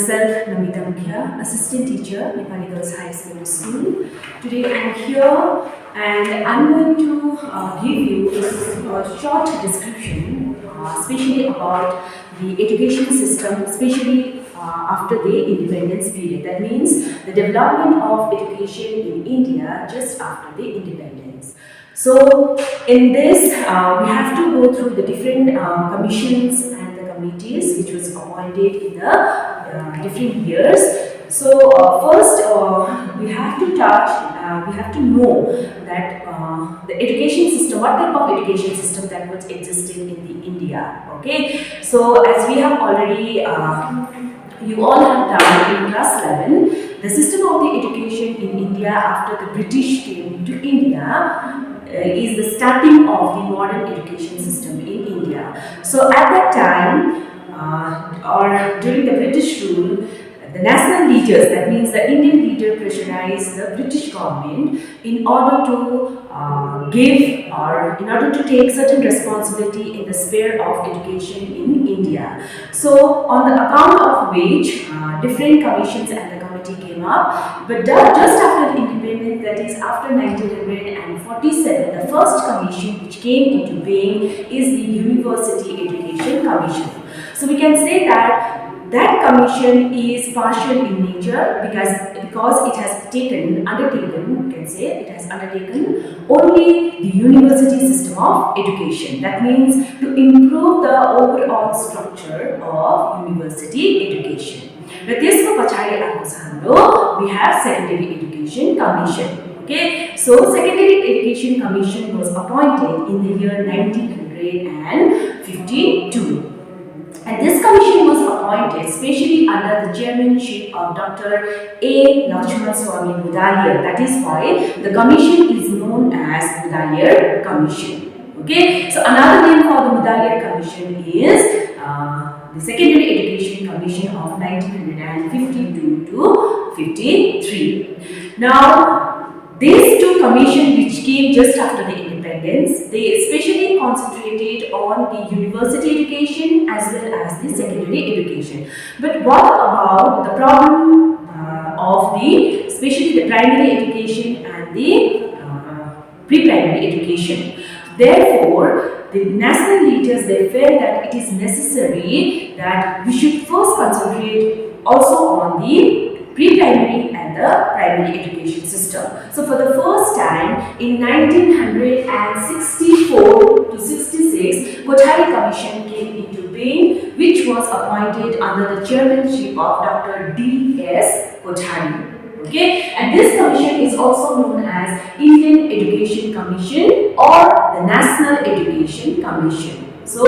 myself, Namita Mukhia, Assistant Teacher, Nepali XII School. Today I am here and I am going to give you a short description, especially about the education system, especially after the independence period. That means the development of education in India just after the independence. So in this, we have to go through the different commissions and the committees which was appointed in the different years. So first, we have to know that the education system, what type of education system that was existing in the India. Okay, so as we have already, you all have done in class 11, the system of the education in India after the British came to India is the starting of the modern education system in India. So at that time, or during the British rule, the national leaders, that means the Indian leader, pressurized the British government in order to give or in order to take certain responsibility in the sphere of education in India. So on the account of which different commissions and the committee came up, but just after the independence, that is after 1947, the first commission which came into being is the University Education Commission. So we can say that that commission is partial in nature because it has undertaken only the university system of education. That means to improve the overall structure of university education. But we have Secondary Education Commission. Okay, so Secondary Education Commission was appointed in the year 1952. And this commission was appointed especially under the chairmanship of Dr. A. Lakshman Mudaliar. That is why the commission is known as Mudaliar Commission. Okay, so another name for the Mudaliar Commission is the Secondary Education Commission of 1952 to 53. Now, these two commissions which came just after the independence, they especially concentrated on the university education as well as the secondary education. But what about the problem of the, especially the primary education and the pre-primary education? Therefore, the national leaders, they felt that it is necessary that we should first concentrate also on the pre-primary and the primary education system. So for the first time in 1964 to 66, Kothari Commission came into being, which was appointed under the chairmanship of Dr. D.S. Kothari. Okay, and this commission is also known as Indian Education Commission or the National Education Commission. So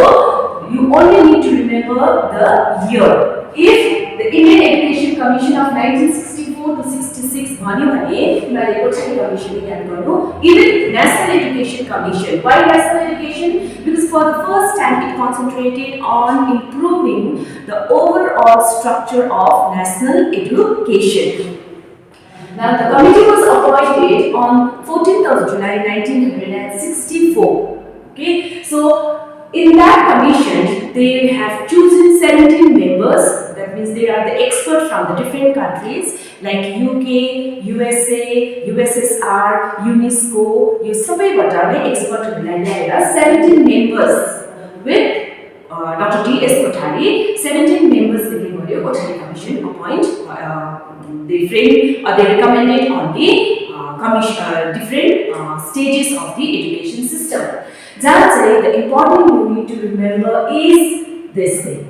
you only need to remember the year. If the Indian Education Commission of 1964 to 66 even National Education Commission. Why National Education? Because for the first time it concentrated on improving the overall structure of national education. Now the committee was appointed on 14th of July 1964. Okay, so in that commission they have chosen 17 members. That means they are the experts from the different countries like UK, USA, USSR, UNESCO. You sabai expert 17 members with Dr. D.S. Kothari. 17 members in the Kothari Commission appoint. They recommended on the different stages of the education system. The important you need to remember is this thing.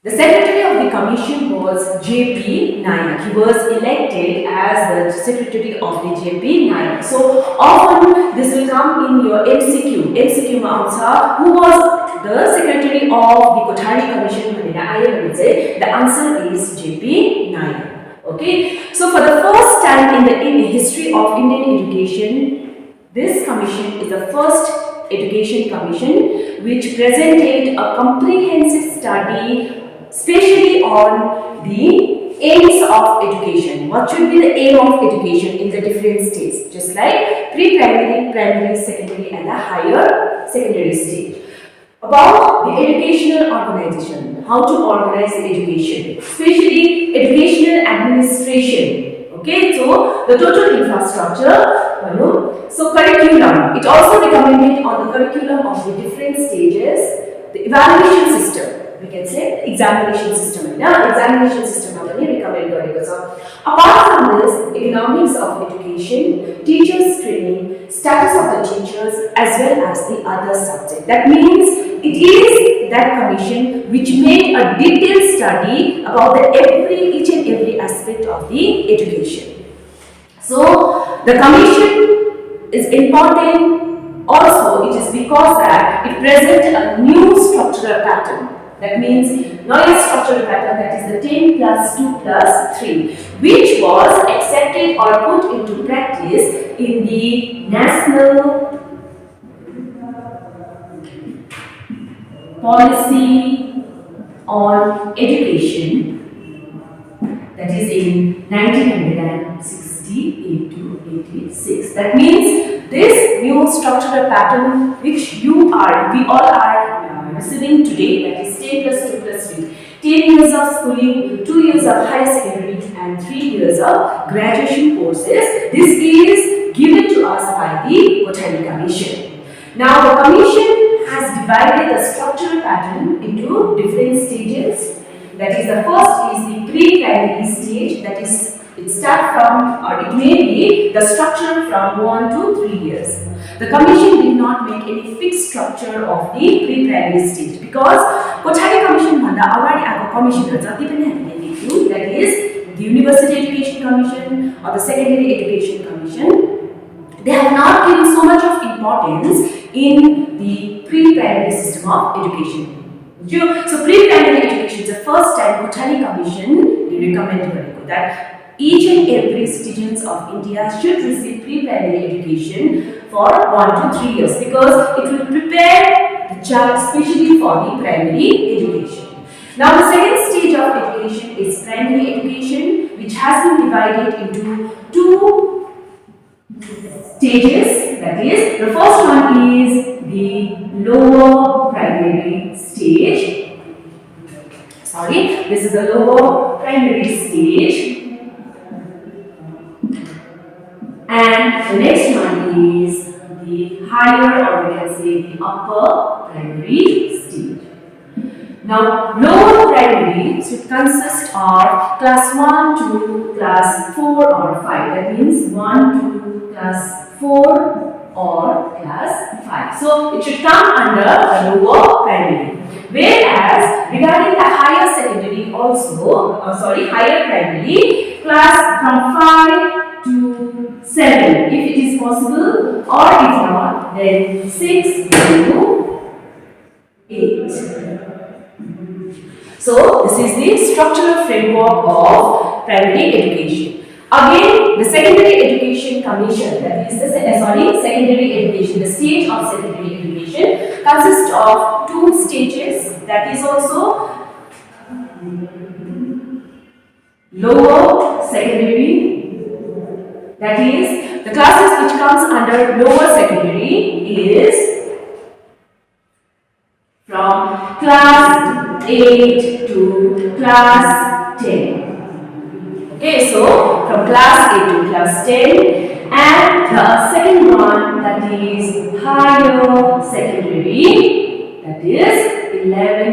The secretary of the commission was J.P. Nayak. He was elected as the secretary of the J.P. Nayak. So often this will come in your MCQ. MCQ answer, who was the secretary of the Kothari Commission? The answer is J.P. Nayak. Okay. So for the first time in the history of Indian education, this commission is the first education commission which presented a comprehensive study especially on the aims of education. What should be the aim of education in the different stages? Just like pre-primary, primary, secondary and the higher secondary stage. about the educational organization, how to organize education, especially educational administration. Okay, so the total infrastructure, so curriculum, it also recommended on the curriculum of the different stages, the evaluation system, we can say examination system, examination system recommend गरेको छ. Apart from this, economics of education, teachers training, status of the teachers, as well as the other subject. That means it is that commission which made a detailed study about each and every aspect of the education. So the commission is important also, it is because that it presents a new structural pattern. That means noise structural pattern, that is the 10 plus 2 plus 3, which was accepted or put into practice in the National Policy on Education, that is in 1968 to 86. That means this new structural pattern which we all are receiving today, that is 10 plus 2 plus 3, 10 years of schooling, 2 years of higher secondary and 3 years of graduation courses. This is given to us by the Kothari Commission. Now the Commission has divided the structural pattern into different stages. That is, the first is the pre-primary stage, that is, it starts from, or it may be the structure from 1 to 3 years. The Commission did not make any fixed structure of the pre-primary stage because Kothari Commission bhanda agadi aएको commissionहरु जति पनि हामीले देख्यौं, that is the University Education Commission or the Secondary Education Commission, they have not given so much of importance in the pre-primary system of education. So pre-primary education is the first time Kothari Commission recommended that each and every citizens of India should receive pre-primary education for 1 to 3 years because it will prepare the child especially for the primary education. Now the second stage of education is primary education, which has been divided into 2 stages. That is, the first one is the lower primary stage. This is the lower primary stage. And the next one is the higher, or we can say the upper primary stage. Now, lower primary should consist of class 1 to class 4 or 5. That means 1 to class 4 or class 5. So, it should come under the lower primary. Whereas, regarding the higher secondary also, higher primary, class from 5 to 7 if it is possible, or if not, then 6 to 8. So, this is the structural framework of primary education. Again, the Secondary Education Commission, that is the secondary education, the stage of secondary education consists of 2 stages, that is also lower secondary, that is the classes which comes under lower secondary is from class 8 to class 10. Okay, so from class 8 to class 10, and the second one, that is higher secondary, that is 11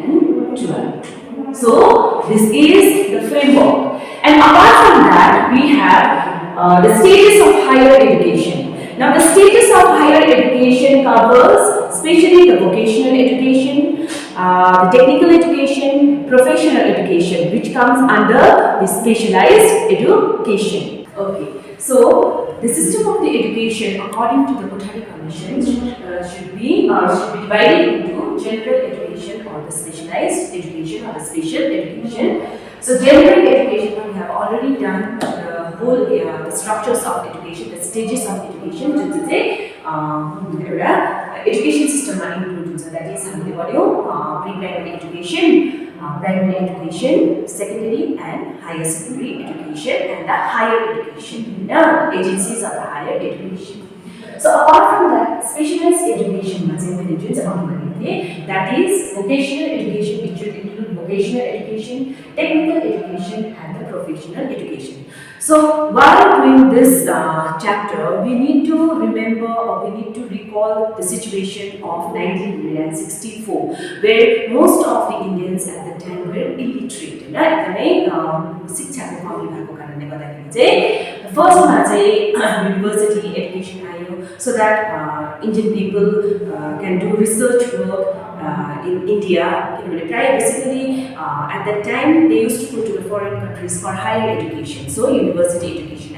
and 12. So this is the framework. And apart from that, we have the stages of higher education. Now the stages of higher education covers especially the vocational education, the technical education, professional education, which comes under the specialized education. Okay, so the system of the education according to the Kothari Commission should be divided into general education or the specialized education or the special education. So general education, we have already done the whole the structures of education, the stages of education, education system includes, that is pre-primary education, primary education, secondary and higher secondary education, and the higher education, agencies of the higher education. So apart from that, specialized education that is vocational education, which should include vocational education, technical education and the professional education. So while doing this chapter, we need to remember or we need to recall the situation of 1964, where most of the Indians at the time were illiterate. First university education so that Indian people can do research work in India. Basically, at that time they used to go to the foreign countries for higher education. So university education.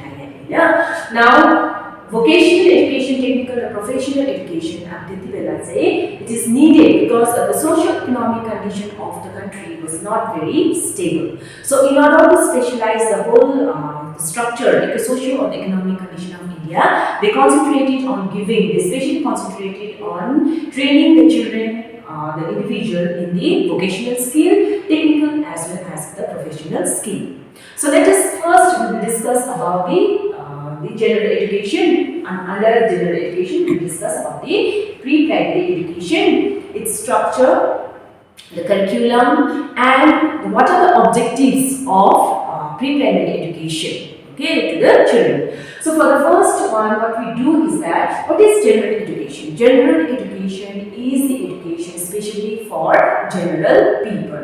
Now, vocational education, technical and professional education, it is needed because the socio-economic condition of the country was not very stable. So in order to specialize the whole structure, like the socio-economic condition of India, they concentrated on giving, they especially concentrated on training the children, the individual in the vocational skill, technical as well as the professional skill. So let us first discuss about the general education, and under general education we discuss about the pre-primary education, its structure, the curriculum and what are the objectives of pre-primary education, okay, to the children. So for the first one, what we do is that, what is general education? General education is the education especially for general people.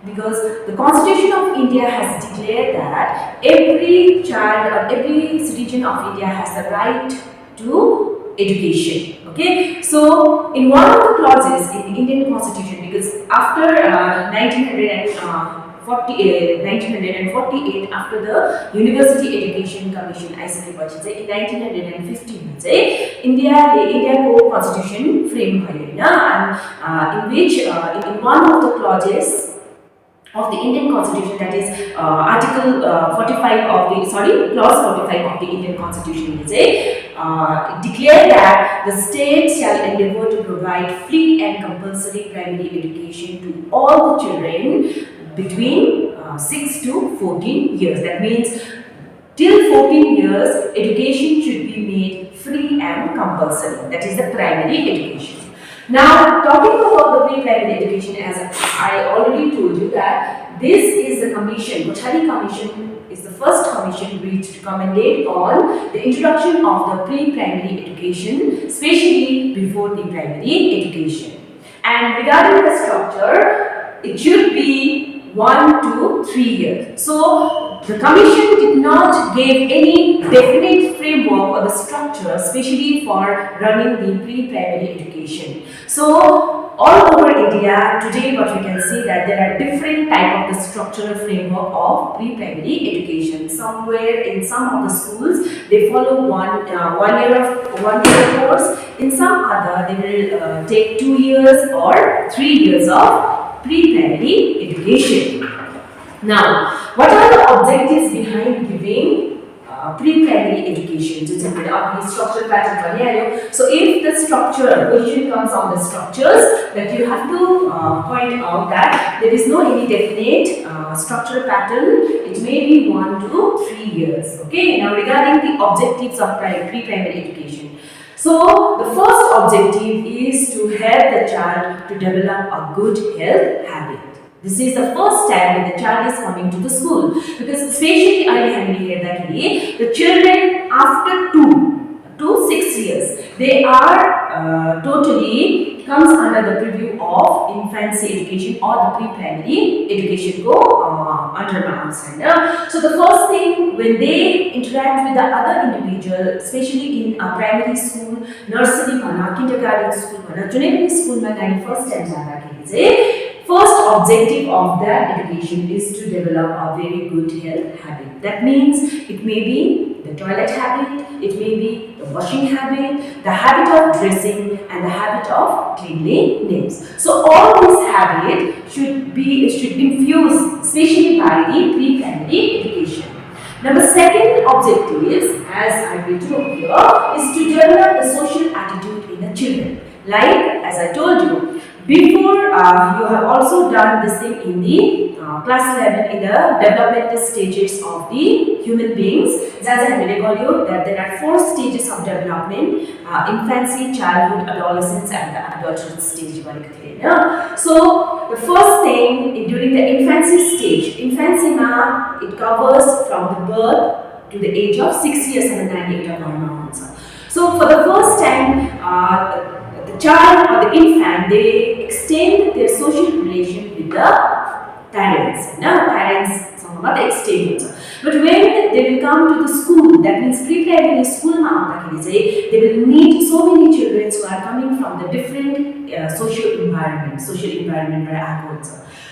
Because the Constitution of India has declared that every child or every citizen of India has the right to education. Okay, so in one of the clauses in the Indian Constitution, because after 1948, after the University Education Commission Asstt in 1915, India Constitution frame and in which in one of the clauses of the Indian Constitution, that is Article 45 of the Clause 45 of the Indian Constitution, declare that the state shall endeavour to provide free and compulsory primary education to all the children between 6 to 14 years. That means till 14 years, education should be made free and compulsory. That is the primary education. Now, talking about the pre-primary education, as I already told you that this is the commission, Kothari Commission is the first commission which recommended on the introduction of the pre-primary education, especially before the primary education. And regarding the structure, it should be 1 to 3 years. So the commission did not give any definite framework or the structure, especially for running the pre-primary education. So all over India today, what we can see that there are different type of the structural framework of pre-primary education. Somewhere in some of the schools they follow one year course. In some other they will take 2 years or 3 years of pre-primary education. Now, what are the objectives behind giving pre-primary education? Structure pattern. So if the structure question comes on the structures, that you have to point out that there is no any definite structural pattern. It may be 1 to 3 years. Okay. Now regarding the objectives of pre-primary education. So the first objective is to help the child to develop a good health habit. This is the first time when the child is coming to the school, because especially the children after 2 to 6 years, they are totally comes under the preview of infancy education or the pre-primary education go under my outside. So the first thing, when they interact with the other individual, especially in a primary school, nursery, kindergarten school, school, first time first objective of that education is to develop a very good health habit. That means it may be the toilet habit, it may be the washing habit, the habit of dressing and the habit of cleanliness. So all these habits should infuse especially by the pre-primary education. Now the second objective is, as I will do here, is to develop the social attitude in the children. Like as I told you, before you have also done this thing in the class 11 in the developmental stages of the human beings जहाँ चाहिँ हामीले गर्यो that there are 4 stages of development infancy, childhood, adolescence and the adulthood stage भनेको थिए हैन. So the first thing during the infancy stage, infancy मा it covers from the birth to the age of 6 years and the 9 years हुन्छ. So for the first time the child or the infant, they extend their social relation with the parents. Parents they extend. But when they will come to the school, that means pre-primary school, they will meet so many children who are coming from the different social environment where I go.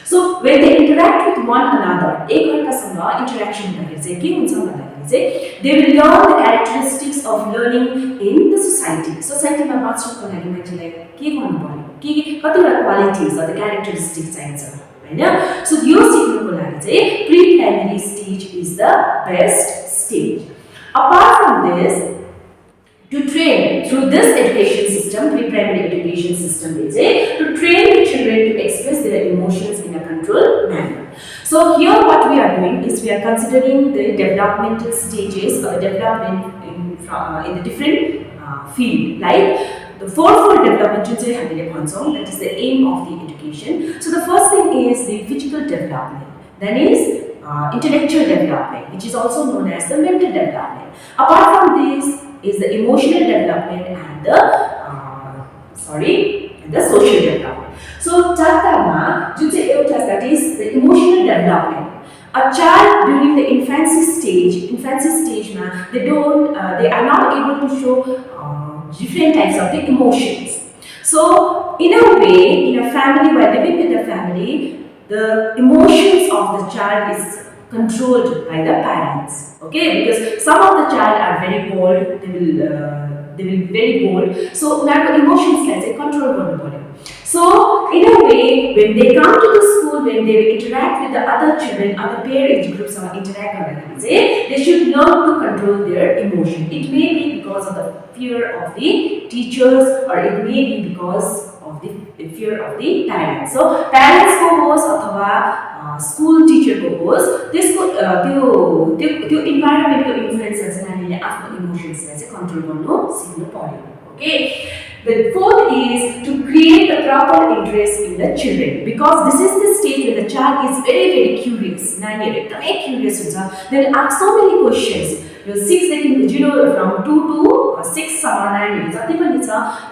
So when they interact with one another, interaction they will learn the characteristics of learning in the society. Society ma bachako लागि मान्छेलाई के गर्नु पर्यो, कतिवटा qualities or the characteristics चाहिन्छ हैन. So यो सिक्नुको लागि चाहिँ pre-primary stage is the best stage. Apart from this, to train through this education system, pre-primary education system is to train the children to express their emotions in a controlled manner. So here what we are doing is we are considering the developmental stages or the development in the different field, like the fourfold development that is the aim of the education. So the first thing is the physical development, then is intellectual development, which is also known as the mental development. Apart from this is the emotional development and the social development. So Chatama, that is the emotional development. A child during the infancy stage, they are not able to show different types of the emotions. So in a way, in a family, while living with the family, the emotions of the child is controlled by the parents. Okay, because some of the child are very bold, they will be very bold. So their emotions can say control garnu paryo. So in a way, when they come to the school, when they interact with the other children, other peer age groups or interact, they should learn to control their emotion. It may be because of the fear of the teachers, or it may be because of the fear of the parents. So parents ko host अथवा school teacher ko host, त्यसको त्यो environment को influence चाहिँ हामीले आफ्नो emotions लाई चाहिँ control गर्नु सिक्नु पर्यो. Okay. The fourth is to create the proper interest in the children, because this is the stage where the child is very curious. Very curious. They will ask so many questions. From 2 to 6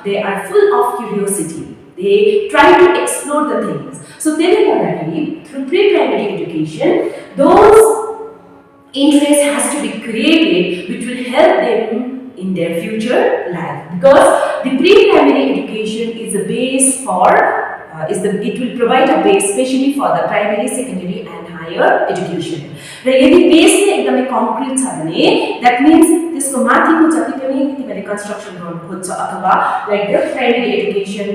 they are full of curiosity. They try to explore the things. So through pre-primary education, those interests has to be created, which will help them in their future life, because the pre-primary education is the base for it will provide a base especially for the primary, secondary and higher education. र यदि base नै एकदमै concrete छ भने that means त्यसको माथिको जति पनि तिमीले कन्स्ट्रक्सन गर्नु खोज्छ अथवा like the primary education,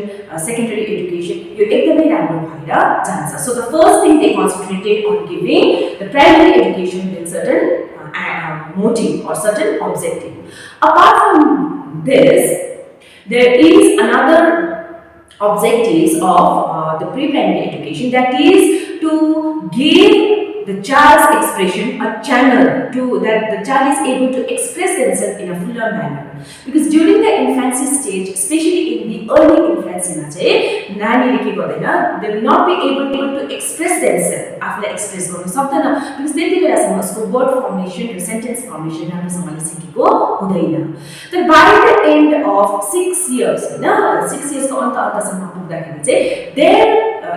secondary education, यो एकदमै राम्रो भएर जान्छ. So the first thing they concentrated on giving the primary education with certain motive or certain objective. Apart from this, there is another objectives of the pre-primary education, that is to give the child's expression a channel to that the child is able to express themselves in a fuller manner. Because during the infancy stage, especially in the early infancy, they will not be able to express themselves after express because they word formation or sentence formation. Then by the end of 6 years, 6 years their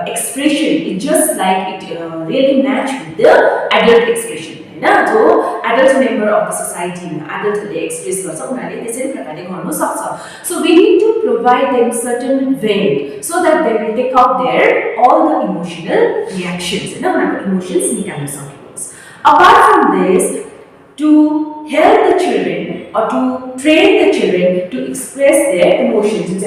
expression is just like it really match with the adult expression. So adult member of the society, adult they express so we need to provide them certain way so that they will take out their all the emotional reactions, emotions. Apart from this, to help the children or to train the children to express their emotions,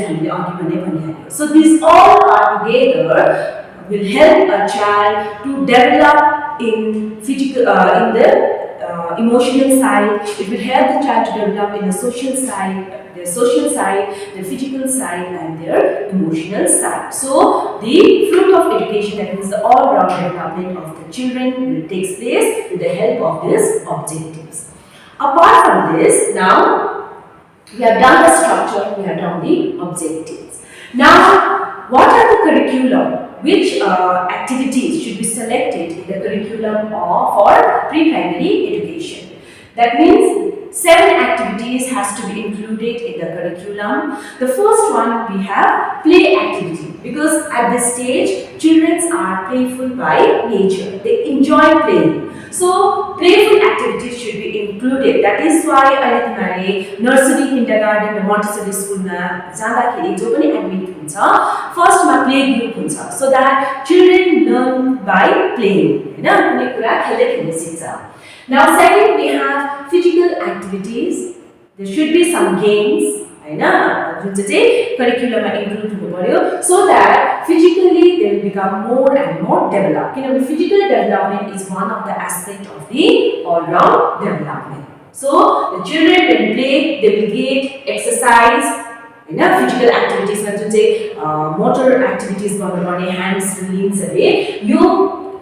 so these all are together will help a child to develop in physical in the emotional side, it will help the child to develop in the social side, their social side, their physical side, and their emotional side. So, the fruit of education, that means the all-round development of the children, will take place with the help of these objectives. Apart from this, now we have done the structure, we have done the objectives. Now, what are the curriculum? Which activities should be selected in the curriculum for pre-primary education? That means 7 activities has to be included in the curriculum. The first one, we have play activity, because at this stage children are playful by nature. They enjoy playing. So playful activities should be included. That is why nursery, kindergarten, Montessori school na jandakeri jo pani admit huncha, first ma play group huncha, so that children learn by playing. Kunai kura khelde khelde sikcha. Now second, we have physical activities. There should be some games, curriculum include, so that physically they will become more and more developed. Physical development is one of the aspects of the all-round development. So the children will play, they will get exercise, physical activities, motor activities, hands, limbs,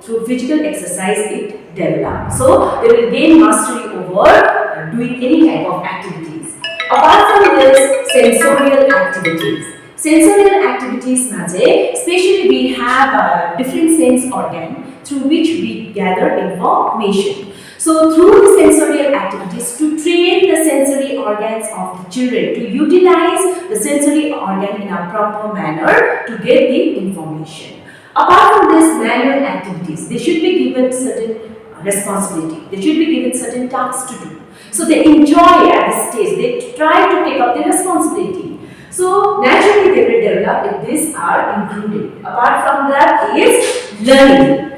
through physical exercise it develops. So they will gain mastery over doing any type of activities. Apart from this, sensorial activities. Sensorial activities, especially we have different sense organ through which we gather information. So through the sensorial activities, to train the sensory organs of the children, to utilize the sensory organ in a proper manner to get the information. Apart from this, manual activities, they should be given certain responsibility. They should be given certain tasks to do. So they enjoy at this stage. They try to take up the responsibility. So naturally they will develop if these are included. Apart from that is learning.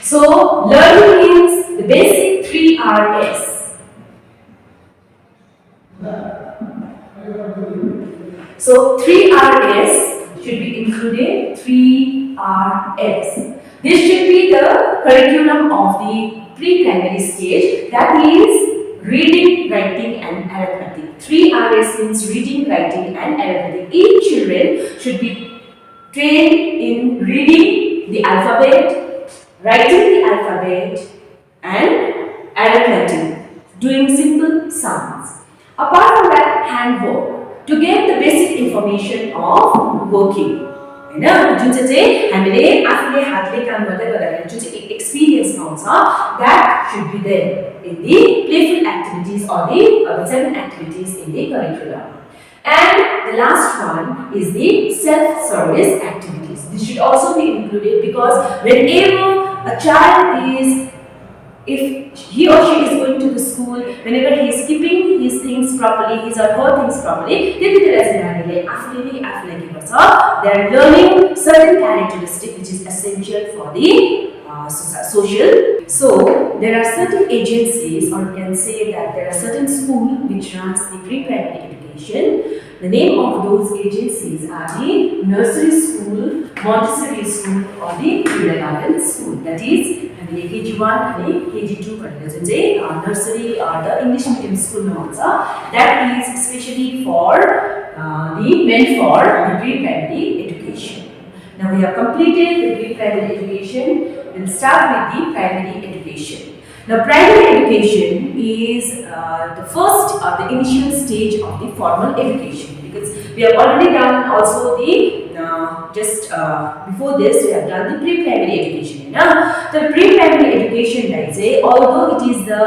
So learning means the basic 3 R's. So 3 R's should be included. 3 R's. This should be the curriculum of the pre-primary stage, that is reading, writing and arithmetic. 3 R's means reading, writing and arithmetic. Each children should be trained in reading the alphabet, writing the alphabet and arithmetic, doing simple sums. Apart from that, handwork, to get the basic information of working. जुन चाहिँ हामीले आफूले हातले काम गर्दै गर्दाखेरि जुन चाहिँ एक्सपिरियन्स पाउँछ, that should be there in the playful activities or the 7 activities in the curriculum. And the last one is the self-service activities. This should also be included, because whenever a child is, if he or she is going to the school, whenever he is keeping his things properly, his or her things properly, they are learning certain characteristics which is essential for the social. So there are certain agencies, or you can say that there are certain schools which runs the pre-primary education. The name of those agencies are the nursery school, Montessori school or the kindergarten school. That is KG1 and KG2 nursery or the English medium school. That is especially for meant for the pre-primary education. Now we have completed the pre-primary education. We'll start with the primary education. Now primary education is the first or the initial stage of the formal education, because we have already done also the before this we have done the pre-primary education. The pre-primary education, although it is the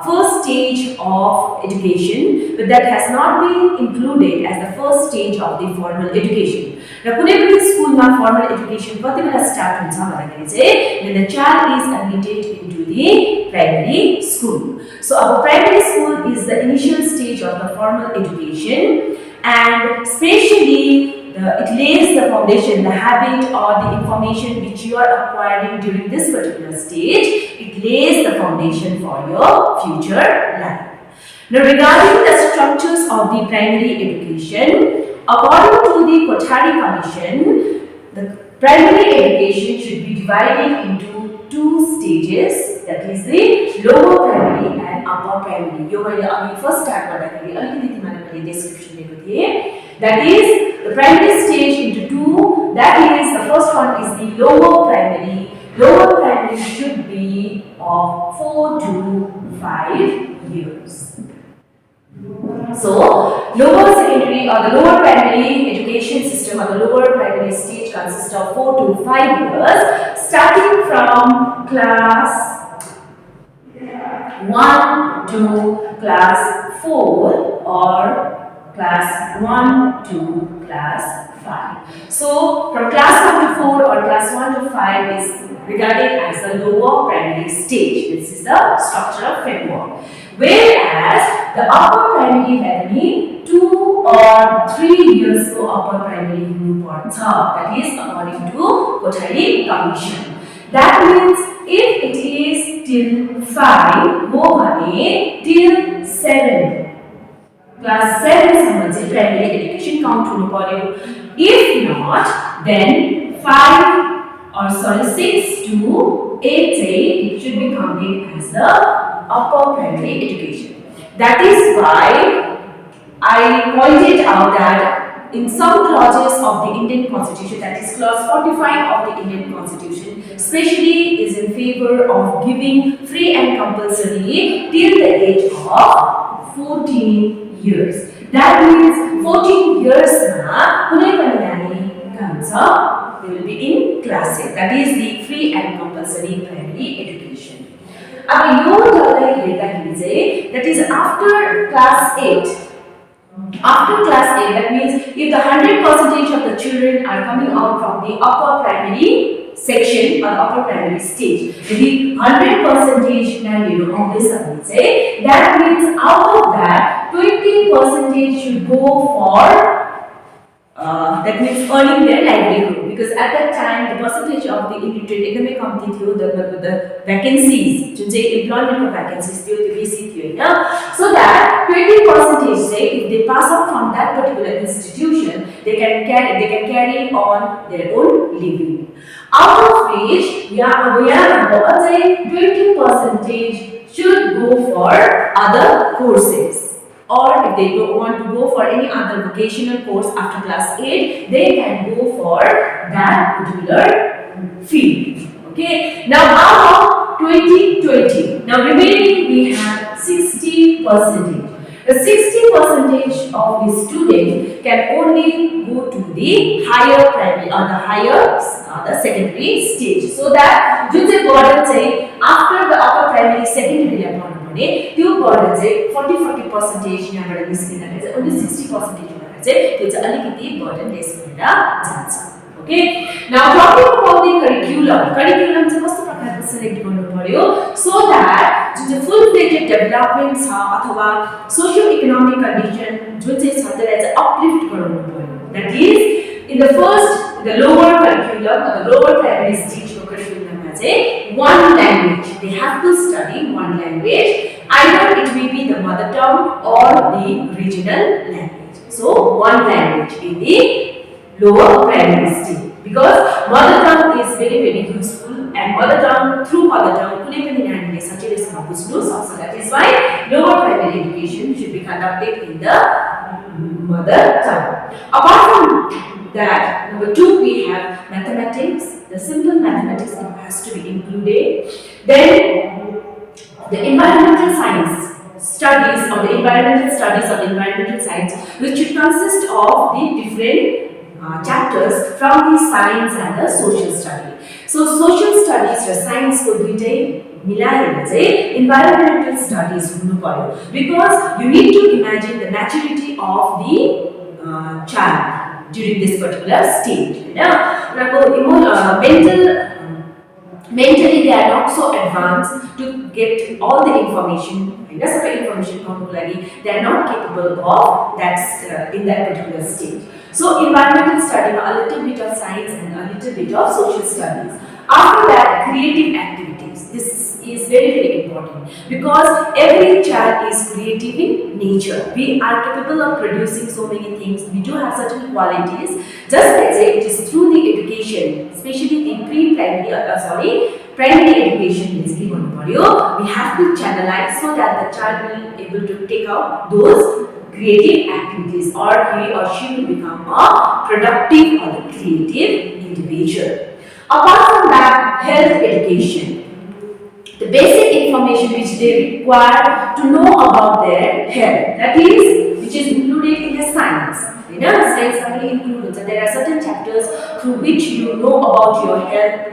first stage of education, but that has not been included as the first stage of the formal education. Now, कुनै पनि स्कुलमा formal education कति बेला start हुन्छ भन्दाखेरि चाहिँ when the child is admitted into the primary school. So our primary school is the initial stage of the formal education, and especially it lays the foundation, the habit or the information which you are acquiring during this particular stage. It lays the foundation for your future life. Now regarding the structures of the primary education, according to the Kothari Commission, the primary education should be divided into 2 stages. that is the lower primary and upper primary. यो मैले अघि first start गर्दाखेरि अलिकति तिमीलाई मैले description दिएको थिएँ. That is the primary stage into two. That is the first one is the lower primary. Lower primary should be of 4 to 5 years. So, lower secondary or the lower primary education system or the lower primary stage consists of 4 to 5 years, starting from class 1 to class 4 or class 1 to class 5. So, from class 1 to 4 or class 1 to 5 is regarded as the lower primary stage. This is the structural framework. Whereas the upper primary level 2 or 3 years को upper primary हुनुपर्छ. That is according to Kothari Commission. That means if it is till 5 हो भने till 7 class 7 सम्म चाहिँ primary education count हुनु पर्यो. If not, then 6 to 8 it should be counted as the upper primary education. That is why I pointed out that in some clauses of the Indian Constitution, that is clause 45 of the Indian Constitution, especially is in favor of giving free and compulsory till the age of 14 years. That means 14 years na kunai pani nani kahuncha, they will be in class 8. That is the free and compulsory primary education. अब यो जग्गा हेर्दाखेरि चाहिँ that is after class 8. After class 8, that means if the 100% of the children are coming out from the upper primary section or upper primary stage, यदि 100% नानीहरु आउँदैछ भने चाहिँ that means out of that 20% should go for that means earning their livelihood, because at that time the percentage of the illiterate एकदमै कम्ती थियो, the vacancies जुन चाहिँ employment को vacancies थियो त्यो बेसी थियो हैन. So that 20% say if they pass out from that particular institution, they can carry on their own living. Out of which we are saying 20% should go for other courses. Or if they don't want to go for any other vocational course after class 8, they can go for that particular field. Okay. Now out of 2020, now remaining we have 60%. The 60% of the student can only go to the higher primary or the higher the secondary stage. So that जुन चाहिँ burden चाहिँ after the upper primary secondary level त्यो burden चाहिँ 40% यहाँबाट निस्किँदाखेरि चाहिँ only 60% भएर चाहिँ त्यो चाहिँ अलिकति burden less भएर जान्छ. Okay. Now talking about the curriculum चाहिँ कस्तो प्रकारको select गर्नु पर्यो so that जुन चाहिँ full fledged development छ अथवा socio economic condition जुन चाहिँ छ त्यसलाई चाहिँ uplift गराउनु पर्यो. That is in the lower curriculum or the lower primary stage को curriculum मा चाहिँ one language, they have to study one language, either it may be the mother tongue or the regional language. So one language in the lower primary stage, because mother tongue is very useful, and mother tongue through mother tongue कुनै पनि नानीले सजिलैसँग बुझ्नु सक्छ. That is why lower primary education should be conducted in the mother tongue. Apart from that, number 2 we have mathematics. The simple mathematics has to be included. Then the environmental science studies or the environmental studies or the environmental science, which should consist of the different chapters from the science and the social study. So social studies र science को दुईटै मिलाएर चाहिँ environmental studies हुनु पर्यो, because you need to imagine the maturity of the child during this particular stage. Mentally they are not so advanced to get all the information. They are not capable of that in that particular stage. So environmental study, a little bit of science and a little bit of social studies. After that, creative activities. This is very important, because every child is creative in nature. We are capable of producing so many things. We do have certain qualities. Just let's say it is through the education, especially the primary education is given. पर्यो. We have to channelize so that the child will be able to take out those creative activities, or he or she will become a productive or the creative individual. Apart from that, health education. The basic information which they require to know about their health, that is, which is included in the science. Science only includes. There are certain chapters through which you know about your health.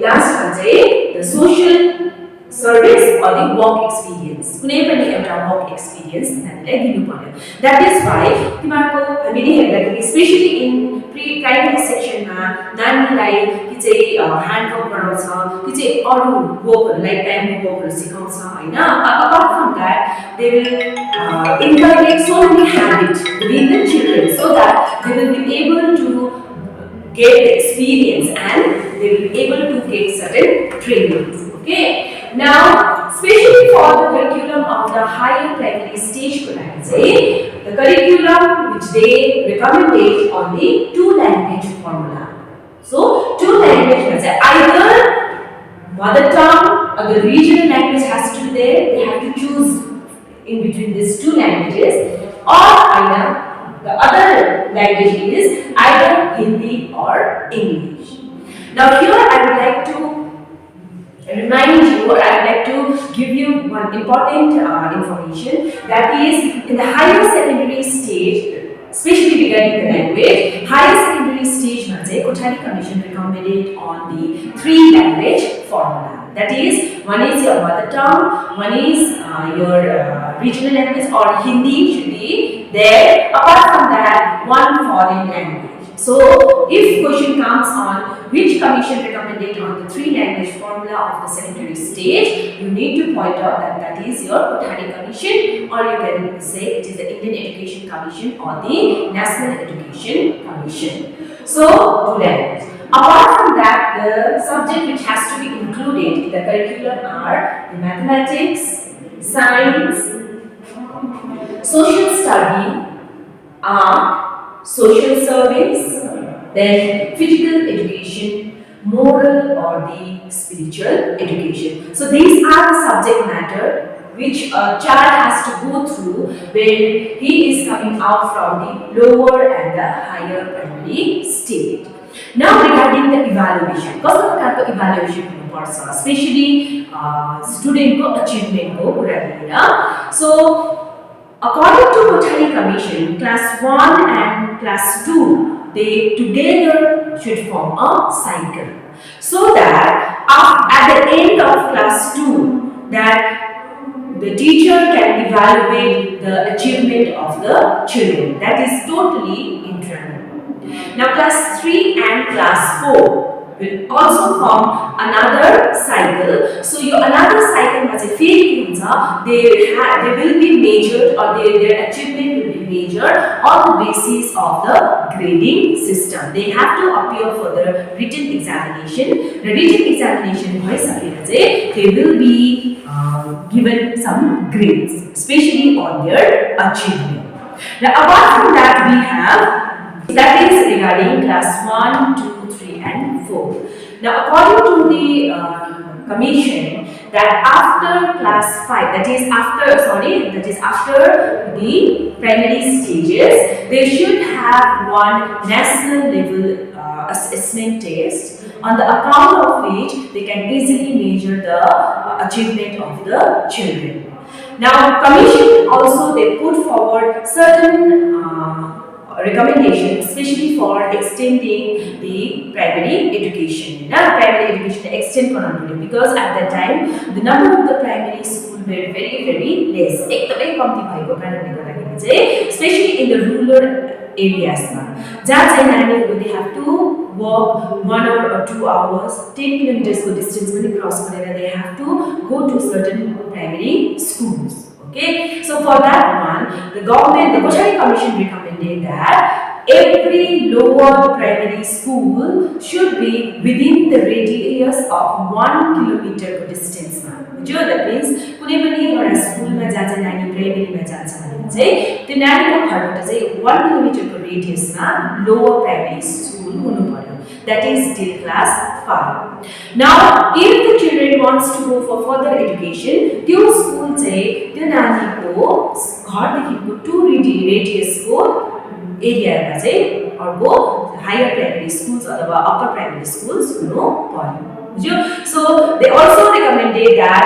Last one, the social service or the work experience. कुनै पनि एउटा work experience हामीलाई दिनु पर्यो. That is why तिमीहरुको हामीले हेर्दाखेरि especially in pre-primary section मा नानीलाई कि चाहिँ hand work गराउँछ, कि चाहिँ अरु वर्कहरु लाइक bamboo वर्कहरु सिकाउँछ हैन. Apart from that, they will inculcate so many habits within the children so that they will be able to get the experience and they will be able to get certain trainings. Okay. Now, especially for the curriculum of the higher primary stage, the curriculum which they recommended on the two-language formula. So, two language, either mother tongue or the regional language has to be there. They have to choose in between these two languages, or either the other language is either Hindi or English. Now, here I would like to remind you, or I would like to give you one important information, that is in the higher secondary stage, especially regarding the language, higher secondary stage, Kothari Commission recommended on the three language formula. That is, one is your mother tongue, one is your regional language or Hindi should be there. Apart from that, one foreign language. So, if question comes on which commission recommended on the three language formula of the secondary stage, you need to point out that that is your Kothari Commission, or you can say it is the Indian Education Commission or the National Education Commission. So, two languages. Apart from that, the subject which has to be included in the curriculum are the mathematics, science, social study, art, social service, then physical education, moral or the spiritual education. So these are the subject matter which a child has to go through when he is coming out from the lower and the higher primary stage. Now regarding the evaluation, especially student achievement. So according to Kothari Commission, class 1 and class 2, they together should form a cycle. So that at the end of class 2, that the teacher can evaluate the achievement of the children. That is totally internal. Now class 3 and class 4 will also form another cycle. So another cycle as a field, they will be measured, or their achievement will be measured on the basis of the grading system. They have to appear for the written examination. The written examination, they will be given some grades, especially on their achievement. Now apart from that, we have that is regarding class 1, 2, 3 and 4. Now according to the commission, that after class 5, that is after the primary stages, they should have one national level assessment test, on the account of which they can easily measure the achievement of the children. Now commission also, they put forward certain recommendations, especially for extending the primary education. Extend because at that time the number of the primary school were very less. Especially in the rural areas. They have to walk 1 hour or 2 hours, 10 kilometers distance cross. They have to go to certain primary schools. Okay, so for that one, the government, the Kothari Commission recommended that every lower primary school should be within the radius of 1 kilometer distance. That means, school primary 1 kilometer radius lower primary school. that is till class 5. Now, if the children wants to go for further education, त्यो school चाहिँ त्यो नानीको घरदेखिको 2 रेडियसको एरियामा चाहिँ अर्को higher primary schools अथवा upper primary schools हुनु पर्यो बुझ्यो so they also recommended that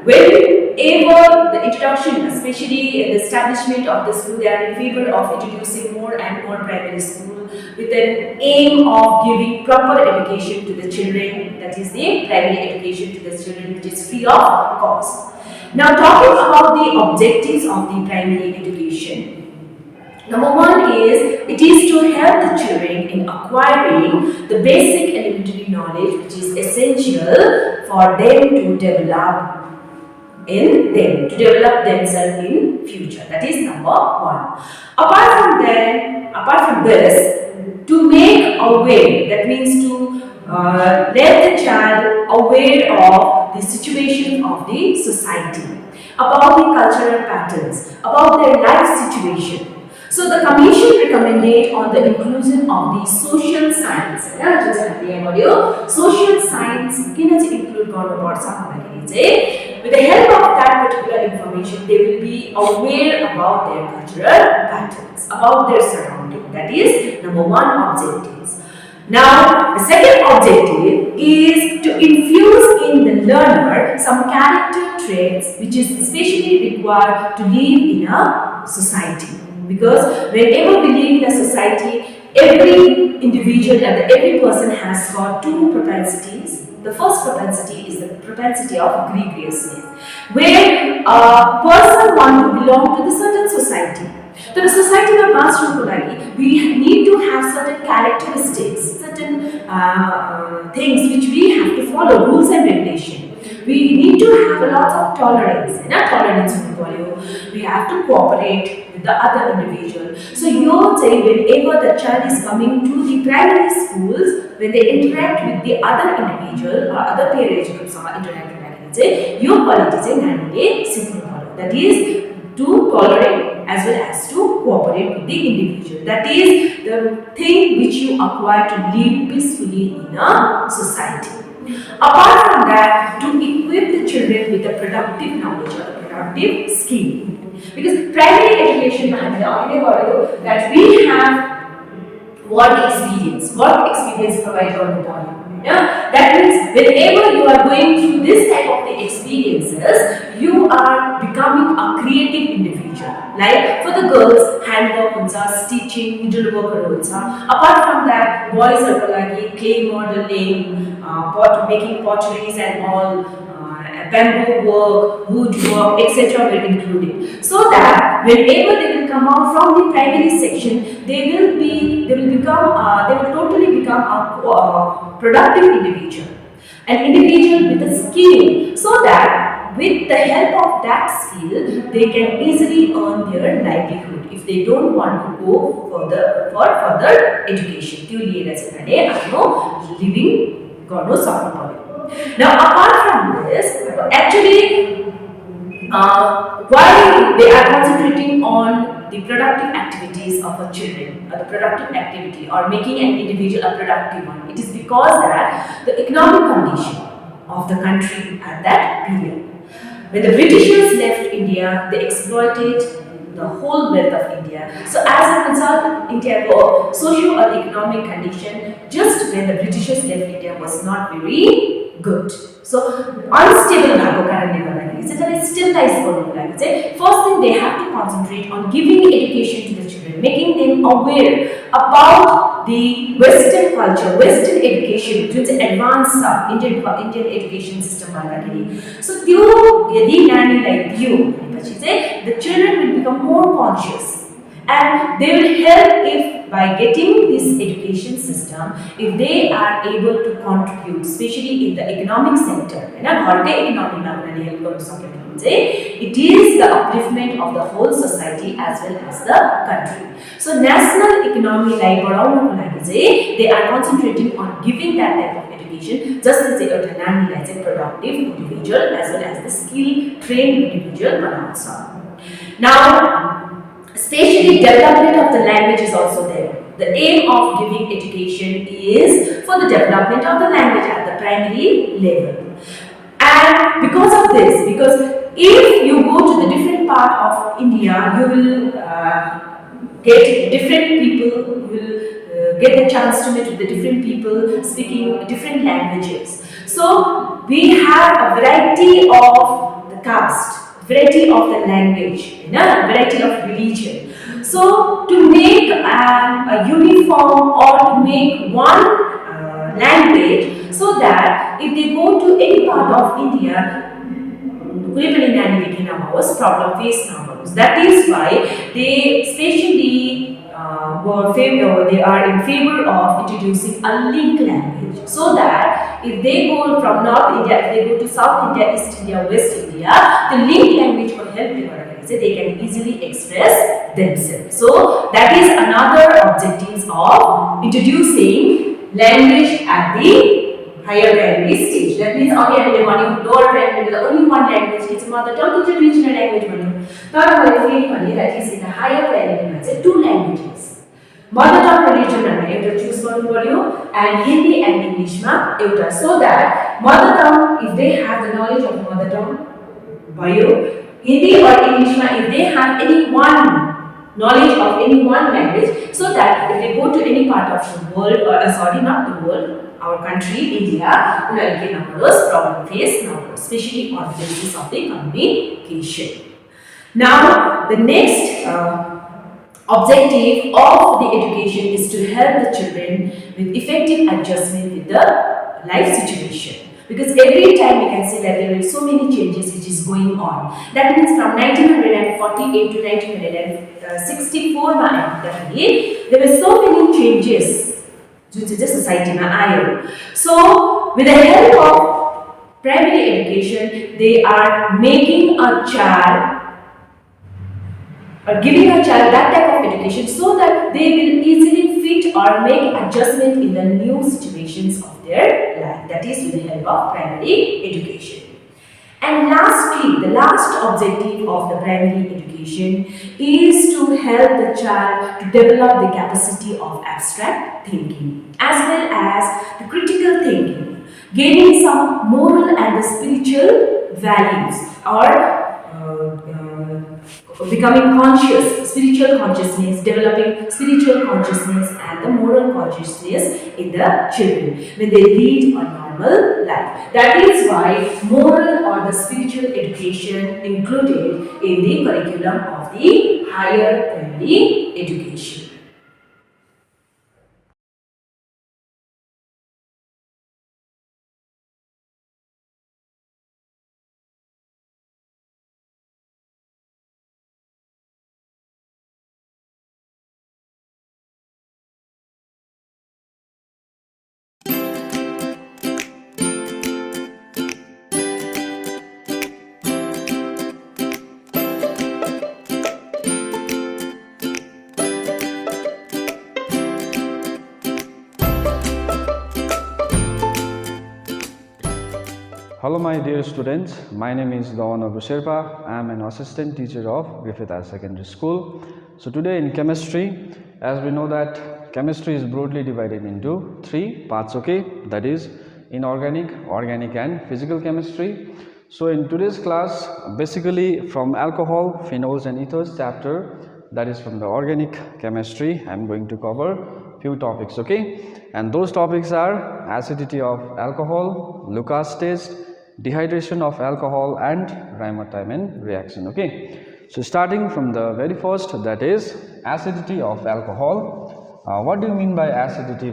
whenever the introduction, especially the establishment of the school, they are in favor of introducing more and more primary school with an aim of giving proper education to the children, that is the primary education to the children, which is free of cost. Now, talking about the objectives of the primary education. Number 1 is, it is to help the children in acquiring the basic elementary knowledge which is essential for them to develop themselves in future. That is number 1. Apart from this, to make aware, that means to let the child aware of the situation of the society, about the cultural patterns, about their life situation. So the commission recommended on the inclusion of the social science. Social science include with the help of that particular information, they will be aware about their cultural patterns, about their surrounding. That is number 1 objectives. Now, the second objective is to infuse in the learner some character traits which is especially required to live in a society. Because whenever we live in a society, every individual and every person has got 2 propensities. The first propensity is the propensity of gregariousness, where a person wants to belong to the certain society. So the society of master we need to have certain characteristics, certain things which we have to follow, rules and regulations. We need to have a lot of tolerance. We have to cooperate with the other individual. So you say whenever the child is coming to the primary schools, when they interact with the other individual or other peer age groups interact with your quality that is to tolerate as well as to cooperate with the individual. That is the thing which you acquire to live peacefully in a society. Apart from that, to equip the children with a productive knowledge or a productive skill. Because primary education that we have work experience provided on the body. Yeah? That means whenever you are going through this type of the experiences, you are becoming a creative individual. Like for the girls, handwork, stitching, needlework. Apart from that, boys are like clay modeling, making potteries and all, bamboo work, wood work, etc. will be included. So that whenever they will come out from the primary section, they will totally become a productive individual, an individual with a skill, so that with the help of that skill, they can easily earn their livelihood if they don't want to go further for further education. Living Now, apart from this, actually, while they are concentrating on the productive activities of a children, or the productive activity, or making an individual a productive one, it is because that the economic condition of the country at that period, when the Britishers left India, they exploited the whole wealth of India. So as a result, India socio or economic condition just when the Britishers left India was not very good. So unstable first thing they have to concentrate on giving education to the children, making them aware about the Western culture, Western education, which is advanced Indian education system. So the children will become more conscious, and they will help if by getting this education system, if they are able to contribute, especially in the economic sector, it is the upliftment of the whole society as well as the country. So national economy they are concentrating on giving that type of education, just as a productive individual as well as the skill trained individual. Now, especially development of the language is also there. The aim of giving education is for the development of the language at the primary level. And because of this, because if you go to the different part of India, you will get different people, you will get the chance to meet with the different people speaking different languages. So we have a variety of the caste, variety of the language, variety of religion. So to make a uniform or to make one language, so that if they go to any part of India, problem face numbers. That is why they especially they are in favor of introducing a link language, so that if they go from North India, if they go to South India, East India, West India, the link language will help them. They can easily express themselves. So that is another objective of introducing language at the higher primary stage. That means again, lower primary, the only one language is mother tongue, which is regional language. That is in the higher primary, two languages. Mother tongue regional choose and Hindi and English so that mother tongue, if they have the knowledge of mother tongue, Hindi or English, if they have any one knowledge of any one language, so that if they go to any part of the world, or sorry, not the world, our country, India, problem face numbers, especially on the basis of the communication. Now, the next objective of the education is to help the children with effective adjustment with the life situation. Because every time we can see that there are so many changes which is going on. That means from 1948 to 1964, there were so many changes to the society. So, with the help of primary education, they are making a child or giving a child that type of education so that they will easily fit or make adjustment in the new situations of their life. That is with the help of primary education. And lastly, the last objective of the primary education is to help the child to develop the capacity of abstract thinking as well as the critical thinking, gaining some moral and the spiritual values or becoming conscious, spiritual consciousness, developing spiritual consciousness and the moral consciousness in the children when they lead a normal life. That is why moral or the spiritual education included in the curriculum of the higher primary education. Hello my dear students, my name is Dawanorbu Sherpa. I am an assistant teacher of Griffiths HS Secondary School. So today in chemistry, as we know that chemistry is broadly divided into three parts, okay? That is inorganic, organic and physical chemistry. So in today's class, basically from alcohol, phenols and ethers chapter, that is from the organic chemistry, I am going to cover few topics, okay? And those topics are acidity of alcohol, Lucas test, dehydration of alcohol and Reimer-Tiemann reaction, okay? So starting from the very first, that is acidity of alcohol. What do you mean by acidity?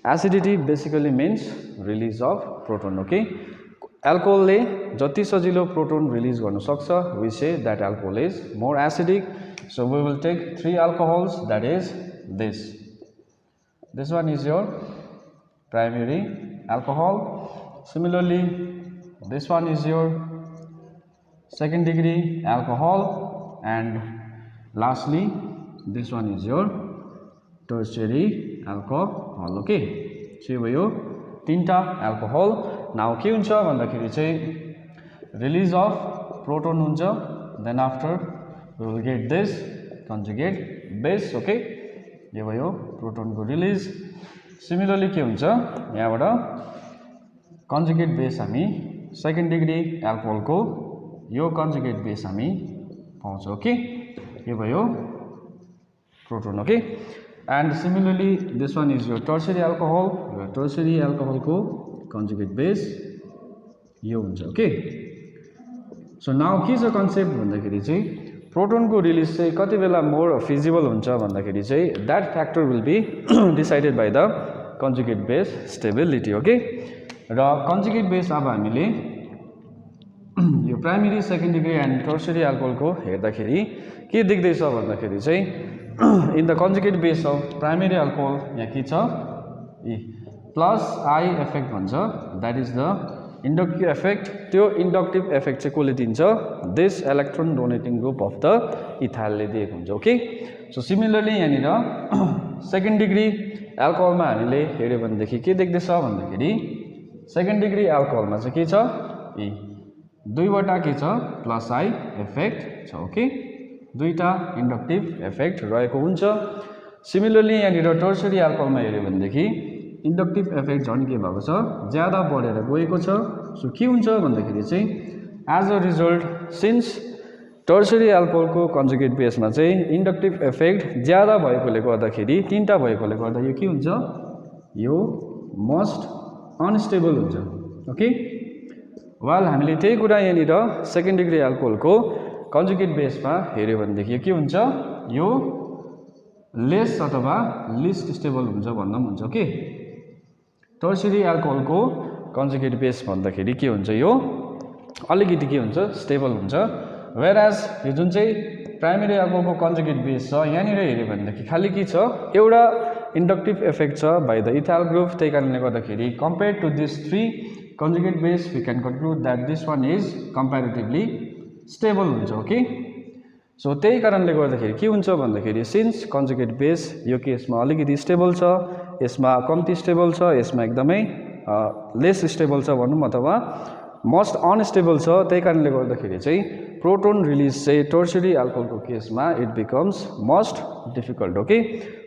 Acidity basically means release of proton, okay? Alcohol le jati sajilo proton release garnu sakcha, we say that alcohol is more acidic. So we will take three alcohols, that is this one is your primary alcohol. Similarly, this one is your second degree alcohol, and lastly this one is your tertiary alcohol, okay? So yo tinta alcohol. Now ke huncha bhandakheri chai release of proton huncha, then after we will get this conjugate base, okay? यो भयो प्रोटोनको release similarly के हुन्छ यहाँबाट conjugate base हामी second degree एल्कोहलको यो conjugate base हामी पाउँछौं okay यो भयो proton okay and similarly this one is your tertiary alcohol र टर्शियरी एल्कोहलको कन्जुगेट बेस यो हुन्छ ओके सो नाउ के छ कन्सेप्ट भन्दाखेरि चाहिँ प्रोटोनको रिलिज चाहिँ कति बेला मोर फिजिबल हुन्छ भन्दाखेरि चाहिँ that factor will be decided by the conjugate base stability okay र कन्जुगेट बेस अब हामीले यो primary second degree and tertiary एल्कोहलको हेर्दाखेरि के देख्दैछ भन्दाखेरि चाहिँ in the conjugate base of primary alcohol यहाँ के छ प्लस आई इफेक्ट भन्छ that is the inductive effect त्यो इन्डक्टिभ इफेक्ट चाहिँ कसले दिन्छ this electron donating group of the इथाइलले दिएको हुन्छ ओके सो सिमिलरली यहाँनिर सेकेन्ड डिग्री एल्कोहलमा हामीले हेर्यो भनेदेखि के देख्दैछ भन्दाखेरि सेकेन्ड डिग्री एल्कोहलमा चाहिँ के छ दुईवटा के छ प्लस आई इफेक्ट छ ओके दुईटा इन्डक्टिभ इफेक्ट रहेको हुन्छ सिमिलरली यहाँनिर टर्शियरी एल्कोहलमा हेर्यो भनेदेखि इन्डक्टिभ इफेक्ट झन् के भएको छ ज्यादा बढेर गएको छ सो के हुन्छ भन्दाखेरि चाहिँ as a result since tertiary एल्कोहलको कन्जुगेट बेसमा चाहिँ इन्डक्टिभ इफेक्ट ज्यादा भएकोले गर्दाखेरि तीनटा भएकोले गर्दा यो के हुन्छ यो मोस्ट अनस्टेबल हुन्छ ओके वाल हामीले त्यही कुरा यहाँनिर सेकेन्ड डिग्री एल्कोहलको कन्जुगेट बेसमा हेर्यो भनेदेखि के हुन्छ यो लेस अथवा लिस्ट स्टेबल हुन्छ भन्दा पनि हुन्छ ओके टर्शियरी एल्कोहलको कन्जुगेट बेस भन्दाखेरि के हुन्छ यो अलिकति के हुन्छ स्टेबल हुन्छ वेयरएज यो जुन चाहिँ प्राइमेरी एल्कोहलको कन्जुगेट बेस छ यहाँनिर हेर्यो भनेदेखि खालि के छ एउटा इन्डक्टिभ इफेक्ट छ बाइ द इथाइल ग्रुप त्यही कारणले गर्दाखेरि compare to this three conjugate base we can conclude that this one is comparatively stable हुन्छ ओके सो त्यही कारणले गर्दाखेरि के हुन्छ भन्दाखेरि सिन्स कन्जुगेट बेस यो केसमा अलिकति स्टेबल छ यसमा कम्ती स्टेबल छ यसमा एकदमै लेस स्टेबल छ भनौँ अथवा मोस्ट अनस्टेबल छ त्यही कारणले गर्दाखेरि चाहिँ प्रोटोन रिलिज चाहिँ टर्शियरी एल्कोहलको केसमा it becomes most difficult okay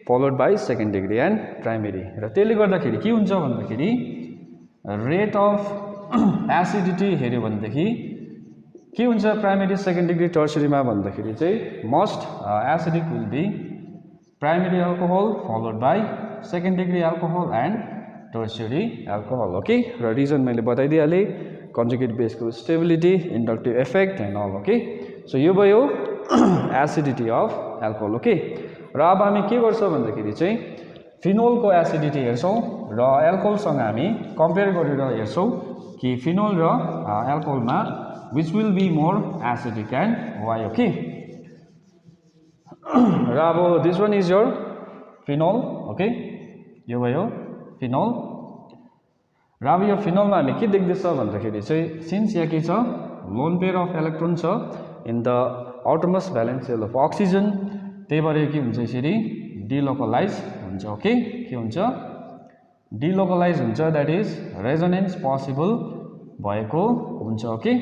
followed by second degree and primary र त्यसले गर्दाखेरि के हुन्छ भन्दाखेरि रेट अफ एसिडिटी हेऱ्यो भनेदेखि के हुन्छ प्राइमेरी सेकेन्ड डिग्री टर्शियरीमा भन्दाखेरि चाहिँ most acidic will be primary alcohol followed by second degree alcohol and tertiary alcohol okay र रिजन मैले बताइदिइहालेँ कन्जुगेट बेसको stability inductive effect and all okay so यो भयो एसिडिटी अफ एल्कोहल ओके र अब हामी के गर्छौँ भन्दाखेरि चाहिँ फिनोलको एसिडिटी हेर्छौँ र एल्कोहलसँग हामी कम्पेयर गरेर हेर्छौँ कि फिनोल र एल्कोहलमा which will be more acidic and why okay र अब this one is your phenol okay यो भयो फिनोल र अब यो फिनोलमा हामी के देख्दैछ भन्दाखेरि चाहिँ सिन्स यहाँ के छ लोन पेयर अफ इलेक्ट्रोन छ in the outermost valence shell of oxygen त्यही भएर के हुन्छ यसरी डिलोकलाइज हुन्छ ओके के हुन्छ डिलोकलाइज हुन्छ द्याट इज रेजोनेन्स पोसिबल भएको हुन्छ ओके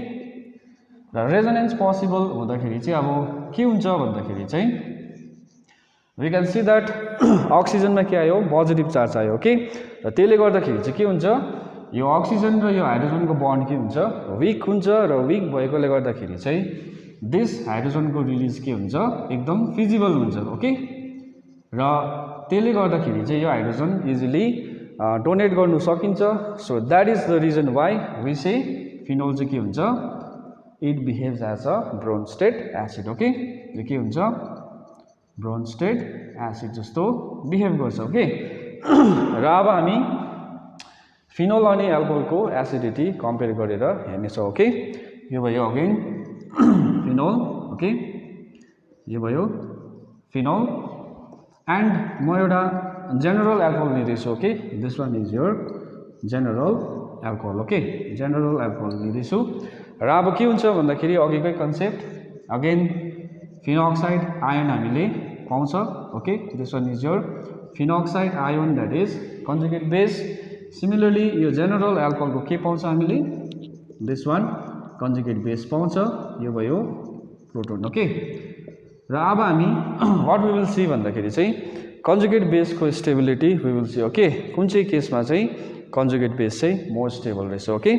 र रेजोनेन्स पोसिबल हुँदाखेरि चाहिँ अब के हुन्छ भन्दाखेरि चाहिँ वी क्यान सी द्याट अक्सिजनमा के आयो पोजिटिभ चार्ज आयो ओके र त्यसले गर्दाखेरि चाहिँ के हुन्छ यो अक्सिजन र यो हाइड्रोजनको बन्ड के हुन्छ विक हुन्छ र विक भएकोले गर्दाखेरि चाहिँ दिस हाइड्रोजनको रिलिज के हुन्छ एकदम फिजिबल हुन्छ ओके र त्यसले गर्दाखेरि चाहिँ यो हाइड्रोजन इजिली डोनेट गर्नु सकिन्छ so that is the reason why we say phenol चाहिँ के हुन्छ it behaves as a Bronsted acid okay यो के हुन्छ ब्रोन स्टेट एसिड जस्तो बिहेभ गर्छ ओके र अब हामी फिनोल अनि एल्कोहलको एसिडिटी कम्पेयर गरेर हेर्नेछौँ ओके यो भयो अगेन फिनोल ओके यो भयो फिनोल एन्ड म एउटा जेनरल एल्कोहल लिँदैछु okay this one is your general alcohol okay general alcohol लिँदैछु र अब के हुन्छ भन्दाखेरि अघिकै कन्सेप्ट अगेन फिनोक्साइड आयन हामीले पाउँछ okay this one is your phenoxide ion that is conjugate base similarly यो जेनरल एल्कोहलको के पाउँछ हामीले दिस वान कन्जुगेट बेस पाउँछ यो भयो प्रोटोन ओके र अब हामी व्हाट वी विल सी भन्दाखेरि चाहिँ कन्जुगेट बेसको stability we will see okay कुन चाहिँ केसमा चाहिँ कन्जुगेट बेस चाहिँ मोर स्टेबल रहेछ ओके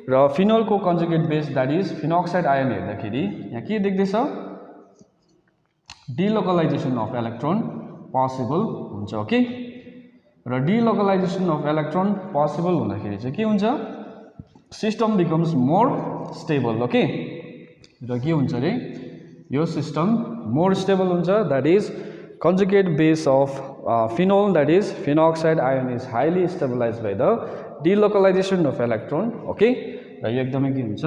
र फिनोलको conjugate base that is phenoxide ion हेर्दाखेरि यहाँ के देख्दैछ डिलोकलाइजेसन अफ इलेक्ट्रोन पोसिबल हुन्छ ओके र डिलोकलाइजेसन अफ इलेक्ट्रोन पोसिबल हुँदाखेरि चाहिँ के हुन्छ system becomes more stable okay र के हुन्छ रे यो सिस्टम मोर स्टेबल हुन्छ that is conjugate base of phenol that is phenoxide ion is highly stabilized by the delocalization of electron okay र यो एकदमै के हुन्छ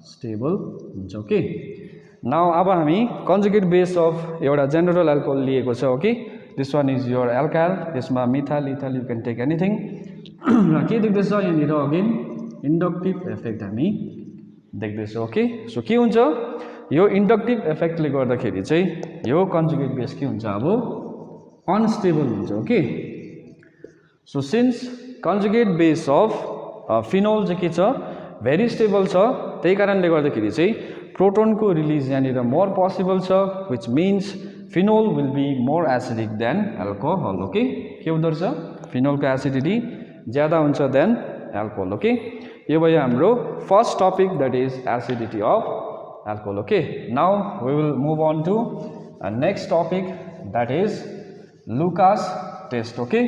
स्टेबल हुन्छ ओके नाउ अब हामी conjugate base of एउटा general alcohol लिएको छ okay this one is your alkyl यसमा methyl ethyl you can take anything र के देख्दैछ यहाँनिर अगेन इन्डक्टिभ इफेक्ट हामी देख्दैछ ओके सो के हुन्छ यो इन्डक्टिभ इफेक्टले गर्दाखेरि चाहिँ यो कन्जुगेट बेस के हुन्छ अब अनस्टेबल हुन्छ okay so since conjugate base of phenol चाहिँ के छ भेरी स्टेबल छ त्यही कारणले गर्दाखेरि चाहिँ प्रोटोनको रिलिज यहाँनिर मोर पोसिबल छ which means phenol will be more acidic than alcohol okay के हुँदो रहेछ फिनोलको एसिडिटी ज्यादा हुन्छ देन एल्कोहल ओके यो भयो हाम्रो first topic that is acidity of alcohol okay now we will move on to next topic that is Lucas test okay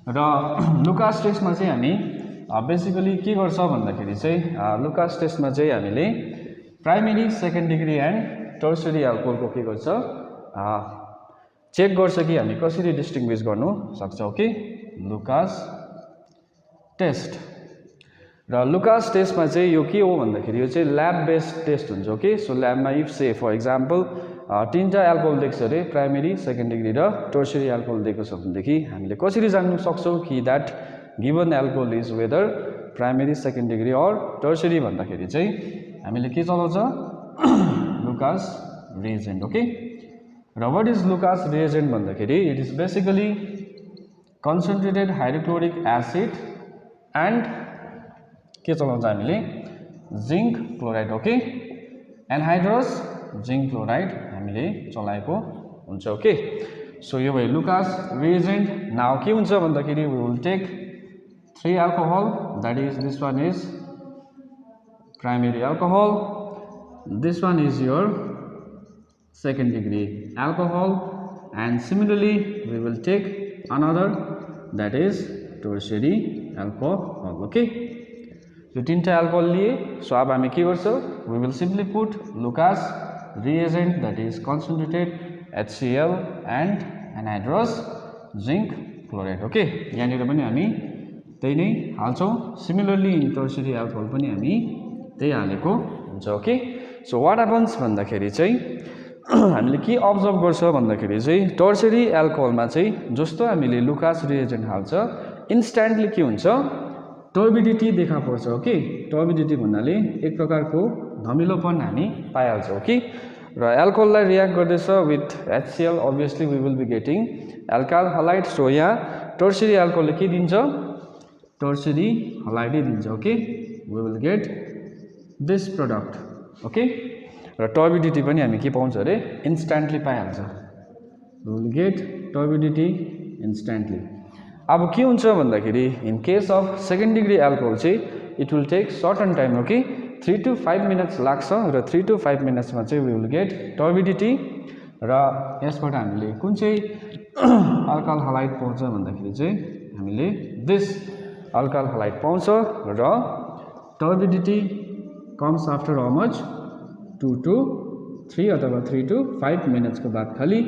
र Lucas टेस्टमा चाहिँ हामी बेसिकली के गर्छ भन्दाखेरि चाहिँ लुकास टेस्टमा चाहिँ हामीले primary second degree and tertiary एल्कोहलको के गर्छ चेक गर्छ कि हामी कसरी डिस्टिङ्ग्विस गर्नु सक्छ ओके लुकास टेस्ट र लुकास टेस्टमा चाहिँ यो के हो भन्दाखेरि यो चाहिँ ल्याब बेस्ड टेस्ट हुन्छ ओके सो ल्याबमा इफ से फर इक्जाम्पल तीनटा एल्कोहल देख्छ अरे प्राइमेरी सेकेन्ड डिग्री र टर्सरी एल्कोहल दिएको छ भनेदेखि हामीले कसरी जान्नु सक्छौँ कि that given alcohol is whether primary second degree or tertiary भन्दाखेरि चाहिँ हामीले के चलाउँछ लुकास रिएजेन्ट ओके र वाट इज लुकास रिएजेन्ट भन्दाखेरि it is basically concentrated hydrochloric acid and के चलाउँछ हामीले zinc chloride okay anhydrous zinc chloride हामीले चलाएको हुन्छ ओके सो यो भयो लुकास रिएजेन्ट नाउ के हुन्छ भन्दाखेरि we will take 3 alcohol that is this one is primary alcohol this one is your second degree alcohol and similarly we will take another that is tertiary alcohol okay यो तीनटा alcohol लिए so अब हामी के गर्छौँ we will simply put Lucas reagent that is concentrated HCl and anhydrous zinc chloride okay यहाँनिर पनि हामी त्यही नै हाल्छौँ सिमिलरली इन टर्सरी एल्कोहल पनि हामी त्यही हालेको हुन्छ ओके सो वाट ह्यापन्स भन्दाखेरि चाहिँ हामीले के अब्जर्भ गर्छ भन्दाखेरि चाहिँ टर्सरी एल्कोहलमा चाहिँ जस्तो हामीले लुकास रिएजेन्ट हाल्छ इन्स्ट्यान्टली के हुन्छ टर्बिडिटी देखा पर्छ ओके टर्बिडिटी भन्नाले एक प्रकारको धमिलोपन हामी पाइहाल्छौँ ओके र एल्कोहललाई रियाक्ट गर्दैछ with HCl obviously we will be getting alkyl halide so यहाँ टर्सरी एल्कोहलले के दिन्छ टर्सरी हलाइडै दिन्छ okay we will get this product okay र टर्बिडिटी पनि हामी के पाउँछ अरे इन्स्ट्यान्टली पाइहाल्छ we will get turbidity instantly अब के हुन्छ भन्दाखेरि in case of second degree alcohol चाहिँ it will take certain time okay 3 to 5 minutes लाग्छ र 3 to 5 मिनट्समा चाहिँ वी विल गेट टर्बिडिटी र यसबाट हामीले कुन चाहिँ अल्काइल हलाइड पाउँछ भन्दाखेरि चाहिँ हामीले दिस अल्काइल हलाइड पाउँछ र turbidity comes after how much 2 to 3 अथवा 3 to 5 मिनट्सको बाद खाली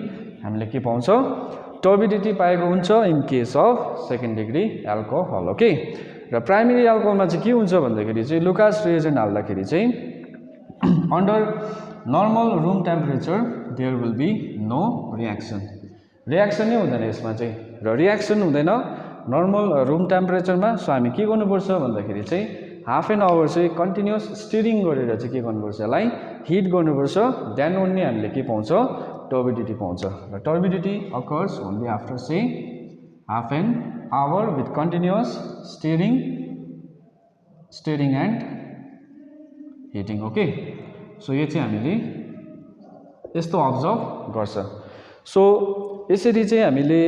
हामीले के पाउँछ टर्बिडिटी पाएको हुन्छ in case of second degree alcohol okay र प्राइमेरी एल्कोहलमा चाहिँ के हुन्छ भन्दाखेरि चाहिँ लुकास रिएजेन्ट हाल्दाखेरि चाहिँ under normal room temperature there will be no reaction reaction नै हुँदैन यसमा चाहिँ र रियाक्सन हुँदैन नर्मल रुम टेम्परेचरमा सो हामी के गर्नुपर्छ भन्दाखेरि चाहिँ हाफ एन आवर चाहिँ कन्टिन्युस स्टिरिङ गरेर चाहिँ के गर्नुपर्छ यसलाई हिट गर्नुपर्छ देन ओन्ली हामीले के पाउँछ टर्बिडिटी पाउँछ र turbidity occurs only after say half an hour with continuous stirring and heating okay so यो चाहिँ हामीले यस्तो अब्जर्भ गर्छ सो यसरी चाहिँ हामीले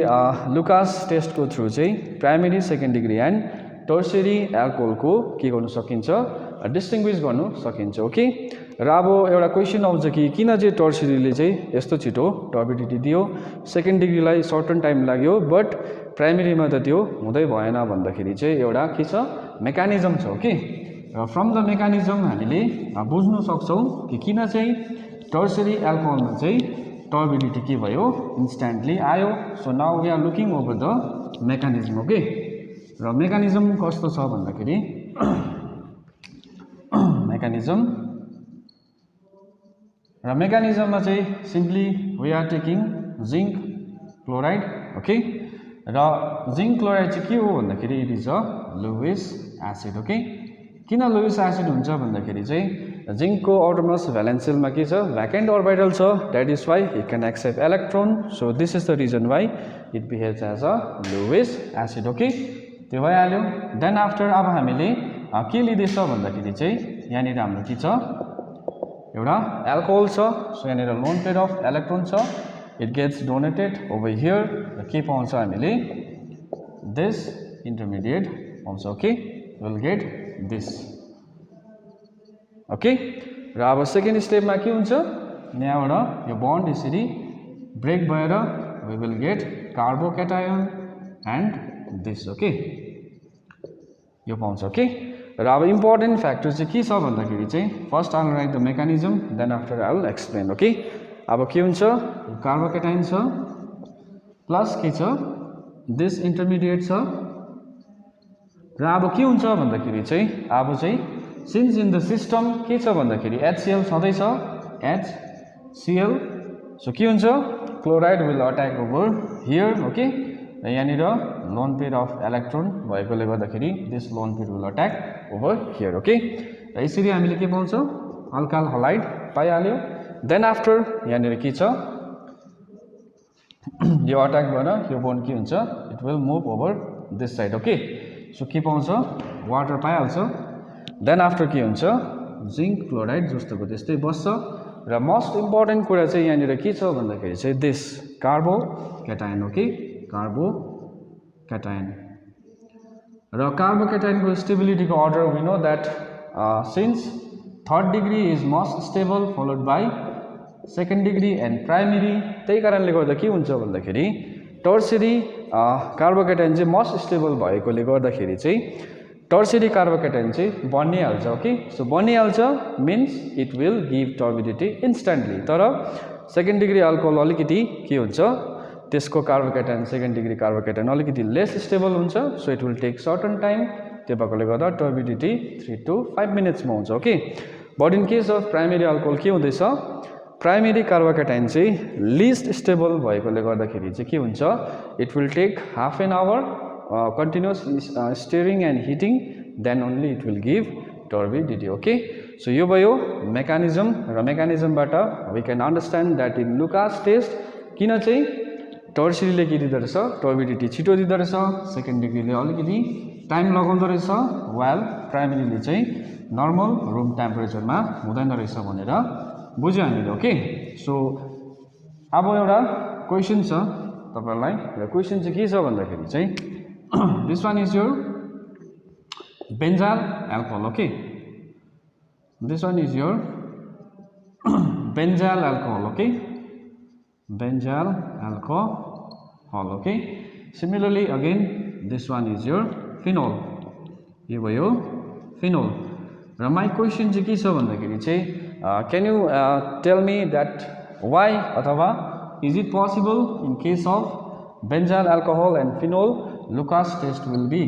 लुकास टेस्टको थ्रु चाहिँ primary second degree and tertiary एल्कोहलको के गर्नु सकिन्छ डिस्टिङ्ग्विस गर्नु सकिन्छ ओके र अब एउटा क्वेसन आउँछ कि किन चाहिँ टर्सियरीले चाहिँ यस्तो छिटो टर्बिडिटी दियो सेकेन्ड डिग्रीलाई सर्टन टाइम लाग्यो बट प्राइमेरीमा त त्यो हुँदै भएन भन्दाखेरि चाहिँ एउटा के छ मेकानिजम छ ओके र फ्रम द मेकानिजम हामीले बुझ्न सक्छौँ कि किन चाहिँ टर्सियरी एल्कोहलमा चाहिँ टर्बिडिटी के भयो इन्स्ट्यान्टली आयो so now we are looking over the mechanism okay र मेकानिजम कस्तो छ भन्दाखेरि मेकानिजममा चाहिँ simply we are taking zinc chloride okay र जिङ्क क्लोराइड चाहिँ के हो भन्दाखेरि it is a Lewis acid okay किन लुइस एसिड हुन्छ भन्दाखेरि चाहिँ जिङ्कको आउटरमोस्ट भ्यालेन्स सेलमा के छ भ्याकेन्ट अर्बिटल छ that is why it can accept electron so this is the reason why it behaves as a Lewis acid okay त्यो भइहाल्यो देन आफ्टर अब हामीले के लिँदैछ भन्दाखेरि चाहिँ यहाँनिर हाम्रो के छ एउटा एल्कोहल छ सो यहाँनिर लोन पेयर अफ इलेक्ट्रोन छ it gets donated over here र के पाउँछ हामीले दिस इन्टरमिडिएट पाउँछ okay will get this okay र अब सेकेन्ड स्टेपमा के हुन्छ यहाँबाट यो बन्ड यसरी ब्रेक भएर we will get carbocation and this okay यो पाउँछ ओके र अब इम्पोर्टेन्ट फ्याक्टर चाहिँ के छ भन्दाखेरि चाहिँ first I will write the mechanism then after I will explain okay अब के हुन्छ कार्बोक्याटाइन छ प्लस के छ दिस इन्टरमिडिएट छ र अब के हुन्छ भन्दाखेरि चाहिँ अब चाहिँ सिन्स इन द सिस्टम के छ भन्दाखेरि HCl छँदैछ HCl सो के हुन्छ chloride will attack over here okay र यहाँनिर लोन पेयर अफ इलेक्ट्रोन भएकोले गर्दाखेरि this lone pair will attack over here okay र यसरी हामीले के पाउँछौँ अल्काइल हलाइड पाइहाल्यो देन आफ्टर यहाँनिर के छ यो अट्याक भएर यो बोन्ड के हुन्छ it will move over this side okay so के पाउँछ वाटर पाइहाल्छ देन आफ्टर के हुन्छ जिङ्क क्लोराइड जस्तोको त्यस्तै बस्छ र मोस्ट इम्पोर्टेन्ट कुरा चाहिँ यहाँनिर के छ भन्दाखेरि चाहिँ दिस कार्बोक्याटायन ओके कार्बोक्याटायन र कार्बोक्याटायनको स्टेबिलिटीको order we know that since third degree is most stable followed by second degree and primary त्यही कारणले गर्दा के हुन्छ भन्दाखेरि टर्सियरी कार्बोक्याटायन चाहिँ मोस्ट स्टेबल भएकोले गर्दाखेरि चाहिँ टर्सियरी कार्बोक्याटायन चाहिँ बनिहाल्छ ओके सो बनिहाल्छ means it will give turbidity instantly तर सेकेन्ड डिग्री अल्कोहल अलिकति के हुन्छ त्यसको कार्बोक्याटायन सेकेन्ड डिग्री कार्बोक्याटायन अलिकति लेस स्टेबल हुन्छ so it will take certain time त्यो भएकोले गर्दा टर्बिडिटी 3 to 5 मिनट्समा हुन्छ okay but in case of primary alcohol के हुँदैछ प्राइमेरी कार्बोक्याटायन चाहिँ लिस्ट स्टेबल भएकोले गर्दाखेरि चाहिँ के हुन्छ it will take half an hour continuous stirring and heating then only it will give turbidity okay so यो भयो mechanism र mechanism बाट we can understand that in Lucas test किन चाहिँ टर्सियरीले के दिँदो रहेछ टर्बिडिटी छिटो दिँदो रहेछ सेकेन्ड डिग्रीले अलिकति टाइम लगाउँदो रहेछ while प्राइमेरीले चाहिँ नर्मल रुम टेम्परेचरमा हुँदैन रहेछ भनेर बुझ्यो हामीले ओके सो अब एउटा क्वेसन छ तपाईहरुलाई र क्वेसन चाहिँ के छ भन्दाखेरि चाहिँ this one is your benzyl alcohol okay this one is your benzyl alcohol okay benzyl alcohol okay similarly again this one is your phenol यो भयो phenol र my question चाहिँ के छ भन्दाखेरि चाहिँ can you tell me that why अथवा is it possible in case of benzyl alcohol and phenol Lucas test will be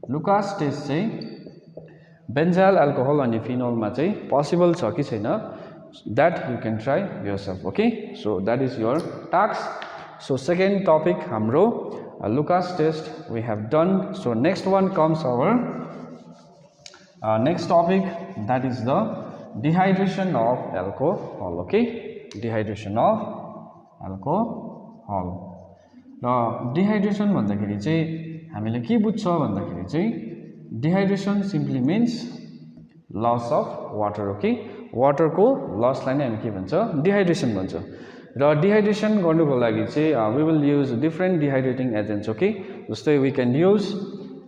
Lucas test चाहिँ benzyl alcohol अनि phenol मा चाहिँ possible छ कि छैन that you can try yourself okay so that is your task so second topic हाम्रो Lucas test we have done so next one comes our next topic that is the dehydration of alcohol okay dehydration of alcohol र dehydration भन्दाखेरि चाहिँ हामीले के बुझ्छ भन्दाखेरि चाहिँ dehydration simply means loss of water okay वाटरको लसलाई नै हामी के भन्छ डिहाइड्रेसन भन्छ र डिहाइड्रेसन गर्नुको लागि चाहिँ we will use different dehydrating agents. Okay, जस्तै we can use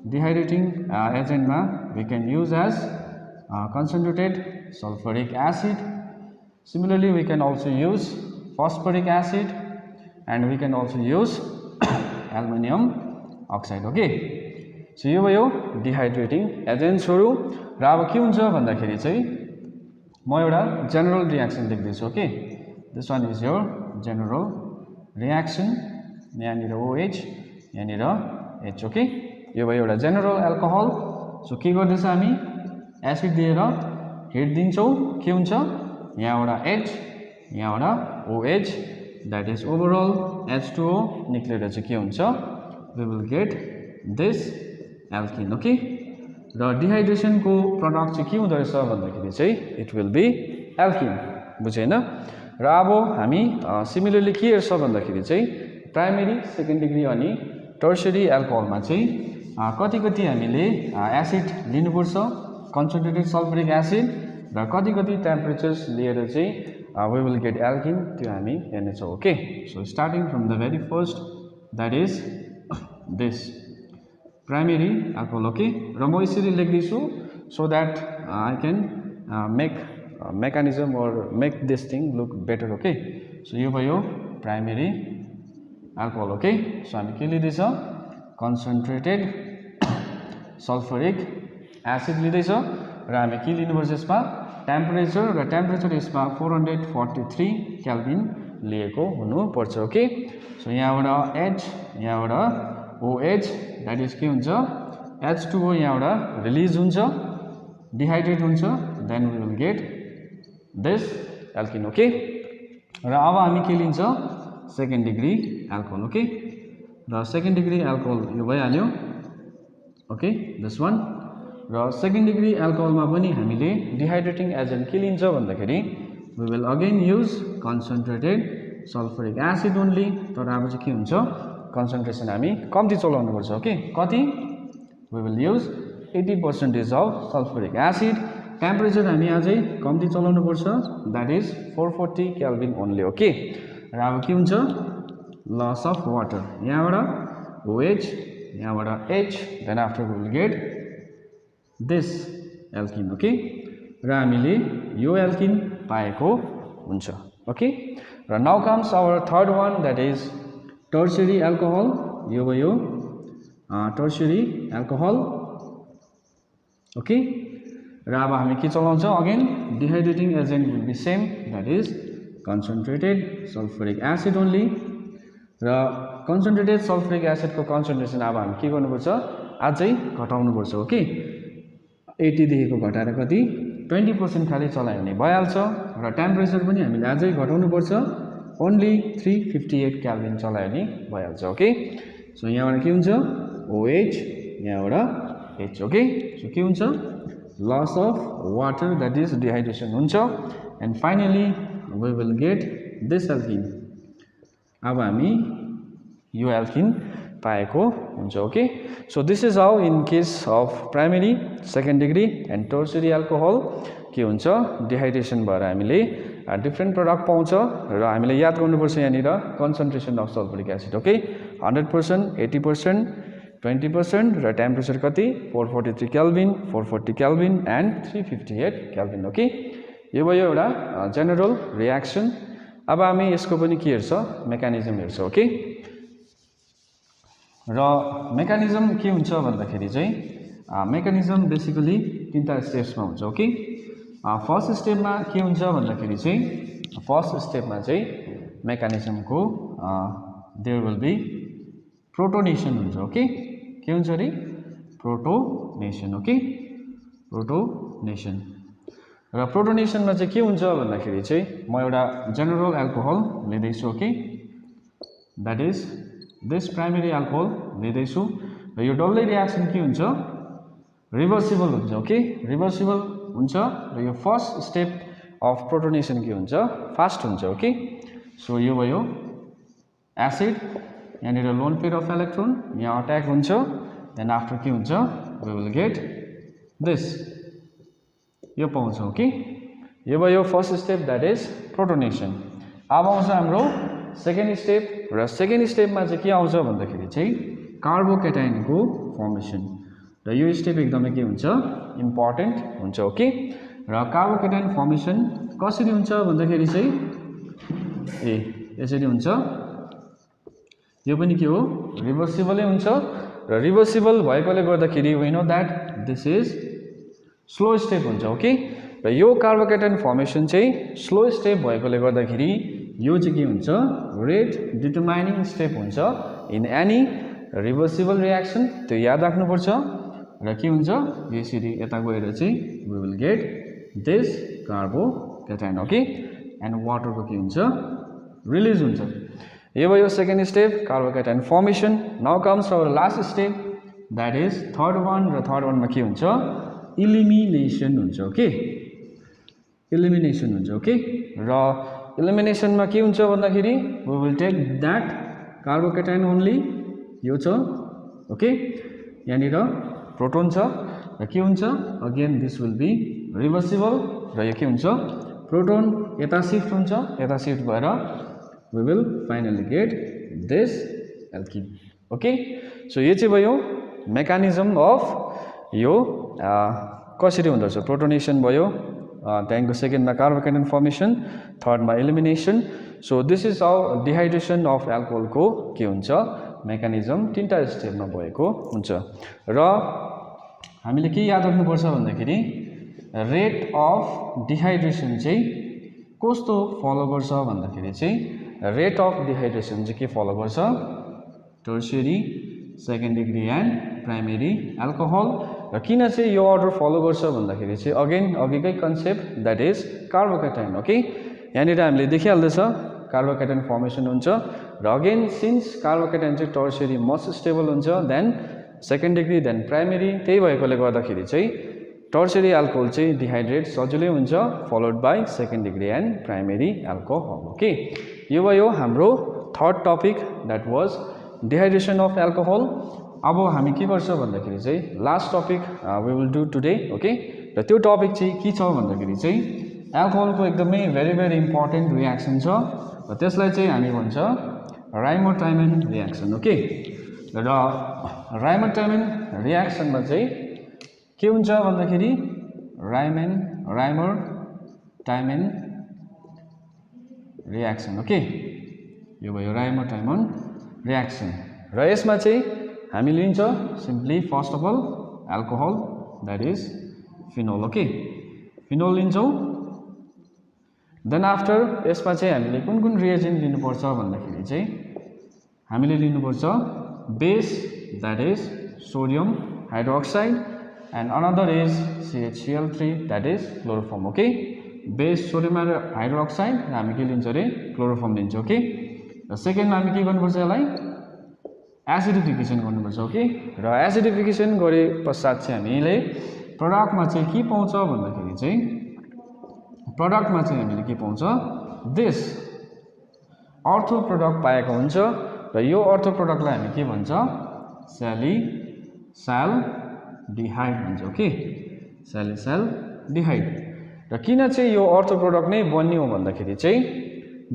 dehydrating agent मा we can use as concentrated sulfuric acid. Similarly, we can also use phosphoric acid and we can also use aluminum oxide. Okay, so यो भयो dehydrating agents हरु. र अब के हुन्छ भन्दाखेरि चाहिँ म एउटा general reaction लेख्दैछु. Okay, this one is your general reaction. यहाँनिर OH यहाँनिर H. Okay, यो भयो एउटा general alcohol. So के गर्दैछ हामी एसिड दिएर हिट दिन्छौं, के हुन्छ यहाँ एउटा H यहाँ एउटा OH, that is overall H2O निक्लेर चाहिँ के हुन्छ we will get this alkene. Okay, र डिहाइड्रेसन को प्रोडक्ट चाहिँ के हुँदो रहेछ भन्दाखेरि चाहिँ it will be alkene. बुझेन? र अब हामी सिमिलरली के हेर्छ भन्दाखेरि चाहिँ प्राइमरी सेकेन्ड डिग्री अनि टर्शियरी एल्कोहलमा चाहिँ कति कति हामीले एसिड लिनुपर्छ concentrated sulfuric acid र कति कति टेम्परेचर्स लिएर चाहिँ we will get alkene त्यो हामी हेर्ने छौं. Okay, so starting from the very first, that is this primary alcohol. Okay, र म यसरी लेख्दैछु so that I can make mechanism or make this thing look better. Okay, so यो भयो primary alcohol. Okay, so हामी के लिँदैछ concentrated sulfuric acid लिँदैछ र हामी के लिनुपर्छ यसमा टेम्परेचर र टेम्परेचर यसमा 443 केल्भिन लिएको हुनुपर्छ. ओके, सो यहाँबाट H यहाँबाट OH दैट इज के हुन्छ H2O यहाँबाट रिलीज हुन्छ डिहाइड्रेट हुन्छ then we will get this alkene. Okay, र अब हामी के लिन्छ सेकेन्ड डिग्री एल्कोहल. ओके, र सेकेन्ड डिग्री एल्कोहल यो भइहाल्यो. Okay, this one. र सेकेन्ड डिग्री एल्कोहलमा पनि हामीले डिहाइड्रेटिङ एजेन्ट के लिन्छ भन्दाखेरि we will again use concentrated sulphuric acid only. तर अब चाहिँ के हुन्छ कन्सन्ट्रेसन हामी कम्ती चलाउनु पर्छ. ओके, कति we will use 80% of sulphuric acid. Temperature हामी अझै कम्ती चलाउनु पर्छ that is 440 kelvin only. Okay, र अब के हुन्छ लस अफ वाटर यहाँबाट OH यहाँबाट H then after we will get this alkene. Okay, र हामीले यो एल्किन पाएको हुन्छ. ओके, र now comes our third one that is tertiary alcohol. यो भयो टर्शियरी एल्कोहल. ओके, र अब हामी के चलाउँछ again dehydrating agent will be same that is concentrated sulphuric acid only. र कन्सन्ट्रेटेड सल्फ्युरिक एसिड को कन्सन्ट्रेसन अब हामी के गर्नुपर्छ अझै घटाउनु पर्छ. ओके, 80 देखिको घटाएर कति 20% खाली चलायो भने भइहाल्छ. र टेम्परेचर पनि हामीले अझै घटाउनु पर्छ ओन्ली 358 केल्भिन चलायो भने भइहाल्छ. ओके, सो यहाँबाट के हुन्छ OH यहाँबाट H. ओके, सो के हुन्छ loss of water that is dehydration हुन्छ and finally we will get this alkene. अब हामी यो एल्किन पाएको हुन्छ. Okay, so this is how in case of primary second degree and tertiary alcohol के हुन्छ डिहाइड्रेसन भएर हामीले डिफ्रेन्ट प्रडक्ट पाउँछ. र हामीले याद गर्नुपर्छ यहाँनिर concentration of sulphuric acid. Okay, 100%, 80%, 20% र टेम्परेचर कति 443 Calvin, 440 Calvin and 358 Calvin. Okay, यो भयो एउटा जेनरल रियाक्सन. अब हामी यसको पनि के हेर्छ मेकानिजम हेर्छ. ओके, र मेकानिजम के हुन्छ भन्दाखेरि चाहिँ मेकानिजम बेसिकली तीनटा स्टेप्समा हुन्छ. ओके, फर्स्ट स्टेपमा के हुन्छ भन्दाखेरि चाहिँ फर्स्ट स्टेपमा चाहिँ मेकानिजमको देयर विल बी प्रोटोनेसन हुन्छ. ओके, के हुन्छ रे प्रोटोनेसन. ओके, प्रोटोनेसन. र प्रोटोनेसनमा चाहिँ के हुन्छ भन्दाखेरि चाहिँ म एउटा जेनरल एल्कोहल लिँदैछु. Okay, that is this primary alcohol लिँदैछु र यो डल्लै रियाक्सन के हुन्छ रिभर्सिबल हुन्छ. ओके, रिभर्सिबल हुन्छ र यो फर्स्ट स्टेप अफ प्रोटोनेसन के हुन्छ फास्ट हुन्छ. ओके, सो यो भयो एसिड यहाँनिर लोन पेयर अफ इलेक्ट्रोन यहाँ अट्याक हुन्छ देन आफ्टर के हुन्छ वी विल गेट दिस यो पाउँछौँ. ओके, यो भयो फर्स्ट स्टेप दैट इज प्रोटोनेसन. अब आउँछ हाम्रो सेकेन्ड स्टेप र सेकेन्ड स्टेपमा चाहिँ के आउँछ भन्दाखेरि चाहिँ कार्बोकेटाइनको फर्मेसन र यो स्टेप एकदमै के हुन्छ इम्पोर्टेन्ट हुन्छ ओके र कार्बोकेटाइन फर्मेसन कसरी हुन्छ भन्दाखेरि चाहिँ यसरी हुन्छ यो पनि के हो रिभर्सिबलै हुन्छ र रिभर्सिबल भएकोले गर्दाखेरि we know that this is slow step हुन्छ ओके र यो कार्बोकेटाइन फर्मेसन चाहिँ स्लो स्टेप भएकोले गर्दाखेरि यो चाहिँ के हुन्छ रेट डिटरमाइनिङ स्टेप हुन्छ इन एनी रिभर्सिबल रिएक्सन त्यो याद राख्नुपर्छ र के हुन्छ यसरी यता गएर चाहिँ we will get this carbocation okay and वाटरको के हुन्छ रिलिज हुन्छ यो भयो second step carbocation formation now comes our last step that is third one र थर्ड वानमा के हुन्छ इलिमिनेसन हुन्छ ओके इलिमिनेसन हुन्छ ओके र इलिमिनेसनमा के हुन्छ भन्दाखेरि we will take that carbocation only यो छ ओके यहाँनिर प्रोटोन छ र के हुन्छ again this will be reversible र यो के हुन्छ प्रोटोन यता शिफ्ट हुन्छ यता शिफ्ट भएर we will finally get this alkene okay so यो चाहिँ भयो मेकानिजम अफ यो कसरी हुँदो रहेछ प्रोटोनेसन भयो त्यहाँको सेकेन्डमा कार्बोकेटाइन फर्मेसन थर्डमा elimination so this is how dehydration of एल्कोहलको के हुन्छ मेकानिजम तीनटा स्टेपमा भएको हुन्छ र हामीले के याद राख्नुपर्छ भन्दाखेरि रेट अफ डिहाइड्रेसन चाहिँ कस्तो फलो गर्छ भन्दाखेरि चाहिँ रेट अफ डिहाइड्रेसन चाहिँ के फलो गर्छ tertiary second degree and primary alcohol र किन चाहिँ यो अर्डर फलो गर्छ भन्दाखेरि चाहिँ अगेन अघिकै concept that is carbocation okay यहाँनिर हामीले देखिहाल्दैछ कार्बोकेटाइन फर्मेसन हुन्छ र अगेन सिन्स कार्बोकेटाइन चाहिँ टर्सियरी मोस्ट स्टेबल हुन्छ then second degree then primary त्यही भएकोले गर्दाखेरि चाहिँ टर्सियरी एल्कोहल चाहिँ डिहाइड्रेट सजिलै हुन्छ followed by second degree and primary alcohol okay यो भयो हाम्रो third topic that was dehydration of alcohol अब हामी के गर्छ भन्दाखेरि चाहिँ last topic we will do today okay र त्यो टपिक चाहिँ के छ भन्दाखेरि चाहिँ एल्कोहलको एकदमै भेरी भेरी इम्पोर्टेन्ट रिएक्सन छ र त्यसलाई चाहिँ हामी भन्छ राइमर-टाइमन रिएक्सन ओके र राइमर-टाइमन रिएक्सनमा चाहिँ के हुन्छ भन्दाखेरि राइमर-टाइमन रिएक्सन ओके यो भयो राइमर-टाइमन रिएक्सन र यसमा चाहिँ हामी लिन्छ simply first of all alcohol that is phenol okay phenol लिन्छौँ देन आफ्टर यसमा चाहिँ हामीले कुन कुन रिएजेन्ट लिनुपर्छ भन्दाखेरि चाहिँ हामीले लिनुपर्छ base that is sodium hydroxide and another is CHCl3 that is chloroform okay base sodium hydroxide र हामी के लिन्छ रे क्लोरोफर्म लिन्छ ओके र सेकेन्डमा हामी के गर्नुपर्छ यसलाई एसिडिफिकेसन गर्नुपर्छ ओके र एसिडिफिकेसन गरे पश्चात चाहिँ हामीले प्रडक्टमा चाहिँ के पाउँछ भन्दाखेरि चाहिँ प्रडक्टमा चाहिँ हामीले के पाउँछ दिस अर्थो प्रडक्ट पाएको हुन्छ र यो अर्थो प्रडक्टलाई हामी के भन्छ डिहाइड भन्छ ओके डिहाइड र किन चाहिँ यो अर्थो प्रडक्ट नै बन्ने हो भन्दाखेरि चाहिँ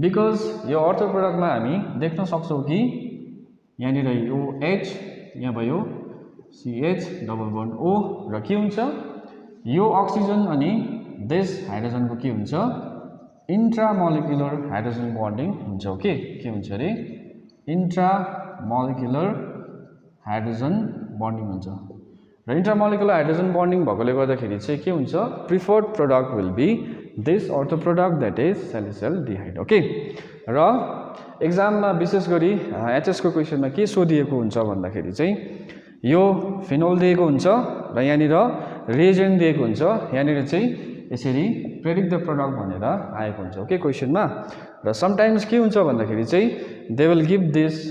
बिकज यो अर्थो प्रडक्टमा हामी देख्न सक्छौँ कि यहाँनिर यो H यहाँ भयो CH डबल बन्ड O र के हुन्छ यो अक्सिजन अनि दिस हाइड्रोजनको के हुन्छ इन्ट्रामोलिकुलर हाइड्रोजन बन्डिङ हुन्छ ओके के हुन्छ अरे इन्ट्रामोलिकुलर हाइड्रोजन बन्डिङ हुन्छ र इन्टरमोलिकुलर हाइड्रोजन बन्डिङ भएकोले गर्दाखेरि चाहिँ के हुन्छ preferred product will be this ortho product that is salicylaldehyde okay र एक्जाममा विशेष गरी एचएस को क्वेसनमा के सोधिएको हुन्छ भन्दाखेरि चाहिँ यो फिनोल दिएको हुन्छ र यहाँनिर रिएजेन्ट दिएको हुन्छ यहाँनिर चाहिँ यसरी प्रेडिक्ट द प्रोडक्ट भनेर आएको हुन्छ ओके क्वेसनमा र समटाइम्स के हुन्छ भन्दाखेरि चाहिँ they will give this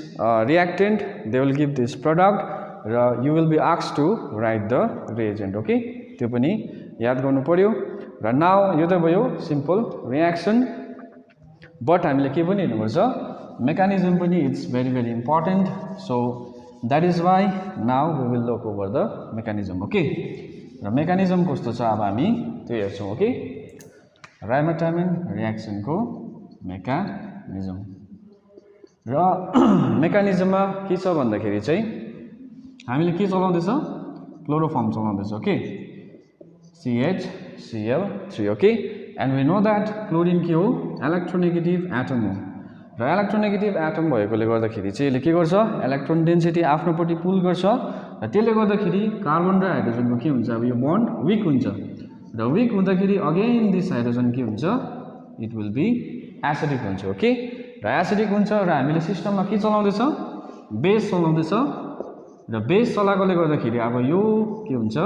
reactant they will give this product र you will be asked to write the reagent okay त्यो पनि याद गर्नु पर्यो र नाउ यो त भयो सिम्पल रिएक्सन बट हामीले के पनि हेर्नुपर्छ मेकानिजम पनि it's very very important so that is why now we will look over the mechanism okay र मेकानिजम कस्तो छ अब हामी त्यो हेर्छौँ ओके राइमर-टाइमन रिएक्सनको मेकानिजम र मेकानिजममा के छ भन्दाखेरि चाहिँ हामीले के चलाउँदैछ क्लोरोफर्म चलाउँदैछ okay CHCl3 okay and we know that chlorine के हो इलेक्ट्रोनेगेटिभ एटम हो र इलेक्ट्रोनेगेटिभ एटम भएकोले गर्दाखेरि चाहिँ यसले के गर्छ इलेक्ट्रोन डेन्सिटी आफ्नोपट्टि पुल गर्छ र त्यसले गर्दाखेरि कार्बन र हाइड्रोजनको के हुन्छ अब यो बन्ड वीक हुन्छ र वीक हुँदाखेरि अगेन दिस हाइड्रोजन के हुन्छ इट विल बी एसिडिक हुन्छ ओके र एसिडिक हुन्छ र हामीले सिस्टममा के चलाउँदैछ बेस चलाउँदैछ र बेस चलाएकोले गर्दाखेरि अब यो के हुन्छ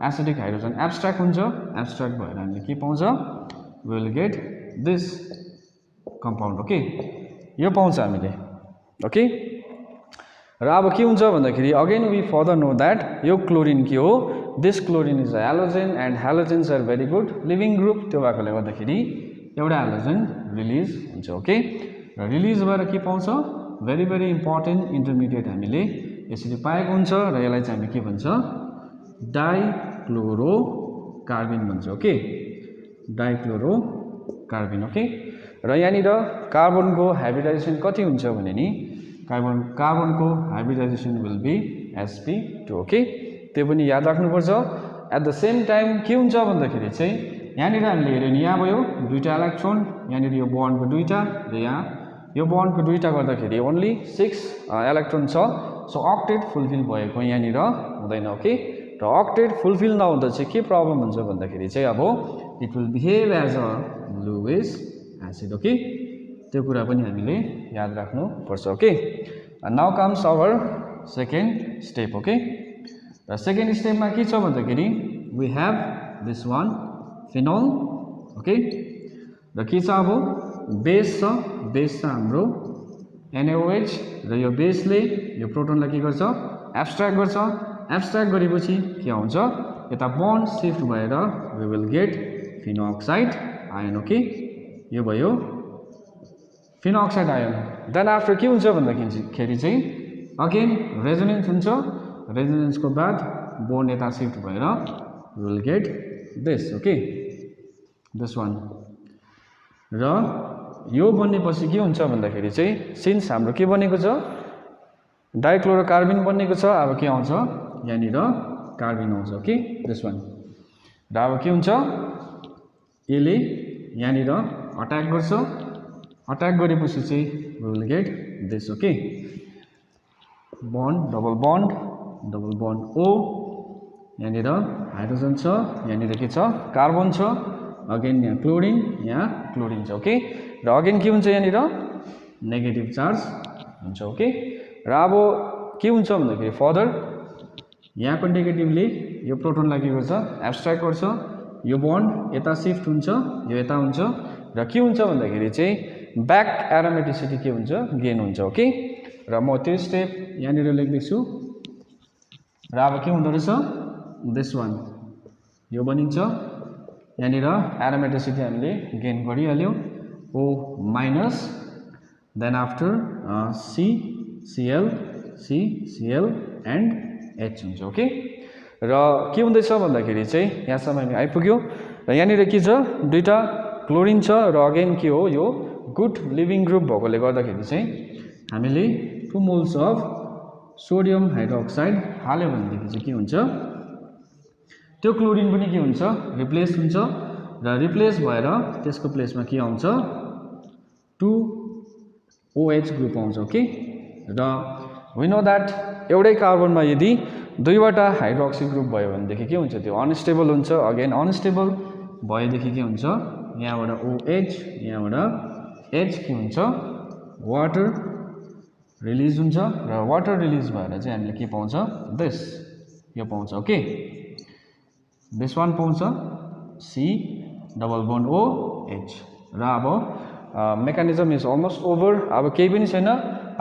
एसिडिक हाइड्रोजन एब्स्ट्र्याक्ट हुन्छ एब्स्ट्र्याक्ट भएर हामीले के पाउँछ we will get this compound okay यो पाउँछ हामीले ओके र अब के हुन्छ भन्दाखेरि again we further know that यो क्लोरिन के हो this chlorine is a halogen and halogens are very good leaving group त्यो भएकोले गर्दाखेरि एउटा हेलोजेन रिलिज हुन्छ ओके र रिलिज भएर के पाउँछ भेरी भेरी इम्पोर्टेन्ट इन्टरमिडिएट हामीले यसरी पाएको हुन्छ र यसलाई चाहिँ हामी के भन्छ डाइक्लोरोकार्बिन भन्छ ओके डाइक्लोरोकार्बिन ओके र यहाँनिर कार्बनको हाइब्रिडाइजेसन कति हुन्छ भने नि कार्बनको hybridisation will be sp2 okay त्यो पनि याद राख्नुपर्छ एट द सेम टाइम के हुन्छ भन्दाखेरि चाहिँ यहाँनिर हामीले हेर्यो नि यहाँ भयो दुईटा इलेक्ट्रोन यहाँनिर यो बन्डको दुईटा र यहाँ यो बन्डको दुईटा गर्दाखेरि ओन्ली 6 इलेक्ट्रोन छ सो अक्टेट फुलफिल भएको यहाँनिर हुँदैन ओके र अक्टेट फुलफिल नहुँदा चाहिँ के प्रब्लम हुन्छ भन्दाखेरि चाहिँ अब it will behave as a Lewis acid okay त्यो कुरा पनि हामीले याद राख्नुपर्छ okay now comes our second step okay र सेकेन्ड स्टेपमा के छ भन्दाखेरि we have this one phenol okay र के छ अब बेस छ हाम्रो NaOH र यो बेसले यो प्रोटोनलाई के गर्छ एब्स्ट्र्याक्ट गर्छ एब्स्ट्र्याक्ट गरेपछि के हुन्छ यता बन्ड शिफ्ट भएर we will get phenoxide ion okay यो भयो फिनोक्साइड आयन देन आफ्टर के हुन्छ भन्दाखेरि चाहिँ अगेन रेजोनेन्स हुन्छ रेजोनेन्सको बाद बन्ड यता शिफ्ट भएर we will get this okay this one र यो बनेपछि के हुन्छ भन्दाखेरि चाहिँ सिन्स हाम्रो के बनेको छ डाइक्लोरोकार्बिन बनेको छ अब के आउँछ यहाँनिर कार्बिन आउँछ ओके दिस वान र अब के हुन्छ यसले यहाँनिर अट्याक गर्छ अट्याक गरेपछि चाहिँ we will get this okay bond double bond O यहाँनिर हाइड्रोजन छ यहाँनिर के छ कार्बन छ अगेन यहाँ क्लोरिन छ ओके र अगेन के हुन्छ यहाँनिर नेगेटिभ चार्ज हुन्छ ओके र अब के हुन्छ भन्दाखेरि फर्दर यहाँको नेगेटिभले यो प्रोटोनलाई के गर्छ एब्स्ट्र्याक्ट गर्छ यो बन्ड यता शिफ्ट हुन्छ यो यता हुन्छ र के हुन्छ भन्दाखेरि चाहिँ ब्याक एरोमेटिसिटी के हुन्छ गेन हुन्छ ओके र म त्यो स्टेप यहाँनिर लेख्दैछु र अब के हुँदो रहेछ दिस वान यो बनिन्छ यहाँनिर एरोमेटिसिटी हामीले गेन गरिहाल्यौँ O minus then after CCl and H हुन्छ ओके र के हुँदैछ भन्दाखेरि चाहिँ यहाँसम्म हामी आइपुग्यौँ र यहाँनिर के छ दुईटा क्लोरिन छ र अगेन के हो यो गुड लिभिङ ग्रुप भएकोले गर्दाखेरि चाहिँ हामीले 2 मोल्स अफ सोडियम हाइड्रोक्साइड हाल्यो भनेदेखि चाहिँ के हुन्छ त्यो क्लोरिन पनि के हुन्छ रिप्लेस हुन्छ र रिप्लेस भएर त्यसको प्लेसमा के आउँछ 2OH ग्रुप आउँछ ओके र वी नो दैट एउटै कार्बनमा यदि दुईवटा हाइड्रोक्सी ग्रुप भयो भनेदेखि के हुन्छ त्यो अनस्टेबल हुन्छ अगेन अनस्टेबल भएदेखि के हुन्छ यहाँबाट OH यहाँबाट H के हुन्छ वाटर रिलिज हुन्छ र वाटर रिलिज भएर चाहिँ हामीले के पाउँछ दिस यो पाउँछ ओके दिस वान पाउँछ C डबल बन्ड OH र अब मेकानिजम इज अलमोस्ट ओभर अब केही पनि छैन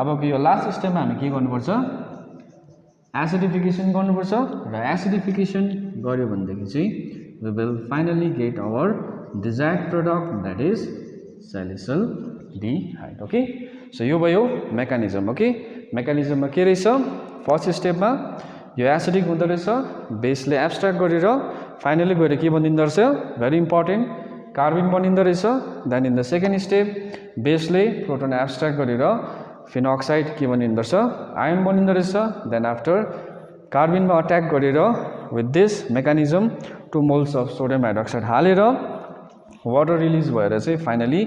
अब यो लास्ट स्टेपमा हामी के गर्नुपर्छ एसिडिफिकेसन गर्नुपर्छ र एसिडिफिकेसन गर्यो भनेदेखि चाहिँ we will finally get our desired product that is salicylaldehyde okay so यो भयो मेकानिजम ओके मेकानिजममा के रहेछ फर्स्ट स्टेपमा यो एसिडिक हुँदो रहेछ बेसले एब्स्ट्र्याक्ट गरेर फाइनली गएर के बनिँदो रहेछ भेरी इम्पोर्टेन्ट कार्बिन बनिँदो रहेछ then in the second step बेसले प्रोटोन एब्स्ट्र्याक्ट गरेर फिनोक्साइड के बनिँदो रहेछ आयन बनिँदो रहेछ देन आफ्टर कार्बिनमा अट्याक गरेर with this mechanism 2 moles of sodium hydroxide हालेर वाटर रिलिज भएर चाहिँ फाइनली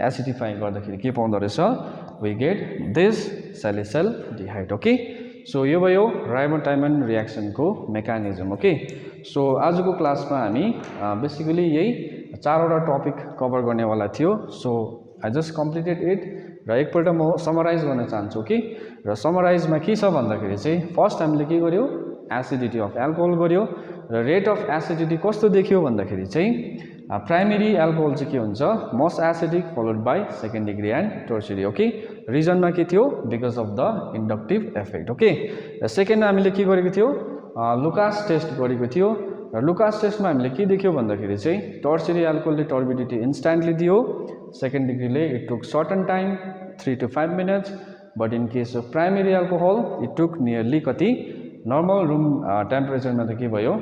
एसिडिफाई गर्दाखेरि के पाउँदो रहेछ we get this salicylaldehyde okay so यो भयो राइबोटाइमन रियाक्सनको मेकानिजम ओके सो आजको क्लासमा हामी बेसिकली यही चारवटा टपिक कभर गर्नेवाला थियो so I just completed it र एकपल्ट म समराइज गर्न चाहन्छु कि र समराइजमा के छ भन्दाखेरि चाहिँ फर्स्ट हामीले के गर्यो एसिडिटी अफ एल्कोहल गर्यो र रेट अफ एसिडिटी कस्तो देखियो भन्दाखेरि चाहिँ प्राइमेरी एल्कोहल चाहिँ के हुन्छ most acidic followed by second degree and tertiary okay रिजनमा के थियो because of the inductive effect okay र सेकेन्डमा हामीले के गरेको थियो लुकास टेस्ट गरेको थियो र लुकास टेस्टमा हामीले के देख्यो भन्दाखेरि चाहिँ टर्सियरी एल्कोहलले टर्बिडिटी इन्स्ट्यान्टली दियो सेकेन्ड डिग्रीले it took certain time 3 to 5 minutes but in case of primary alcohol it took nearly कति नर्मल रुम टेम्परेचरमा त के भयो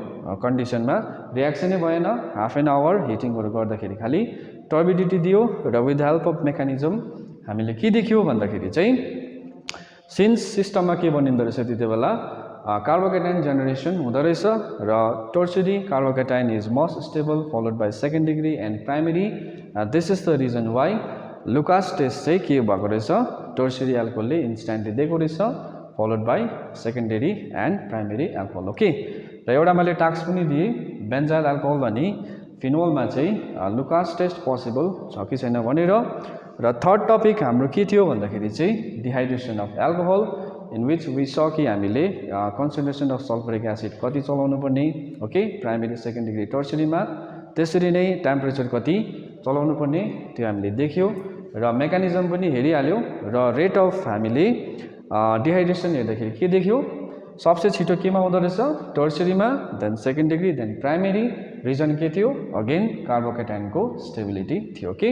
कन्डिसनमा रियाक्सनै भएन हाफ एन आवर हिटिङहरू गर्दाखेरि खालि टर्बिडिटी दियो र विथ हेल्प अफ मेकानिजम हामीले के देख्यो भन्दाखेरि चाहिँ सिन्स सिस्टममा के बनिँदो रहेछ त्यति बेला कार्बोकेटाइन जेनेरेसन हुँदो रहेछ र tertiary carbocation is most stable followed by second degree and primary this is the reason why Lucas test चाहिँ के भएको रहेछ टर्सियरी एल्कोहलले इन्स्ट्यान्टली दिएको रहेछ followed by secondary and primary alcohol okay र एउटा मैले टास्क पनि दिएँ बेन्जाइल एल्कोहल अनि फिनोलमा चाहिँ लुकास टेस्ट पोसिबल छ कि छैन भनेर र थर्ड टपिक हाम्रो के थियो भन्दाखेरि चाहिँ dehydration of alcohol in which we saw कि हामीले कन्सन्ट्रेसन अफ सल्फ्युरिक एसिड कति चलाउनु पर्ने ओके प्राइमेरी सेकेन्ड डिग्री टर्सियरीमा त्यसरी नै टेम्परेचर कति चलाउनु पर्ने त्यो हामीले देख्यो र मेकानिजम पनि हेरिहाल्यो र रेट अफ हामीले डिहाइड्रेसन हेर्दाखेरि के देख्यो सबसे छिटो केमा हुँदो रहेछ टर्सियरीमा then second degree then primary reason के थियो अगेन कार्बोकेटाइनको स्टेबिलिटी थियो okay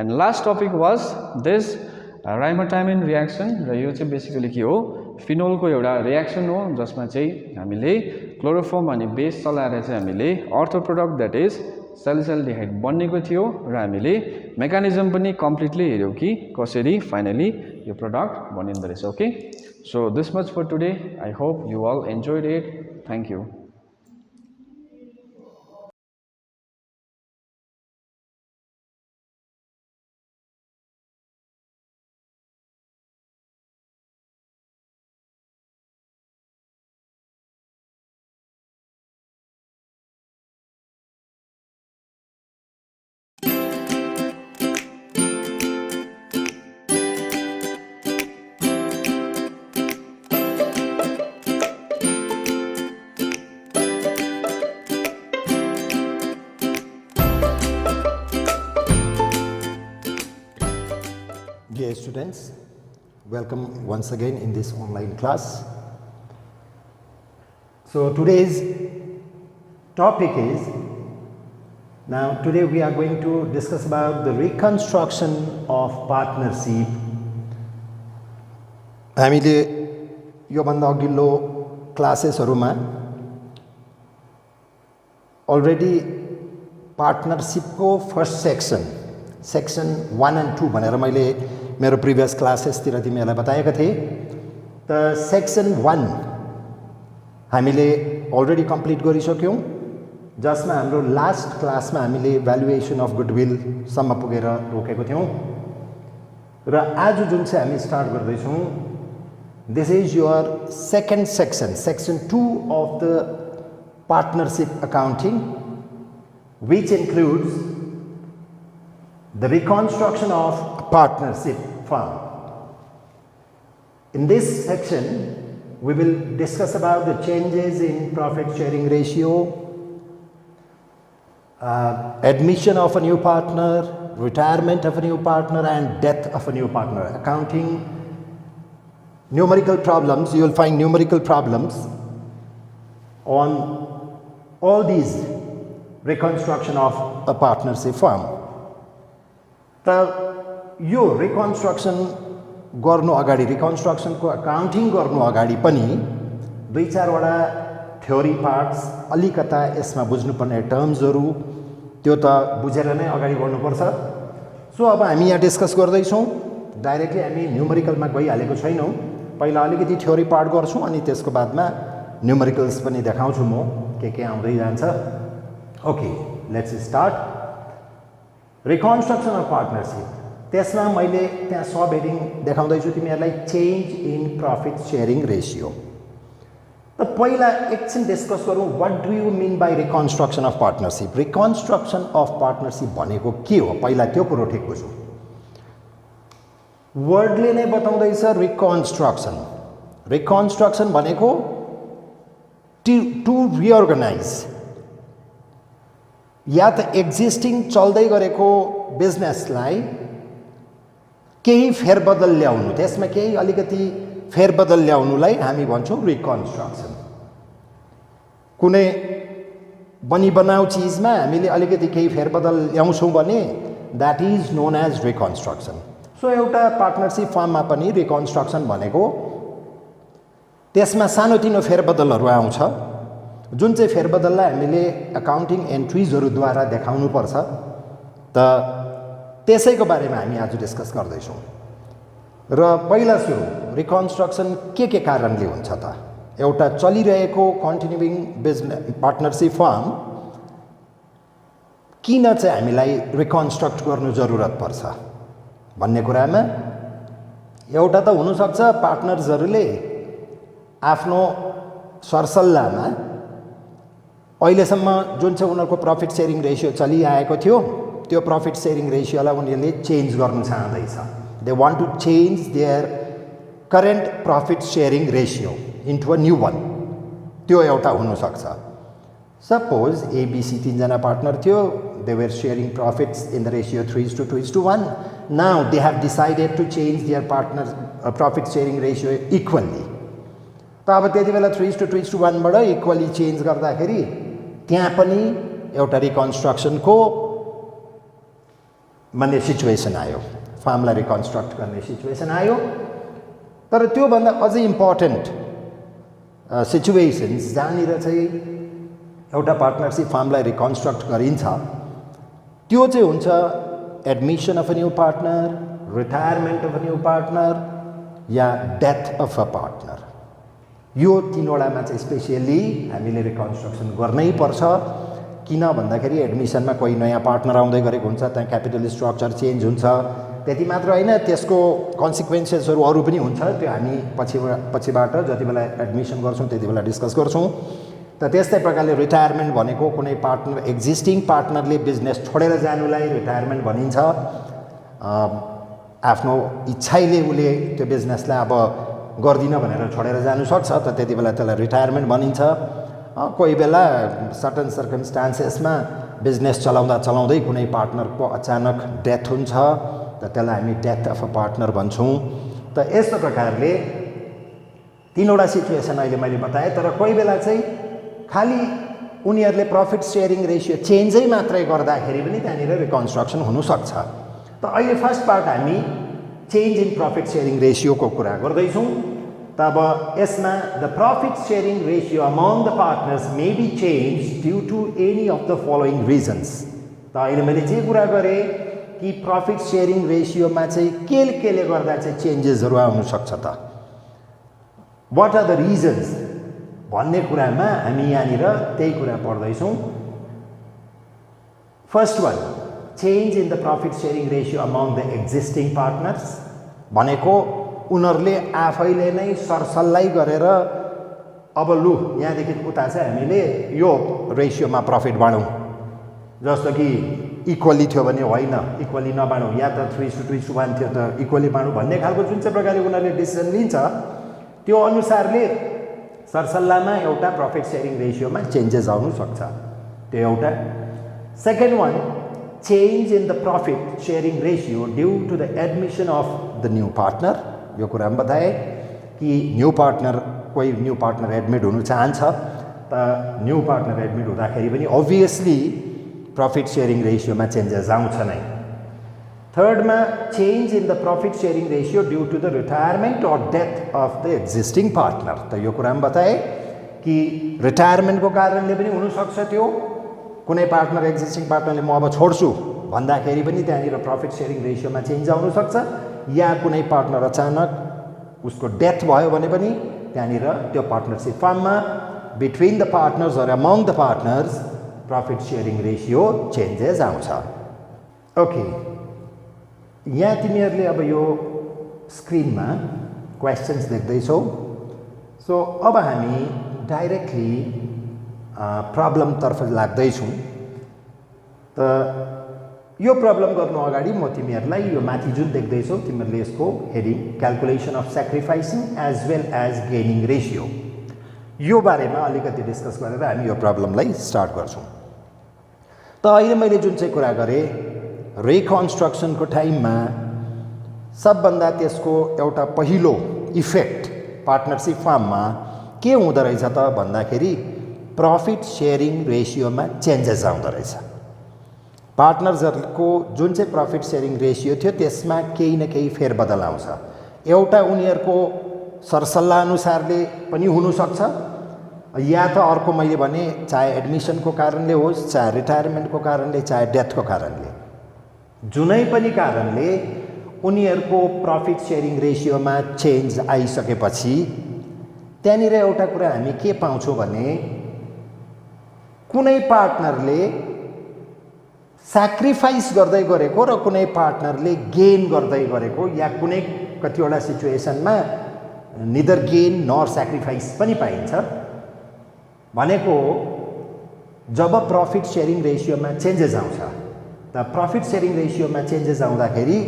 and last topic was this Reimer Tiemann reaction र यो चाहिँ बेसिकली के हो फिनोलको एउटा रियाक्सन हो जसमा चाहिँ हामीले क्लोरोफर्म अनि बेस चलाएर चाहिँ हामीले अर्थो प्रोडक्ट द्याट इज सैलिसिलडिहाइड बनेको थियो र हामीले मेकानिजम पनि कम्प्लिटली हेऱ्यौँ कि कसरी फाइनली यो प्रोडक्ट बनिँदो रहेछ okay so this much for today I hope you all enjoyed it thank you Dear students, welcome once again in this online class. So today's topic is, now today we are going to discuss about the reconstruction of partnership. हामीले यो भन्दा अघिल्लो क्लासेसहरुमा already पार्टनरशिपको first section 1 and 2 भनेर मैले मेरो previous क्लासेसतिर तिमीहरूलाई बताएका थिए त सेक्सन 1 हामीले अलरेडी कम्प्लिट गरिसक्यौं जसमा हाम्रो लास्ट क्लासमा हामीले भ्यालुएसन अफ गुडविल सम्म पुगेर रोकेको थियौं र आज जुन चाहिँ हामी स्टार्ट गर्दै छौं this is your second section 2 of the partnership accounting which includes the reconstruction of partnership firm. In this section, we will discuss about the changes in profit sharing ratio, admission of a new partner, retirement of a new partner and death of a new partner. Accounting, numerical problems, you will find numerical problems on all these reconstruction of a partnership firm. त यो reconstruction गर्नु अगाडि रिकन्स्ट्रक्सनको accounting गर्नु अगाडि पनि दुई चारवटा theory parts अलिकता यसमा बुझ्नुपर्ने टर्म्सहरू त्यो त बुझेर नै अगाडि बढ्नुपर्छ। सो अब हामी यहाँ डिस्कस गर्दैछौँ, डाइरेक्टली हामी न्युमेरिकलमा गइहालेको छैनौँ। पहिला अलिकति थ्योरी पार्ट गर्छौँ अनि त्यसको बादमा न्युमेरिकल्स पनि देखाउँछु म के आउँदै जान्छ। Okay, let's start. Reconstruction of partnership, त्यसमा मैले त्यहाँ सब हेडिङ देखाउँदैछु तिमीहरूलाई, change in profit sharing ratio. त पहिला एकछिन डिस्कस गरौँ, what do you mean by reconstruction of partnership. Reconstruction of partnership भनेको के हो, पहिला त्यो कुरो ठिक बुझौँ। वर्डले नै बताउँदैछ रिकन्स्ट्रक्सन। रिकन्स्ट्रक्सन भनेको टु रिअर्गनाइज, या त एक्जिस्टिङ चल्दै गरेको बिजनेसलाई केही फेरबदल ल्याउनु, त्यसमा केही अलिकति फेरबदल ल्याउनुलाई हामी भन्छौँ रिकन्स्ट्रक्सन। कुनै बनाउ चिजमा हामीले अलिकति केही फेरबदल ल्याउँछौँ भने that is known as reconstruction. So एउटा पार्टनरसिप फर्ममा पनि रिकन्स्ट्रक्सन भनेको त्यसमा सानोतिनो फेरबदलहरू आउँछ, जुन चाहिँ फेरबदललाई हामीले अकाउन्टिङ एन्ट्रिजहरूद्वारा देखाउनुपर्छ। त त्यसैको बारेमा हामी आज डिस्कस गर्दैछौँ। र पहिला सुरु, रिकन्स्ट्रक्सन के कारणले हुन्छ त? एउटा चलिरहेको कन्टिन्युइङ बिजनेस पार्टनरसिप फर्म किन चाहिँ हामीलाई रिकन्स्ट्रक्ट गर्नु जरुरत पर्छ भन्ने कुरामा एउटा त हुनसक्छ पार्टनर्सहरूले आफ्नो सरसल्लाहमा अहिलेसम्म जुन चाहिँ उनीहरूको प्रफिट सेयरिङ रेसियो चलिआएको थियो त्यो प्रफिट सेयरिङ रेसियोलाई उनीहरूले चेन्ज गर्नु चाहँदैछ। They want to change their current profit sharing ratio into a new one. त्यो एउटा हुनसक्छ। सपोज एबिसी तीनजना पार्टनर थियो, they were sharing profits in the ratio 3:2:1। Now they have decided to change their partner profit sharing ratio equally. त अब त्यति बेला 3:2:1बाट equally change गर्दाखेरि त्यहाँ पनि एउटा रिकन्स्ट्रक्सनको भन्ने सिचुएसन आयो, फर्मलाई रिकन्स्ट्रक्ट गर्ने सिचुएसन आयो। तर त्योभन्दा अझै इम्पोर्टेन्ट सिचुएसन्स जहाँनिर चाहिँ एउटा पार्टनरसिप फर्मलाई रिकन्स्ट्रक्ट गरिन्छ त्यो चाहिँ हुन्छ admission of a new partner, retirement of a new partner yeah death of a partner. यो तीनवटामा चाहिँ स्पेसियली हामीले रिकन्स्ट्रक्सन गर्नै पर्छ। किन भन्दाखेरि एडमिसनमा कोही नयाँ पार्टनर आउँदै गरेको हुन्छ, त्यहाँ क्यापिटल स्ट्रक्चर चेन्ज हुन्छ। त्यति मात्र होइन, त्यसको कन्सिक्वेन्सेसहरू अरू पनि हुन्छ। त्यो हामी पछिबाट जति बेला एडमिसन गर्छौँ त्यति बेला डिस्कस गर्छौँ। त त्यस्तै प्रकारले रिटायरमेन्ट भनेको कुनै पार्टनर एक्जिस्टिङ पार्टनरले बिजनेस छोडेर जानुलाई रिटायरमेन्ट भनिन्छ। आफ्नो इच्छाइले उसले त्यो बिजनेसलाई अब गर्दिन भनेर छोडेर जानु सक्छ, त त्यति बेला त्यसलाई रिटायरमेन्ट भनिन्छ। कोही बेला सर्टन सर्कमस्टान्सेसमा बिजनेस चलाउँदै कुनै पार्टनरको अचानक डेथ हुन्छ, त त्यसलाई हामी डेथ अफ अ पार्टनर भन्छौँ। त यस्तो प्रकारले तीनवटा सिचुएसन अहिले मैले बताएँ। तर कोही बेला चाहिँ खालि उनीहरूले प्रफिट सेयरिङ रेसियो चेन्जै मात्रै गर्दाखेरि पनि त्यहाँनिर रिकन्स्ट्रक्सन हुनसक्छ। त अहिले फर्स्ट पार्ट हामी चेन्ज इन प्रफिट सेयरिङ रेसियोको कुरा गर्दैछौँ। तब यसमा the profit sharing ratio among the partners may be change due to any of the following reasons. त अहिले मैले जे कुरा गरेँ कि प्रफिट सेयरिङ रेसियोमा चाहिँ केले गर्दा चाहिँ चेन्जेसहरू आउनसक्छ त, वाट आर द रिजन्स भन्ने कुरामा हामी यहाँनिर त्यही कुरा पढ्दैछौँ। First one, change in the profit sharing ratio among the existing partners भनेको उनीहरूले आफैले नै सरसल्लाह गरेर अब लु यहाँदेखि उता चाहिँ हामीले यो रेसियोमा प्रफिट बाँडौँ, जस्तो कि इक्वली थियो भने होइन इक्वली नबाँडौँ, या त 3:2:1 थियो त इक्वली बाँडौँ भन्ने खालको जुन चाहिँ प्रकारले उनीहरूले डिसिजन लिन्छ त्यो अनुसारले सरसल्लाहमा एउटा प्रफिट सेयरिङ रेसियोमा चेन्जेस आउनु सक्छ। त्यो एउटा। Second one, change in the profit sharing ratio due to the admission of the new partner. यो कुरा पनि बताएँ कि कोही न्यू पार्टनर एडमिट हुनु चाहन्छ, त न्यू पार्टनर एडमिट हुँदाखेरि पनि अभियसली प्रफिट सेयरिङ रेसियोमा चेन्जेस आउँछ नै। थर्डमा, change in the profit sharing ratio due to the retirement or death of the existing partner. त यो कुरा पनि बताएँ कि रिटायरमेन्टको कारणले पनि हुनसक्छ त्यो, कुनै पार्टनर एक्जिस्टिङ पार्टनरले म अब छोड्छु भन्दाखेरि पनि त्यहाँनिर प्रफिट सेयरिङ रेसियोमा चेन्ज आउन सक्छ, या कुनै पार्टनर अचानक उसको डेथ भयो भने पनि त्यहाँनिर त्यो पार्टनरसिप फर्ममा between the partners or among the partners profit sharing ratio changes आउँछ। ओके, यहाँ तिमीहरूले अब यो स्क्रिनमा क्वेसन्स देख्दैछौ। सो अब हामी डाइरेक्टली प्रब्लमतर्फ लाग्दैछौँ। त यो प्रब्लम गर्नु अगाडि म तिमीहरूलाई यो माथि जुन देख्दैछौ तिमीहरूले यसको heading calculation of sacrificing as well as gaining ratio, यो बारेमा अलिकति डिस्कस गरेर हामी यो प्रब्लमलाई स्टार्ट गर्छौँ। त अहिले मैले जुन चाहिँ कुरा गरेँ, रिकन्स्ट्रक्सनको टाइममा सबभन्दा त्यसको एउटा पहिलो इफेक्ट पार्टनरसिप फर्ममा के हुँदो रहेछ त भन्दाखेरि प्रफिट सेयरिङ रेसियोमा चेन्जेस आउँदो रहेछ। पार्टनर्सहरूको जुन चाहिँ प्रफिट सेयरिङ रेसियो थियो त्यसमा केही न केही फेरबदल आउँछ। एउटा उनीहरूको सरसल्लाह अनुसारले पनि हुनसक्छ, या त अर्को मैले भने चाहे एडमिसनको कारणले होस्, चाहे रिटायरमेन्टको कारणले, चाहे डेथको कारणले, जुनै पनि कारणले उनीहरूको प्रफिट सेयरिङ रेसियोमा चेन्ज आइसकेपछि त्यहाँनिर एउटा कुरा हामी के पाउँछौँ भने कुनै पार्टनरले स्याक्रिफाइस गर्दै गरेको र कुनै पार्टनरले गेन गर्दै गरेको, या कुनै कतिवटा सिचुएसनमा निदर गेन नर स्याक्रिफाइस पनि पाइन्छ। भनेको जब प्रफिट सेयरिङ रेसियोमा चेन्जेस आउँछ, त प्रफिट सेयरिङ रेसियोमा चेन्जेस आउँदाखेरि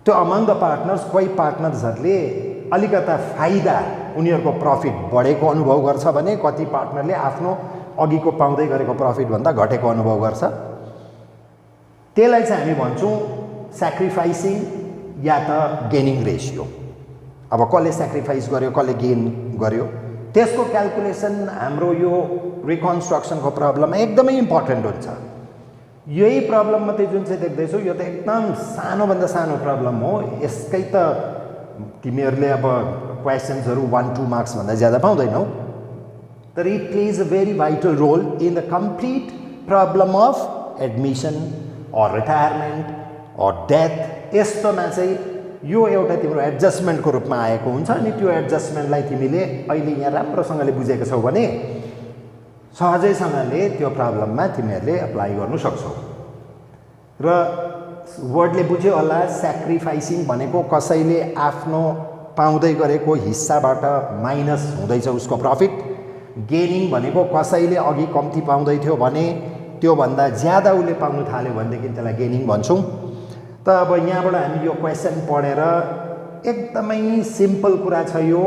त्यो अमङ द पार्टनर्स कोही पार्टनर्सहरूले अलिकता फाइदा उनीहरूको प्रफिट बढेको अनुभव गर्छ भने कति पार्टनरले आफ्नो अघिको पाउँदै गरेको प्रफिटभन्दा घटेको अनुभव गर्छ। त्यसलाई चाहिँ हामी भन्छौँ स्याक्रिफाइसिङ या त गेनिङ रेसियो। अब कसले स्याक्रिफाइस गर्यो, कसले गेन गर्यो, त्यसको क्याल्कुलेसन हाम्रो यो रिकन्स्ट्रक्सनको प्रब्लममा एकदमै इम्पोर्टेन्ट हुन्छ। यही प्रब्लम मात्रै जुन चाहिँ देख्दैछौ यो त एकदम सानोभन्दा सानो प्रब्लम हो। यसकै त तिमीहरूले अब क्वेसन्सहरू 1-2 मार्क्सभन्दा ज्यादा पाउँदैनौ, तर it plays a very vital role in the complete problem of admission or retirement or death. यस्तोमा चाहिँ यो एउटा तिम्रो एडजस्टमेन्टको रूपमा आएको हुन्छ, अनि त्यो एडजस्टमेन्टलाई तिमीले अहिले यहाँ राम्रोसँगले बुझेको छौ भने सहजैसँगले त्यो प्रब्लममा तिमीहरूले एप्लाई गर्नु सक्छौ। र वर्डले बुझ्यो होला, स्याक्रिफाइसिङ भनेको कसैले आफ्नो पाउँदै गरेको हिस्साबाट माइनस हुँदैछ उसको प्रफिट। गेनिङ भनेको कसैले अघि कम्ती पाउँदै थियो भने त्योभन्दा ज्यादा उसले पाउनु थाल्यो भनेदेखि त्यसलाई गेनिङ भन्छौँ। त अब यहाँबाट हामी यो क्वेसन पढेर एकदमै सिम्पल कुरा छ यो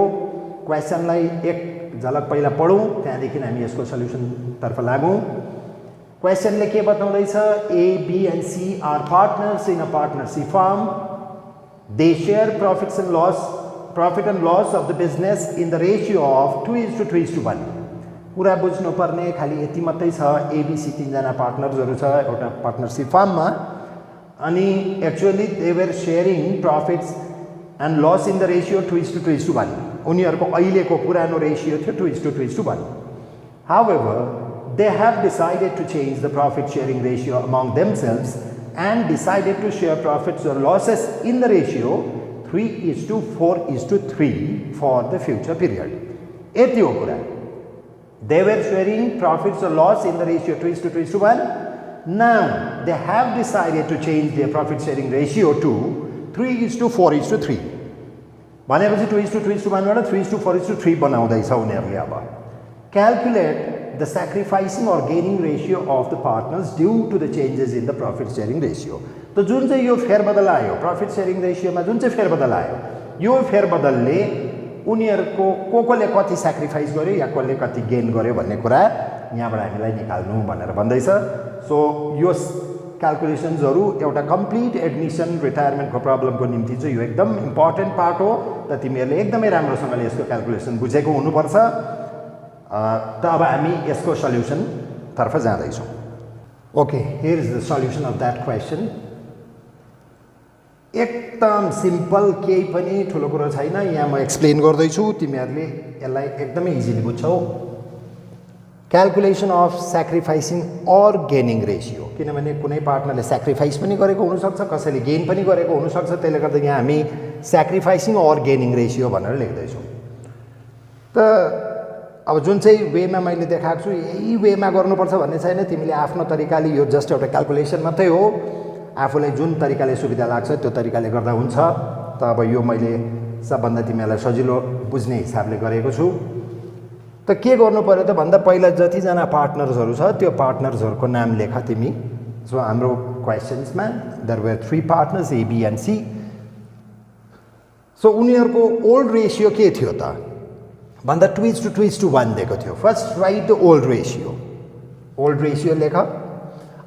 क्वेसनलाई एक झलक पहिला पढौँ, त्यहाँदेखि हामी यसको सल्युसनतर्फ लागौँ। क्वेसनले के बताउँदैछ, A, B and C are partners in a partnership firm. They share profit and loss of the business in the ratio of 2:3:1। कुरा बुझ्नुपर्ने खालि यति मात्रै छ, एबीसी तीनजना पार्टनर्सहरू छ एउटा पार्टनरसिप फर्ममा, अनि actually they were sharing profits and loss in the ratio 2:3:1। उनीहरूको अहिलेको पुरानो रेशियो थियो 2:3:1। However, they have decided to change the profit sharing ratio among themselves and decided to share profits or losses in the ratio 3:4:3 for the future period. यति हो कुरा। They were sharing profits or loss in the ratio 2:3:1. Now they have decided to change their profit sharing ratio to 3:4:3. भनेपछि 2:3:1बाट 3:4:3 बनाउँदैछ उनीहरूले। अब calculate the sacrificing or gaining ratio of the partners due to the changes in the profit sharing ratio. तो जुन चाहिँ यो फेरबदल आयो प्रफिट सेयरिङ रेशियोमा, जुन चाहिँ फेरबदल आयो, यो फेरबदलले उनीहरूको कसले कति स्याक्रिफाइस गर्यो या कसले कति गेन गर्यो भन्ने कुरा यहाँबाट हामीलाई निकाल्नु भनेर भन्दैछ। सो यो क्याल्कुलेसन्सहरू एउटा कम्प्लिट एडमिसन रिटायरमेन्टको प्रब्लमको निम्ति चाहिँ यो एकदम इम्पोर्टेन्ट पार्ट हो। त तिमीहरूले एकदमै राम्रोसँगले यसको क्याल्कुलेसन बुझेको हुनुपर्छ। त अब हामी यसको सल्युसनतर्फ जाँदैछौँ। Okay, here is the solution of that question. एकदम सिम्पल, केही पनि ठुलो कुरो छैन। यहाँ म एक्सप्लेन गर्दैछु, तिमीहरूले यसलाई एकदमै इजिली बुझ्छौ। Calculation of sacrificing or gaining ratio, किनभने कुनै पार्टनरले स्याक्रिफाइस पनि गरेको हुनसक्छ, कसैले गेन पनि गरेको हुनसक्छ, त्यसले गर्दा यहाँ हामी स्याक्रिफाइसिङ अर गेनिङ रेसियो भनेर लेख्दैछौँ। त अब जुन चाहिँ वेमा मैले देखाएको छु यही वेमा गर्नुपर्छ भन्ने छैन, तिमीले आफ्नो तरिकाले, यो जस्ट एउटा क्याल्कुलेसन मात्रै हो, आफूलाई जुन तरिकाले सुविधा लाग्छ त्यो तरिकाले गर्दा हुन्छ। त अब यो मैले सबभन्दा तिमीहरूलाई सजिलो बुझ्ने हिसाबले गरेको छु। त के गर्नु पर्यो त भन्दा पहिला जतिजना पार्टनर्सहरू छ त्यो पार्टनर्सहरूको नाम लेख तिमी। सो हाम्रो क्वेसन्समा there were 3 partners A, B and C। So उनीहरूको ओल्ड रेसियो के थियो त भन्दा 2:1 दिएको थियो। First write the old ratio, old ratio लेख।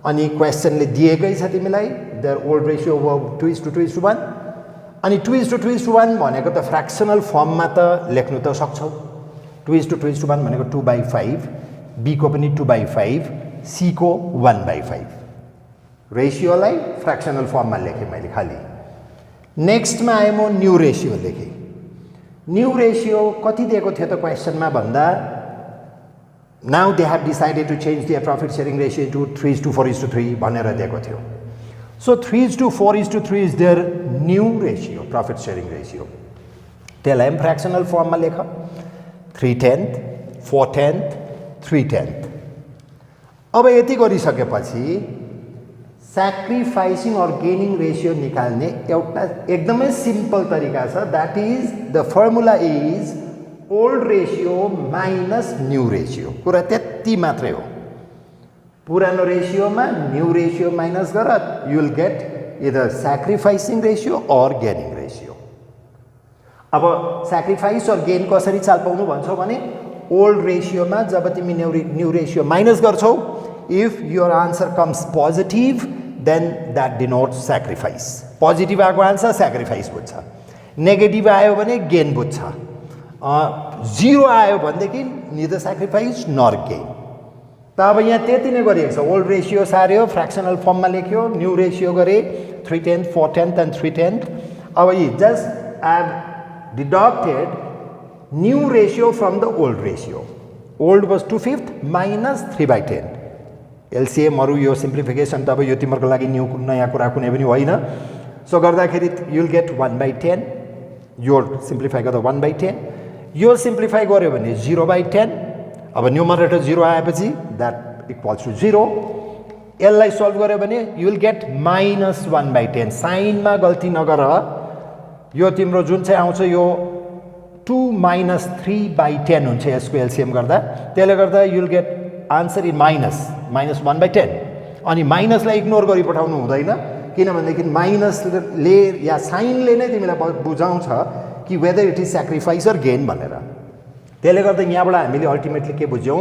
अनि क्वेसनले दिएकै छ तिमीलाई देयर ओल्ड रेसियो 2:1, अनि 2:1 भनेको त फ्र्याक्सनल फर्ममा त लेख्नु त सक्छौ। 2:1 भनेको 2/5, B को पनि 2/5, C को 1/5। रेसियोलाई फ्र्याक्सनल फर्ममा लेखेँ मैले खाली। नेक्स्टमा आएँ म न्यू रेसियो लेखेँ। न्यू रेसियो कति दिएको थियो त क्वेसनमा भन्दा now they have decided to change their profit sharing ratio to 3:4:3 भनेर दिएको थियो। So 3:4:3 is their new ratio, profit sharing ratio. त्यसलाई पनि फ्र्याक्सनल फर्ममा लेख, 3/10, 4/10, 3/10। अब यति गरिसकेपछि स्याक्रिफाइसिङ अर गेनिङ रेसियो निकाल्ने एउटा एकदमै सिम्पल तरिका छ, that is the formula is old ratio minus new ratio. कुरा त्यति मात्रै हो। पुरानो रेसियोमा न्यू रेसियो माइनस गर, you will get either sacrificing ratio or gaining ratio. अब स्याक्रिफाइस अर गेन कसरी चाल पाउनु भन्छौ भने ओल्ड रेसियोमा जब तिमी न्यू रेसियो माइनस गर्छौ, if your answer comes positive then that denotes sacrifice. Positive आएको आन्सर स्याक्रिफाइस बुझ्छ, नेगेटिभ आयो भने गेन बुझ्छ, 0 आयो भनेदेखि निदर स्याक्रिफाइस नर गेन। त अब यहाँ त्यति नै गरिएको छ। ओल्ड रेसियो सार्यो, फ्र्याक्सनल फर्ममा लेख्यो, न्यू रेसियो गरे 3/10, 4/10 and 3/10। अब यी just I have deducted new ratio from the old ratio. Old was 2/5 minus 3/10। एलसिएमहरू यो सिम्प्लिफिकेसन त अब यो तिमीहरूको लागि नयाँ कुरा कुनै पनि होइन। सो गर्दाखेरि यु विल गेट 1/10, यो सिम्प्लिफाई गर्दा 1/10, यो सिम्प्लिफाई गऱ्यो भने 0/10। अब न्युमरेटर 0 आएपछि द्याट इक्वल्स टु 0। यसलाई सल्भ गऱ्यो भने यु विल गेट माइनस 1/10। साइनमा गल्ती नगर, यो तिम्रो जुन चाहिँ आउँछ यो 2 minus 3/10 हुन्छ यसको एलसिएम गर्दा, त्यसले गर्दा you will get answer in minus 1/10। अनि माइनसलाई इग्नोर गरी पठाउनु हुँदैन, किनभनेदेखि माइनसले या साइनले नै तिमीलाई बुझाउँछ कि whether it is sacrifice or gain भनेर। त्यसले गर्दा यहाँबाट हामीले अल्टिमेटली के बुझ्यौँ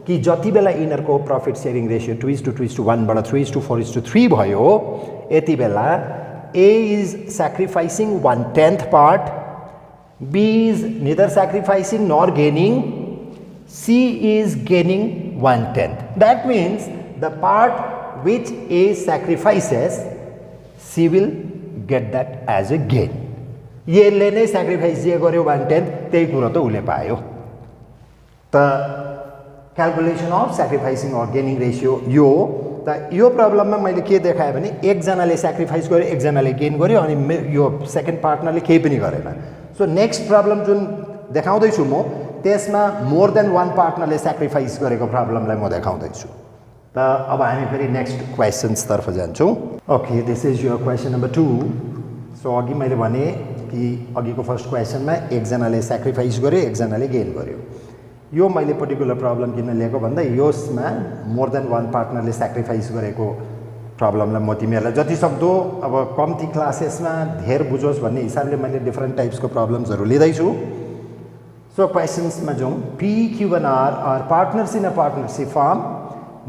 कि जति बेला यिनीहरूको प्रफिट सेयरिङ रेसियो 2:1 बाट 3:4:3 भयो, यति बेला A is sacrificing 1/10 part, B is neither sacrificing nor gaining, C is gaining 1/10. That means the part which A sacrifices, C will get that as a gain. यसले नै sacrifice जे गर्यो 1/10 त्यही कुरो त उसले पायो। त calculation of sacrificing or gaining ratio यो त यो प्रब्लममा मैले के देखाएँ भने एकजनाले स्याक्रिफाइस गर्यो, एकजनाले गेन गर्यो, अनि यो सेकेन्ड पार्टनरले केही पनि गरेन। सो नेक्स्ट प्रब्लम जुन देखाउँदैछु म त्यसमा मोर देन 1 पार्टनरले स्याक्रिफाइस गरेको प्रब्लमलाई म देखाउँदैछु। त अब हामी फेरि नेक्स्ट क्वेसन्सतर्फ जान्छौँ। Okay, this is your question number 2। So अघि मैले भने कि अघिको फर्स्ट क्वेसनमा एकजनाले स्याक्रिफाइस गर्यो, एकजनाले गेन गर्यो। यो मैले पर्टिकुलर प्रब्लम किन लिएको भन्दा यसमा मोर देन 1 पार्टनरले स्याक्रिफाइस गरेको प्रब्लमलाई म तिमीहरूलाई जति सक्दो अब कम्ती क्लासेसमा धेर बुझोस् भन्ने हिसाबले मैले डिफ्रेन्ट टाइप्सको प्रब्लम्सहरू लिँदैछु। सो क्वेसन्समा जाउँ। P, Q and R are partners in a partnership firm.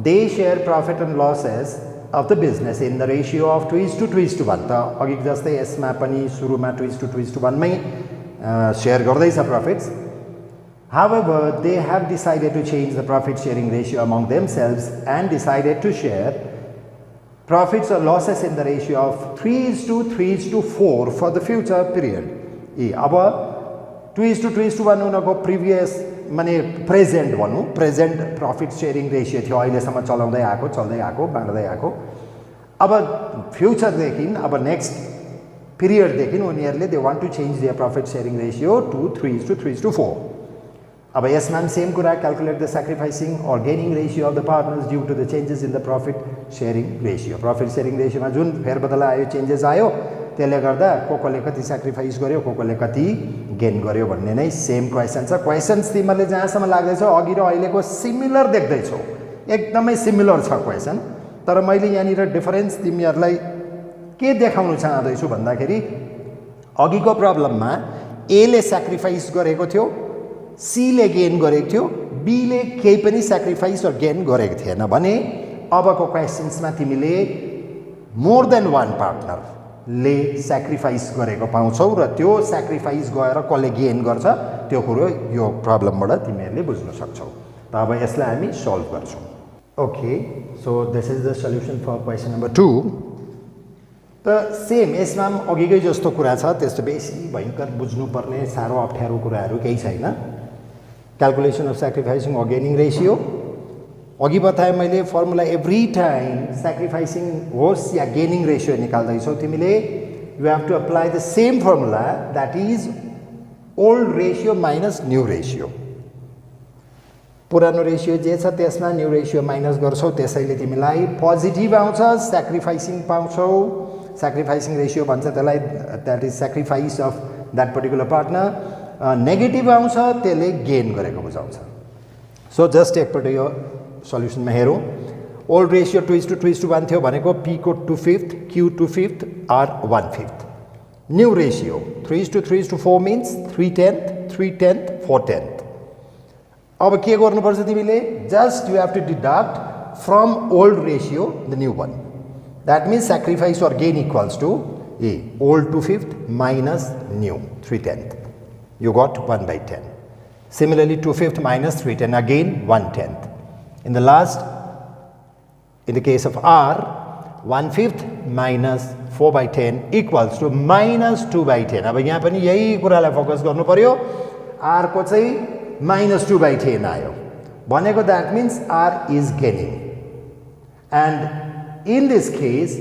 They share profit and losses of the business in the ratio of 2:1। त अघि जस्तै यसमा पनि सुरुमा 2:1 मै सेयर गर्दैछ profits. However, they have decided to change the profit sharing ratio among themselves and decided to share profits or losses in the ratio of 3:4 for the future period। अब 2:1 उनीहरूको प्रिभियस माने प्रेजेन्ट भनौँ present profit sharing ratio थियो अहिलेसम्म चल्दै आएको बाँड्दै आएको अब फ्युचरदेखि अब नेक्स्ट पिरियडदेखि उनीहरूले they want to change their profit sharing ratio to 3:4 अब यसमा पनि सेम कुरा calculate the sacrificing or gaining ratio of the partners due to the changes in the profit sharing ratio profit sharing रेसियोमा जुन फेरबदल आयो चेन्जेस आयो त्यसले गर्दा कोले कति सेक्रिफाइस गर्यो कोले कति गेन गर्यो भन्ने नै सेम क्वेसन छ क्वेसन्स तिमीहरूले जहाँसम्म लाग्दैछ अघि र अहिलेको सिमिलर देख्दैछौ एकदमै सिमिलर छ क्वेसन तर मैले यहाँनिर डिफरेन्स तिमीहरूलाई के देखाउन चाहदैछु भन्दाखेरि अघिको प्रब्लममा ए ले सेक्रिफाइस गरेको थियो सी ले गेन गरेको थियो बी ले केही पनि सेक्रिफाइस र गेन गरेको थिएन भने अबको क्वेसन्समा तिमीले मोर देन वान पार्टनर ले सेक्रिफाइस गरेको पाउँछौ र त्यो सेक्रिफाइस गएर कसले गेन गर्छ त्यो कुरो यो प्रब्लमबाट तिमीहरूले बुझ्न सक्छौ त अब यसलाई हामी सल्भ गर्छौँ okay so this is the solution for question number 2 त सेम यसमा पनि अघिकै जस्तो कुरा छ त्यस्तो बेसी भयङ्कर बुझ्नुपर्ने साह्रो अप्ठ्यारो कुराहरू केही छैन calculation of sacrificing or gaining ratio अघि बताएँ मैले फर्मुला एभ्री टाइम सेक्रिफाइसिङ होस् या गेनिङ रेसियो निकाल्दैछौ तिमीले you have to apply the same formula that is old ratio minus new ratio पुरानो रेसियो जे छ त्यसमा न्यू रेसियो माइनस गर्छौ त्यसैले तिमीलाई पोजिटिभ आउँछ सेक्रिफाइसिङ पाउँछौ सेक्रिफाइसिङ रेसियो भन्छ त्यसलाई that is sacrifice of that particular partner negative आउँछ त्यसले गेन गरेको बुझाउँछ सो जस्ट एकपल्ट यो सल्युसनमा हेरौँ ओल्ड रेसियो 2:1 थियो भनेको पी को 2/5 Q 2/5 R 1/5 new ratio 3:4 means 3/10 3/10 4/10 अब के गर्नुपर्छ तिमीले just you have to deduct from old ratio the new one that means sacrifice or gain equals to a old 2/5 minus new 3/10 you got 1/10 similarly 2/5 minus 3/10 again 1/10 in the last in the case of r 1/5 minus 4/10 equals to minus 2/10 अब यहाँ पनि यही कुरालाई focus गर्नु पर्यो r को चाहिँ minus 2/10 आयो भनेको that means r is gaining and in this case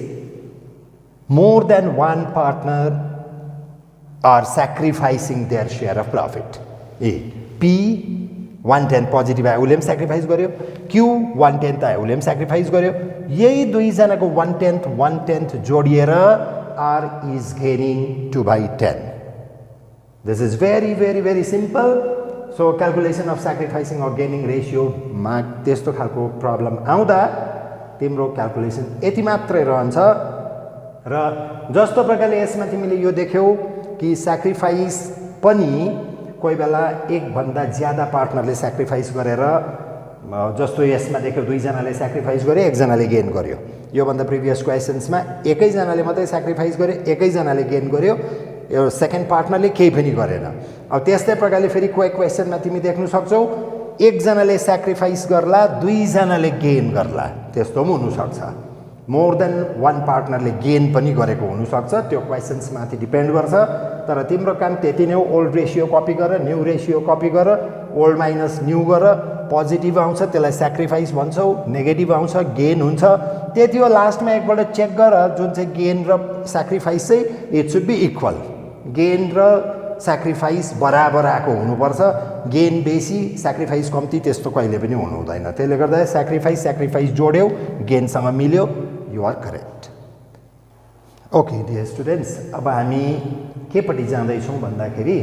more than one partner are sacrificing their share of profit. A. P 1/10 positive आयो उसले पनि sacrifice गर्यो Q 1/10 आयो उसले पनि sacrifice गर्यो यही दुईजनाको 1/10 जोडिएर R is gaining 2/10. This is very simple. So calculation of sacrificing or gaining ratio मा त्यस्तो खालको प्रब्लम आउँदा तिम्रो क्याल्कुलेसन यति मात्रै रहन्छ र जस्तो प्रकारले यसमा तिमीले यो देख्यौ कि सेक्रिफाइस पनि कोही बेला एक भन्दा ज्यादा पार्टनरले सेक्रिफाइस गरेर जस्तो यसमा देख्यो दुईजनाले सेक्रिफाइस गर्यो एकजनाले गेन गर्यो यो भन्दा प्रिभियस क्वेशन्समा एकैजनाले मात्रै सेक्रिफाइस गर्यो एकैजनाले गेन गर्यो यो सेकेन्ड पार्टनरले केही पनि गरेन अब त्यस्तै प्रकारले फेरि कोही क्वेशनमा तिमी देख्न सक्छौ एकजनाले सेक्रिफाइस गर्ला दुईजनाले गेन गर्ला त्यस्तो पनि हुनसक्छ मोर देन वान पार्टनरले गेन पनि गरेको हुनसक्छ त्यो क्वेसन्समाथि डिपेन्ड गर्छ तर तिम्रो काम त्यति नै हो ओल्ड रेसियो कपी गर न्यू रेसियो कपी गर ओल्ड माइनस न्यू गर पोजिटिभ आउँछ त्यसलाई सेक्रिफाइस भन्छौ नेगेटिभ आउँछ गेन हुन्छ त्यति हो लास्टमा एकपल्ट चेक गर जुन चाहिँ गेन र सेक्रिफाइस चाहिँ it should be equal gain र सेक्रिफाइस बराबर आएको हुनुपर्छ गेन बेसी सेक्रिफाइस कम्ती त्यस्तो कहिले पनि हुनु हुँदैन त्यसले गर्दा सेक्रिफाइस जोड्यौ गेनसँग मिल्यो you are correct okay dear students अब हामी केपट्टि जाँदैछौँ भन्दाखेरि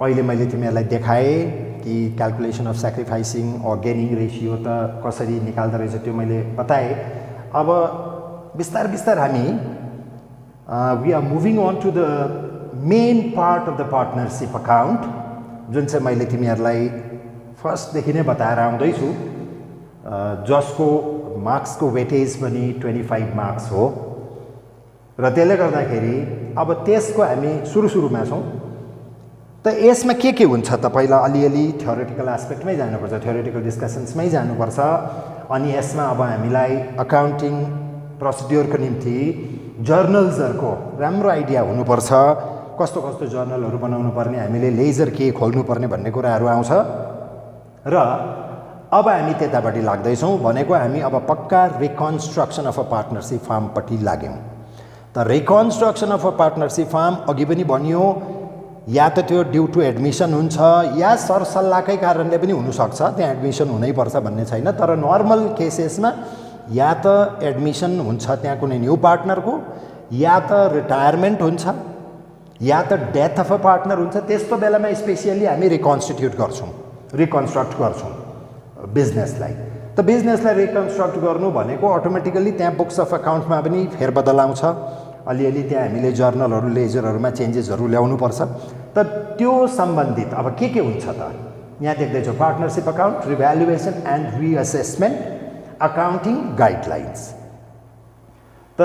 अहिले मैले तिमीहरूलाई देखाएँ कि calculation of sacrificing or gaining ratio त कसरी निकाल्दो रहेछ त्यो मैले बताएँ अब बिस्तार हामी we are moving on to the main part of the partnership account जुन चाहिँ मैले तिमीहरूलाई फर्स्टदेखि नै बताएर आउँदैछु जसको मार्क्सको वेटेज पनि 25 मार्क्स हो र त्यसले गर्दाखेरि अब त्यसको हामी सुरुमा छौँ त यसमा के हुन्छ त पहिला अलिअलि थ्योरेटिकल एस्पेक्टमै जानुपर्छ थ्योरेटिकल डिस्कसन्समै जानुपर्छ अनि यसमा अब हामीलाई अकाउन्टिङ प्रोसिड्योरको निम्ति जर्नल्सहरूको राम्रो आइडिया हुनुपर्छ कस्तो कस्तो जर्नलहरू बनाउनु पर्ने, हामीले लेजर के खोल्नु पर्ने भन्ने कुराहरू आउँछ। र अब हामी त्यतापट्टि लाग्दैछौँ भनेको हामी अब पक्का रिकन्स्ट्रक्सन अफ अ पार्टनरसिप फार्मपट्टि लाग्यौँ। त reconstruction of a partnership firm अघि पनि भनियो, या त त्यो ड्यू टु एडमिसन हुन्छ या सरसल्लाहकै कारणले पनि हुनसक्छ, त्यहाँ एडमिसन हुनैपर्छ भन्ने छैन। तर नर्मल केसेसमा या त एडमिसन हुन्छ त्यहाँ कुनै न्यू पार्टनरको, या त रिटायरमेन्ट हुन्छ, या त डेथ अफ अ पार्टनर हुन्छ। त्यस्तो बेलामा स्पेसियली हामी रिकन्स्ट्रक्ट गर्छौँ बिजनेसलाई। त बिजनेसलाई रिकन्स्ट्रक्ट गर्नु भनेको अटोमेटिकली त्यहाँ बुक्स अफ अकाउन्टमा पनि फेरबदल आउँछ, अलिअलि त्यहाँ हामीले जर्नलहरू लेजरहरूमा चेन्जेसहरू ल्याउनुपर्छ। त त्यो सम्बन्धित अब के हुन्छ त यहाँ देख्दैछौँ, partnership account, revaluation and reassessment, accounting guidelines. त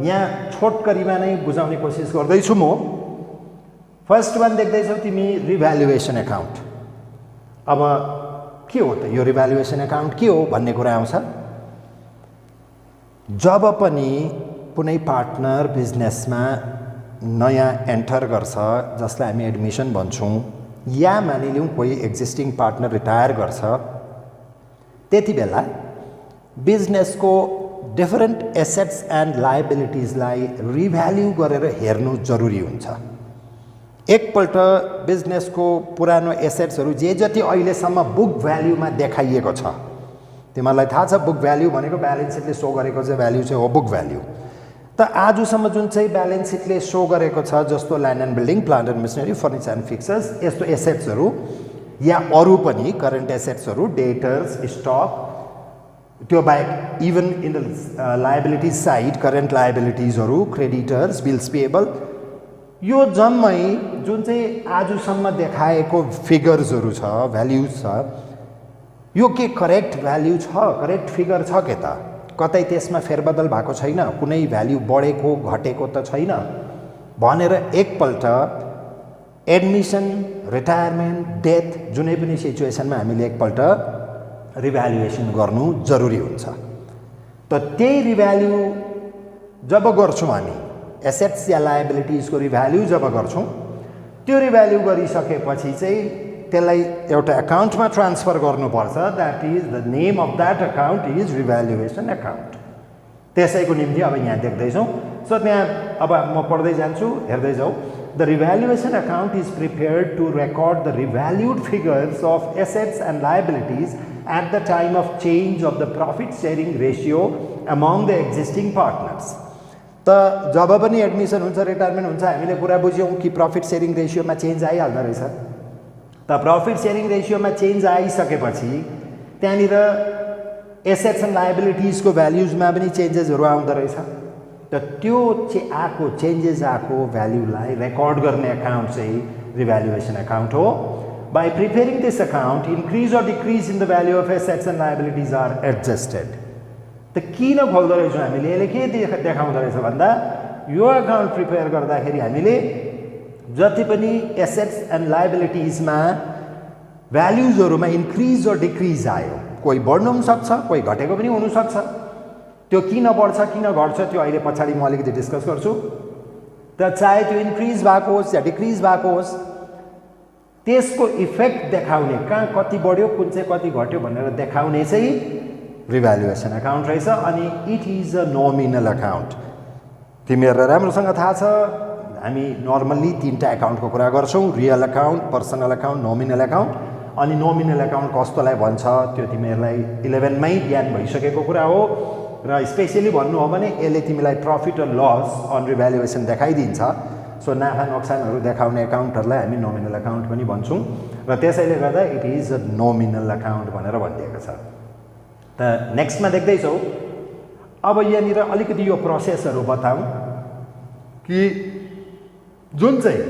यहाँ छोटकरीमा नै बुझाउने कोसिस गर्दैछु म। फर्स्ट वान देख्दैछौ तिमी रिभ्यालुएसन अकाउन्ट। अब के हो त यो रिभ्यालुएसन अकाउन्ट के हो भन्ने कुरा आउँछ। जब पनि कुनै पार्टनर बिजनेसमा नयाँ एन्टर गर्छ, जसलाई हामी एडमिसन भन्छौँ, या मानिलिउँ कोही एक्जिस्टिङ पार्टनर रिटायर गर्छ, त्यति बेला बिजनेसको डिफरेन्ट एसेट्स एन्ड लायबिलिटिजलाई रिभ्याल्यु गरेर हेर्नु जरुरी हुन्छ। एकपल्ट बिजनेसको पुरानो एसेट्सहरू जे जति अहिलेसम्म बुक भ्याल्युमा देखाइएको छ, तिमीहरूलाई थाहा छ बुक भ्याल्यु भनेको ब्यालेन्स सिटले सो गरेको चाहिँ भ्याल्यु चाहिँ हो बुक भ्याल्यु। त आजसम्म जुन चाहिँ ब्यालेन्स सिटले सो गरेको छ, जस्तो land and building, plant and machinery, furniture and fixtures, यस्तो एसेट्सहरू या अरू पनि करेन्ट एसेट्सहरू, डेटर्स, स्टक, त्यो बाहेक even in the liabilities side current लायबिलिटिजहरू, क्रेडिटर्स, बिल्स पेएबल, यो जम्मै जुन चाहिँ आजसम्म देखाएको फिगर्सहरू छ, भ्याल्युज छ, यो के करेक्ट भ्याल्यु छ, करेक्ट फिगर छ के त? कतै त्यसमा फेरबदल भएको छैन, कुनै भ्याल्यु बढेको घटेको त छैन भनेर एकपल्ट एडमिसन, रिटायरमेन्ट, डेथ, जुनै पनि सिचुएसनमा हामीले एकपल्ट रिभ्यालुएसन गर्नु जरुरी हुन्छ। त त्यही रिभ्याल्यु जब गर्छौँ हामी, एसेट्स या लायबिलिटिजको रिभ्याल्यु जब गर्छौँ, त्यो रिभ्याल्यु गरिसकेपछि चाहिँ त्यसलाई एउटा अकाउन्टमा ट्रान्सफर गर्नुपर्छ। That is the name of that account is revaluation account. त्यसैको निम्ति अब यहाँ देख्दैछौँ। सो त्यहाँ अब म पढ्दै जान्छु, हेर्दै जाऊ। The revaluation account is prepared to record the revalued figures of assets and liabilities at the time of change of the profit sharing ratio among the existing partners. त जब पनि एडमिसन हुन्छ, रिटायरमेन्ट हुन्छ, हामीले कुरा बुझ्यौँ कि प्रफिट सेयरिङ रेसियोमा चेन्ज आइहाल्दो रहेछ। त प्रफिट सेयरिङ रेसियोमा चेन्ज आइसकेपछि त्यहाँनिर एसेट्स एन्ड लायबिलिटिजको भ्याल्युजमा पनि चेन्जेसहरू आउँदो रहेछ। त त्यो आएको चेन्जेस आएको भ्याल्युलाई रेकर्ड गर्ने अकाउन्ट चाहिँ रिभ्यालुएसन अकाउन्ट हो। By preparing this account, increase or decrease in the value of assets and liabilities are adjusted. त किन खोल्दो रहेछौँ हामीले? यसले के देखाउँदो रहेछ भन्दा, यो अकाउन्ट प्रिपेयर गर्दाखेरि हामीले जति पनि एसेट्स एन्ड लायबिलिटिजमा भ्याल्युजहरूमा इन्क्रिज र डिक्रिज आयो, कोही बढ्नु पनि सक्छ, कोही घटेको पनि हुनसक्छ। त्यो किन बढ्छ किन घट्छ त्यो अहिले पछाडि म अलिकति डिस्कस गर्छु। त चाहे त्यो इन्क्रिज भएको होस् या डिक्रिज भएको होस्, त्यसको इफेक्ट देखाउने, कहाँ कति बढ्यो, कुन चाहिँ कति घट्यो भनेर देखाउने चाहिँ रिभ्यालुएसन अकाउन्ट रहेछ। अनि it is a nominal account. तिमीहरूलाई राम्रोसँग थाहा छ, हामी नर्मल्ली तीनटा अकाउन्टको कुरा गर्छौँ, real account, personal account, nominal account. अनि नोमिनल अकाउन्ट कस्तोलाई भन्छ त्यो तिमीहरूलाई 11 मै ज्ञान भइसकेको कुरा हो। र स्पेसियली भन्नु हो भने यसले तिमीलाई प्रफिट र लस अन रिभ्यालुएसन देखाइदिन्छ। सो नाफा नोक्सानहरू देखाउने अकाउन्टहरूलाई हामी नोमिनल अकाउन्ट पनि भन्छौँ। र त्यसैले गर्दा it is a nominal account भनेर भनिदिएको छ। त नेक्स्टमा देख्दैछौ, अब यहाँनिर अलिकति यो प्रोसेसहरू बताऊँ कि जुन चाहिँ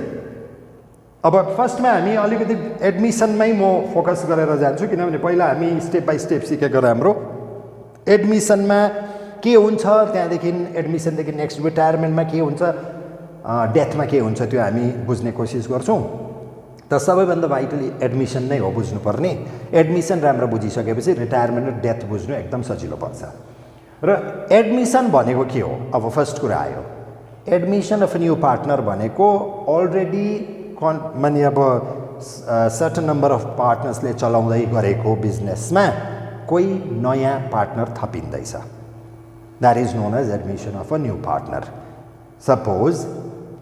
अब फर्स्टमा हामी अलिकति एडमिसनमै म फोकस गरेर जान्छु, किनभने पहिला हामी स्टेप बाई स्टेप सिकेको राम्रो। एडमिसनमा के हुन्छ, त्यहाँदेखि एडमिसनदेखि नेक्स्ट रिटायरमेन्टमा के हुन्छ, डेथमा के हुन्छ, त्यो हामी बुझ्ने कोसिस गर्छौँ। त सबैभन्दा भाइटली एडमिसन नै हो बुझ्नुपर्ने। एडमिसन राम्रो बुझिसकेपछि रिटायरमेन्ट र डेथ बुझ्नु एकदम सजिलो पर्छ। र एडमिसन भनेको के हो? अब फर्स्ट कुरा आयो, एडमिसन अफ न्यू पार्टनर भनेको अलरेडी माने अब सर्टन नम्बर अफ पार्टनर्सले चलाउँदै गरेको बिजनेसमा कोही नयाँ पार्टनर थपिँदैछ। That is known as admission of a new partner. Suppose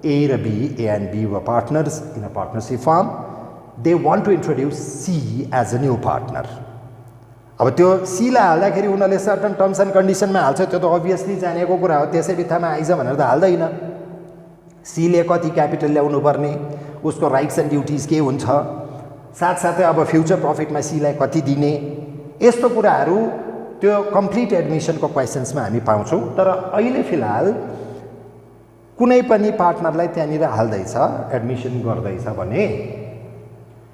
A र B, A and B were partners in a partnership firm. They want to introduce C as a new partner. अब त्यो C लाई हाल्दाखेरि उनीहरूले certain terms and कन्डिसनमा हाल्छ, त्यो त obviously जानेको कुरा हो, त्यसै बित्थामा आइज भनेर त हाल्दैन। C ले कति क्यापिटल ल्याउनु पर्ने, उसको राइट्स एन्ड ड्युटिज के हुन्छ, साथसाथै अब फ्युचर प्रफिटमा C लाई कति दिने, यस्तो कुराहरू त्यो कम्प्लिट एडमिसनको क्वेसन्समा हामी पाउँछौँ। तर अहिले फिलहाल कुनै पनि पार्टनरलाई त्यहाँनिर हाल्दैछ, एडमिसन गर्दैछ भने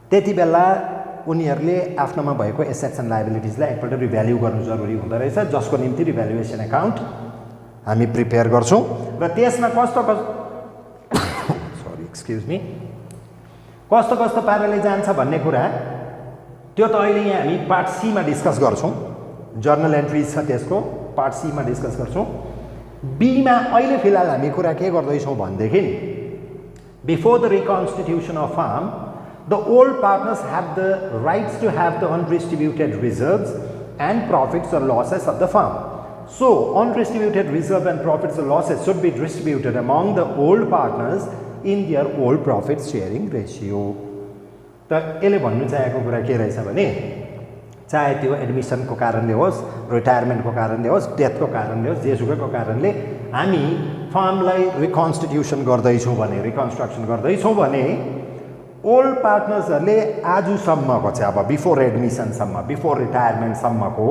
त्यति बेला उनीहरूले आफ्नोमा भएको एसेट्स एन्ड लायबिलिटिजलाई एकपल्ट रिभ्याल्यू गर्नु जरुरी हुँदो रहेछ, जसको निम्ति रिभ्यालुएसन एकाउन्ट हामी प्रिपेयर गर्छौँ। र त्यसमा कस्तो कस्तो पाराले जान्छ भन्ने कुरा त्यो त अहिले यहाँ हामी पार्ट सी मा डिस्कस गर्छौँ। जर्नल एन्ट्रिज छ त्यसको, पार्ट सी मा डिस्कस गर्छौँ। बी मा अहिले फिलहाल हामी कुरा के गर्दैछौँ भनेदेखि before the reconstitution of firm the old partners have the rights to have the undistributed reserves and profits or losses of the firm. So, undistributed reserve and profits or losses should be distributed among the old partners in their old profit sharing ratio. त यसले भन्नु चाहेको कुरा के रहेछ भने चाहे त्यो एडमिसनको कारणले होस्, रिटायरमेन्टको कारणले होस्, डेथको कारणले होस्, जेसुकैको कारणले हामी फर्मलाई रिकन्स्टिट्युसन गर्दैछौँ भने, रिकन्स्ट्रक्सन गर्दैछौँ भने ओल्ड पार्टनर्सहरूले आजसम्मको चाहिँ अब बिफोर एडमिसनसम्म, बिफोर रिटायरमेन्टसम्मको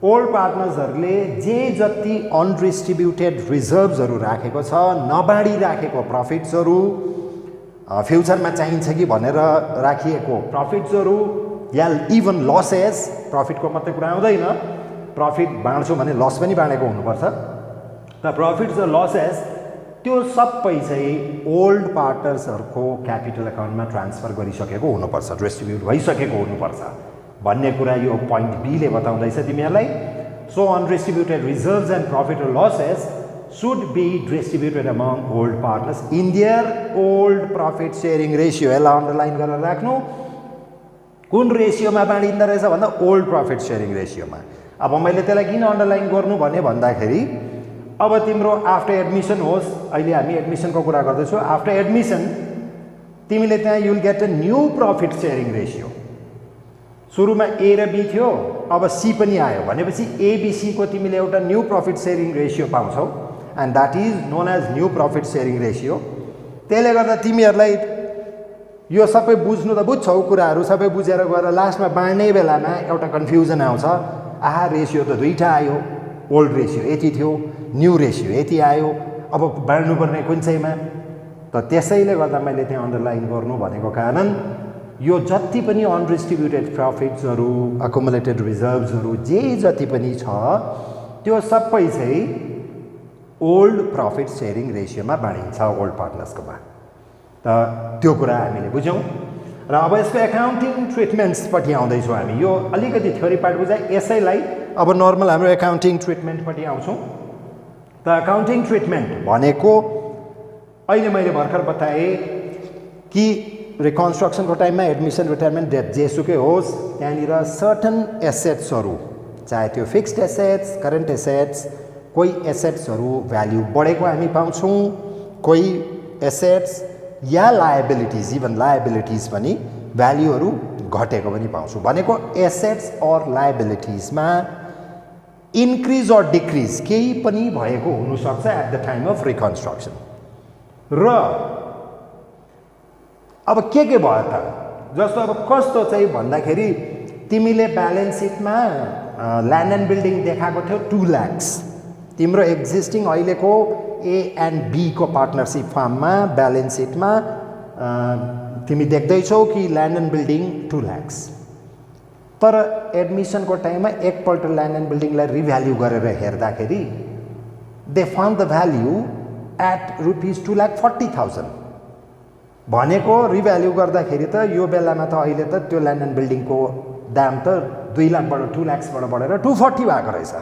ओल्ड पार्टनर्सहरूले जे जति अनडिस्ट्रिब्युटेड रिजर्भ्सहरू राखेको छ, नबाँडी राखेको प्रफिट्सहरू, फ्युचरमा चाहिन्छ कि भनेर राखिएको प्रफिट्सहरू या इभन लसेस, प्रफिटको मात्रै कुरा आउँदैन, प्रफिट बाँड्छौँ भने लस पनि बाँडेको हुनुपर्छ, त प्रफिट्स र लसेस त्यो सबै चाहिँ ओल्ड पार्टनर्सहरूको क्यापिटल एकाउन्टमा ट्रान्सफर गरिसकेको हुनुपर्छ, डिस्ट्रिब्युट भइसकेको हुनुपर्छ भन्ने कुरा यो पोइन्ट बी ले बताउँदैछ तिमीहरूलाई। सो अनडिस्ट्रिब्युटेड रिजर्भ्स एन्ड प्रफिट र losses should be distributed among old partners in their old profit sharing ratio. यसलाई अन्डरलाइन गरेर राख्नु, कुन रेसियोमा बाँडिँदो रहेछ भन्दा ओल्ड प्रफिट सेयरिङ रेसियोमा। अब मैले त्यसलाई किन अन्डरलाइन गर्नु भने भन्दाखेरि अब तिम्रो आफ्टर एडमिसन होस्, अहिले हामी एडमिसनको कुरा गर्दैछौँ, आफ्टर एडमिसन तिमीले त्यहाँ you'll get a new profit sharing ratio. सुरुमा ए र बी थियो, अब सी पनि आयो भनेपछि एबिसीको तिमीले एउटा न्यू प्रफिट सेयरिङ रेसियो पाउँछौ and that is known as new profit sharing ratio. त्यसले गर्दा तिमीहरूलाई यो सबै बुझ्नु त बुझ्छौ, कुराहरू सबै बुझेर गएर लास्टमा बाँड्ने बेलामा एउटा कन्फ्युजन आउँछ, आहा रेसियो त दुईटा आयो, ओल्ड रेसियो यति थियो, न्यू रेसियो यति आयो, अब बाँड्नुपर्ने कुन चाहिँमा। त त्यसैले गर्दा मैले त्यहाँ अन्डरलाइन गर्नु भनेको कारण यो जति पनि अनडिस्ट्रिब्युटेड प्रफिट्सहरू, अकुमुलेटेड रिजर्भ्सहरू जे जति पनि छ त्यो सबै चाहिँ ओल्ड प्रफिट सेयरिङ रेसियोमा बाँडिन्छ ओल्ड पार्टनर्सकोमा। त त्यो कुरा हामीले बुझ्यौँ। र अब यसको एकाउन्टिङ ट्रिटमेन्ट्सपट्टि आउँदैछौँ हामी। यो अलिकति थ्योरी पार्ट बुझाइ, यसैलाई अब नर्मल हाम्रो एकाउन्टिङ ट्रिटमेन्टपट्टि आउँछौँ। त एकाउन्टिङ ट्रिटमेन्ट भनेको अहिले मैले भर्खर बताएँ कि रिकन्स्ट्रक्सनको टाइममा एडमिसन, रिटायरमेन्ट, डेथ जेसुकै होस्, त्यहाँनिर सर्टन एसेट्सहरू, चाहे त्यो फिक्स्ड एसेट्स, करेन्ट एसेट्स, कोही एसेट्सहरू भ्याल्यु बढेको हामी पाउँछौँ, कोही एसेट्स या लायबिलिटिज, इभन लायबिलिटिज पनि भ्याल्युहरू घटेको पनि पाउँछौँ। भनेको एसेट्स अर लायबिलिटिजमा इन्क्रिज अर डिक्रिज केही पनि भएको हुनसक्छ at the time of reconstruction. र अब के भयो त, जस्तो अब कस्तो चाहिँ भन्दाखेरि तिमीले ब्यालेन्स सिटमा ल्यान्ड एन्ड बिल्डिङ देखाएको थियो 2 लाख, तिम्रो एक्जिस्टिङ अहिलेको ए एन्ड बी को पार्टनरसिप फर्ममा ब्यालेन्स सिटमा तिमी देख्दैछौ कि ल्यान्ड एन्ड बिल्डिङ 2 लाख, तर एडमिसनको टाइममा एकपल्ट ल्यान्ड एन्ड बिल्डिङलाई रिभ्याल्यु गरेर हेर्दाखेरि they found the value at ₹2,40,000 भनेको रिभ्याल्यु गर्दाखेरि त यो बेलामा त अहिले त त्यो ल्यान्ड एन्ड बिल्डिङको दाम त 2 लाखबाट 2 लाखबाट बढेर 240 भएको रहेछ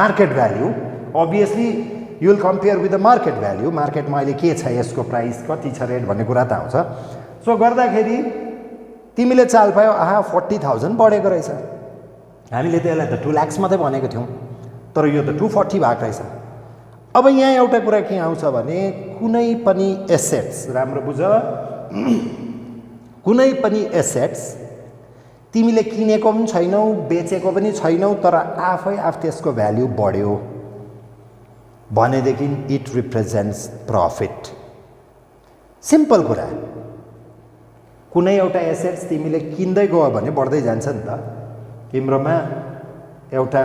market value. Obviously you will compare with the market value मार्केटमा अहिले के छ यसको प्राइस कति छ रेट भन्ने कुरा त आउँछ सो गर्दाखेरि तिमीले चाल पायो आहा 40,000 बढेको रहेछ हामीले त यसलाई त 2 लाख मात्रै भनेको थियौँ तर यो त 240 भएको रहेछ अब यहाँ एउटा कुरा के आउँछ भने कुनै पनि एसेट्स राम्रो बुझ कुनै पनि एसेट्स तिमीले किनेको पनि छैनौ बेचेको पनि छैनौ तर आफै त्यसको भ्याल्यु बढ्यो भनेदेखि इट रिप्रेजेन्ट्स प्रफिट सिम्पल कुरा कुनै एउटा एसेट्स तिमीले किन्दै गयो भने बढ्दै जान्छ नि त तिम्रोमा एउटा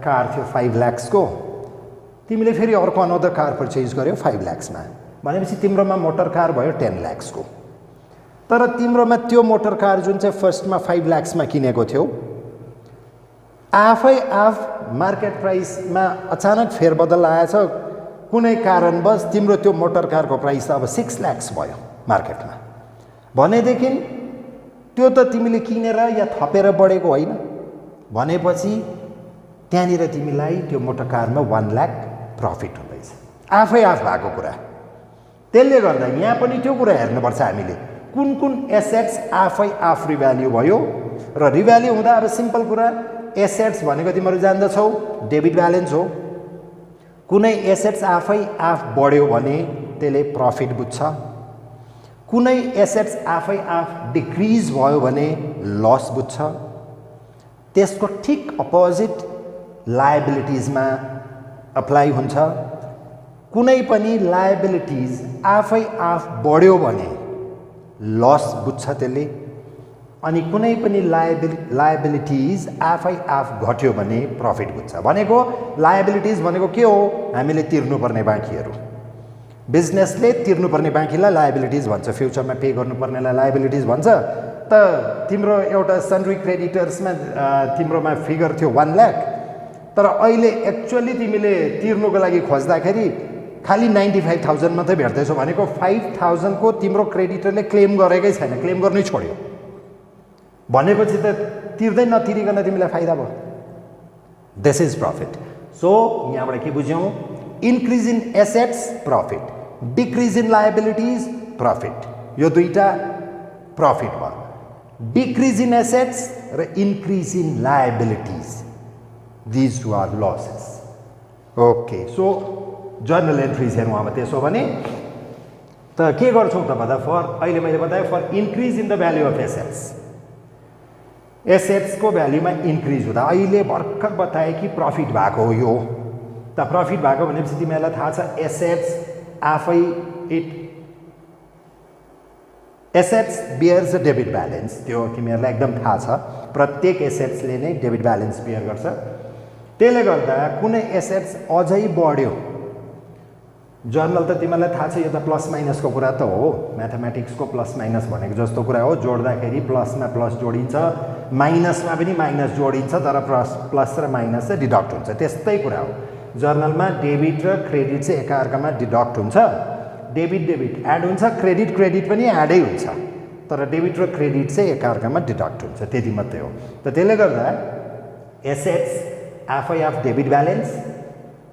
कार थियो 5 लाख को तिमीले फेरि अर्को अनदर कार पर्चेज गर्यो 5 लाख मा भनेपछि तिम्रोमा मोटर कार भयो 10 लाख को तर तिम्रोमा त्यो मोटर कार जुन चाहिँ फर्स्टमा 5 लाख मा किनेको थियो आफै मार्केट प्राइसमा अचानक फेरबदल आएछ कुनै कारणवश तिम्रो त्यो मोटर कारको प्राइस अब 6 लाख भयो मार्केटमा भनेदेखि त्यो त तिमीले किनेर या थपेर बढेको होइन भनेपछि त्यहाँनिर तिमीलाई त्यो मोटर कारमा 1 लाख प्रफिट हुँदैछ आफै भएको कुरा त्यसले गर्दा यहाँ पनि त्यो कुरा हेर्नुपर्छ हामीले कुन कुन एसेट्स आफै रिभ्याल्यु भयो र रिभ्याल्यु हुँदा अब सिम्पल कुरा एसेट्स भनेको तिमीहरू जान्दछौ डेबिट ब्यालेन्स हो कुनै एसेट्स आफै बढ्यो भने त्यसले प्रफिट बुझ्छ कुनै एसेट्स आफै डिक्रिज भयो भने लस बुझ्छ त्यसको ठिक अपोजिट लायबिलिटिजमा अप्लाई हुन्छ कुनै पनि लायबिलिटिज आफै बढ्यो भने लस बुझ्छ त्यसले अनि कुनै पनि लायबिलिटिज आफै घट्यो भने प्रफिट बुझ्छ भनेको लायबिलिटिज भनेको के हो हामीले तिर्नुपर्ने बाँकीहरू बिजनेसले तिर्नुपर्ने बाँकीलाई लायबिलिटिज भन्छ फ्युचरमा पे गर्नुपर्नेलाई लायबिलिटिज भन्छ त तिम्रो एउटा सन्ड्री क्रेडिटर्समा तिम्रोमा फिगर थियो 1 लाख तर अहिले एक्चुअली तिमीले तिर्नुको लागि खोज्दाखेरि खालि 95,000 मात्रै भेट्दैछौ भनेको 5,000 को तिम्रो क्रेडिटरले क्लेम गरेकै छैन क्लेम गर्नै छोड्यो भनेपछि त तिर्दै नतिरिकन तिमीलाई फाइदा भयो दिस इज प्रफिट सो यहाँबाट के बुझ्यौँ increase in assets profit decrease in liabilities profit यो दुईटा प्रफिट भयो डिक्रिज इन एसेट्स र increase in liabilities these two are losses okay so journal entries हेरौँ अब त्यसो भने त के गर्छौँ त भन्दा अहिले मैले बताएँ for increase in the value of एसेट्सको भ्याल्युमा इन्क्रिज हुँदा अहिले भर्खर बताएँ कि प्रफिट भएको हो यो त प्रफिट भएको भनेपछि तिमीहरूलाई थाहा छ एसेट्स आफै assets bears a debit balance त्यो तिमीहरूलाई एकदम थाहा छ प्रत्येक एसेट्सले नै डेबिट ब्यालेन्स बियर गर्छ त्यसले गर्दा कुनै एसेट्स अझै बढ्यो जर्नल त तिमीलाई थाहा छ यो त प्लस माइनसको कुरा त हो म्याथमेटिक्सको प्लस माइनस भनेको जस्तो कुरा हो जोड्दाखेरि प्लसमा प्लस जोडिन्छ माइनसमा पनि माइनस जोडिन्छ तर प्लस र माइनस चाहिँ डिडक्ट हुन्छ त्यस्तै कुरा हो जर्नलमा डेबिट र क्रेडिट चाहिँ एकाअर्कामा डिडक्ट हुन्छ डेबिट एड हुन्छ क्रेडिट पनि एडै हुन्छ तर डेबिट र क्रेडिट चाहिँ एकाअर्कामा डिडक्ट हुन्छ त्यति मात्रै हो त त्यसले गर्दा एसेट्स आफै डेबिट ब्यालेन्स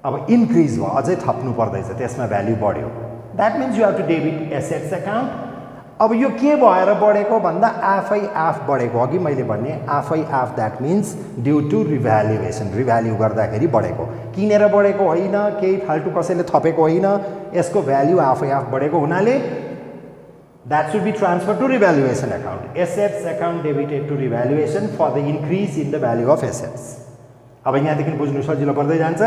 अब इन्क्रिज भयो अझै थप्नु पर्दैछ त्यसमा भ्याल्यु बढ्यो that means you have to debit assets account अब यो के भएर बढेको भन्दा आफै बढेको अघि मैले भने आफै that means due to revaluation revalue गर्दाखेरि बढेको किनेर बढेको होइन केही फाल्टु कसैले थपेको होइन यसको भ्याल्यु आफै बढेको हुनाले that should be transfer to revaluation account assets account debited to revaluation for the increase in the value of assets अब यहाँदेखि बुझ्नु सजिलो पर्दै जान्छ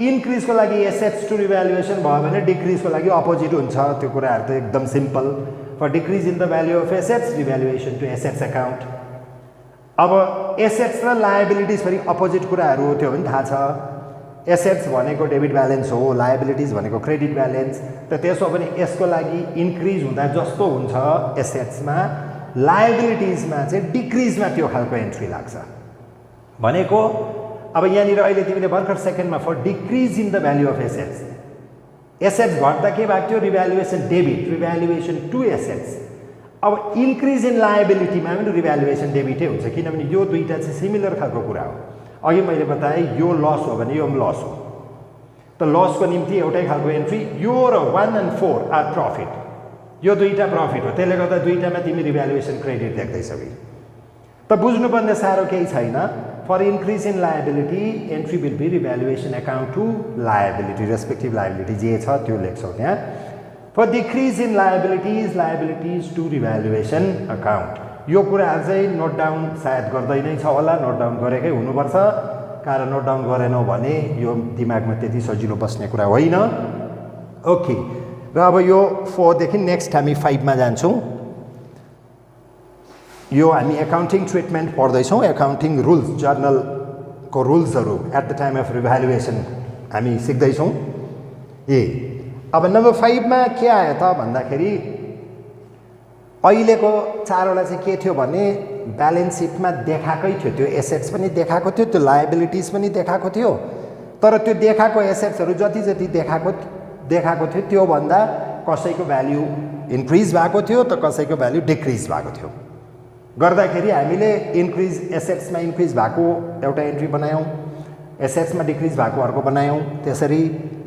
इन्क्रिजको लागि एसेट्स टु रिभ्यालुएसन भयो भने डिक्रिजको लागि अपोजिट हुन्छ त्यो कुराहरू त एकदम simple for decrease in the value of assets revaluation to assets account अब एसेट्स र लायबिलिटिज फेरि अपोजिट कुराहरू त्यो पनि थाहा छ एसेट्स भनेको डेबिट ब्यालेन्स हो लायबिलिटिज भनेको क्रेडिट ब्यालेन्स त त्यसो भने यसको लागि इन्क्रिज हुँदा जस्तो हुन्छ एसेट्समा लायबिलिटिजमा चाहिँ डिक्रिजमा त्यो खालको एन्ट्री लाग्छ भनेको अब यहाँनिर अहिले तिमीले भर्खर सेकेन्डमा for decrease in the value of assets घट्दा के भएको थियो revaluation debit revaluation to assets अब इन्क्रिज इन लायबिलिटीमा पनि रिभ्यालुएसन डेबिटै हुन्छ किनभने यो दुईटा चाहिँ सिमिलर खालको कुरा हो अघि मैले बताएँ यो लस हो भने यो पनि लस हो त लसको निम्ति एउटै खालको एन्ट्री यो र 1 and 4 आर प्रफिट यो दुईटा प्रफिट हो त्यसले गर्दा दुईटामा तिमी रिभ्यालुएसन क्रेडिट देख्दैछौ त बुझ्नुपर्ने साह्रो केही छैन for increase in liability entry will be revaluation account to liability respective liability जे छ त्यो लेख्छौ त्यहाँ for decrease in liabilities to revaluation account यो कुरा चाहिँ नोट डाउन सायद गर्दै नै छ होला नोट डाउन गरेकै हुनुपर्छ कारण नोट डाउन गरेनौ भने यो दिमागमा त्यति सजिलो बस्ने कुरा होइन ओके र अब यो 4 देखि नेक्स्ट हामी 5 मा जान्छौँ यो हामी एकाउन्टिङ ट्रिटमेन्ट पढ्दैछौँ एकाउन्टिङ रुल्स जर्नलको रुल्सहरू at the time of revaluation हामी सिक्दैछौँ अब नम्बर 5 मा के आयो त भन्दाखेरि अहिलेको 4 वटा चाहिँ के थियो भने ब्यालेन्स सिटमा देखाएकै थियो त्यो एसेट्स पनि देखाएको थियो त्यो लायबिलिटिज पनि देखाएको थियो तर त्यो देखाएको एसेट्सहरू जति जति देखाएको थियो त्योभन्दा कसैको भ्याल्यु इन्क्रिज भएको थियो त कसैको भ्याल्यु डिक्रिज भएको थियो गर्दाखेरि हामीले इन्क्रिज एसेट्समा इन्क्रिज भएको एउटा एन्ट्री बनायौँ एसेट्समा डिक्रिज भएको अर्को बनायौँ त्यसरी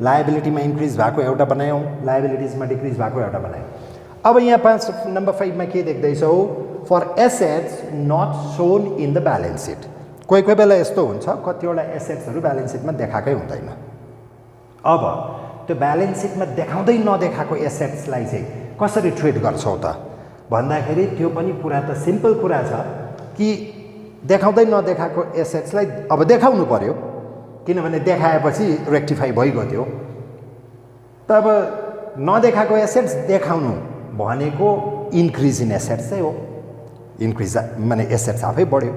लायबिलिटीमा इन्क्रिज भएको एउटा बनायौँ लायबिलिटिजमा डिक्रिज भएको एउटा बनायौँ अब यहाँ नम्बर 5 मा के देख्दैछौ for assets not shown in the balance sheet कोही कोही बेला यस्तो हुन्छ कतिवटा एसेट्सहरू ब्यालेन्स सिटमा देखाएकै हुँदैन अब त्यो ब्यालेन्स सिटमा देखाउँदै नदेखाएको एसेट्सलाई चाहिँ कसरी ट्रिट गर्छौ त भन्दाखेरि त्यो पनि कुरा त सिम्पल कुरा छ कि देखाउँदै नदेखाएको एसेट्सलाई अब देखाउनु पर्यो किनभने देखाएपछि रेक्टिफाई भइगयो त्यो त अब नदेखाएको एसेट्स देखाउनु भनेको इन्क्रिज इन एसेट्स चाहिँ हो इन्क्रिज माने एसेट्स आफै बढ्यो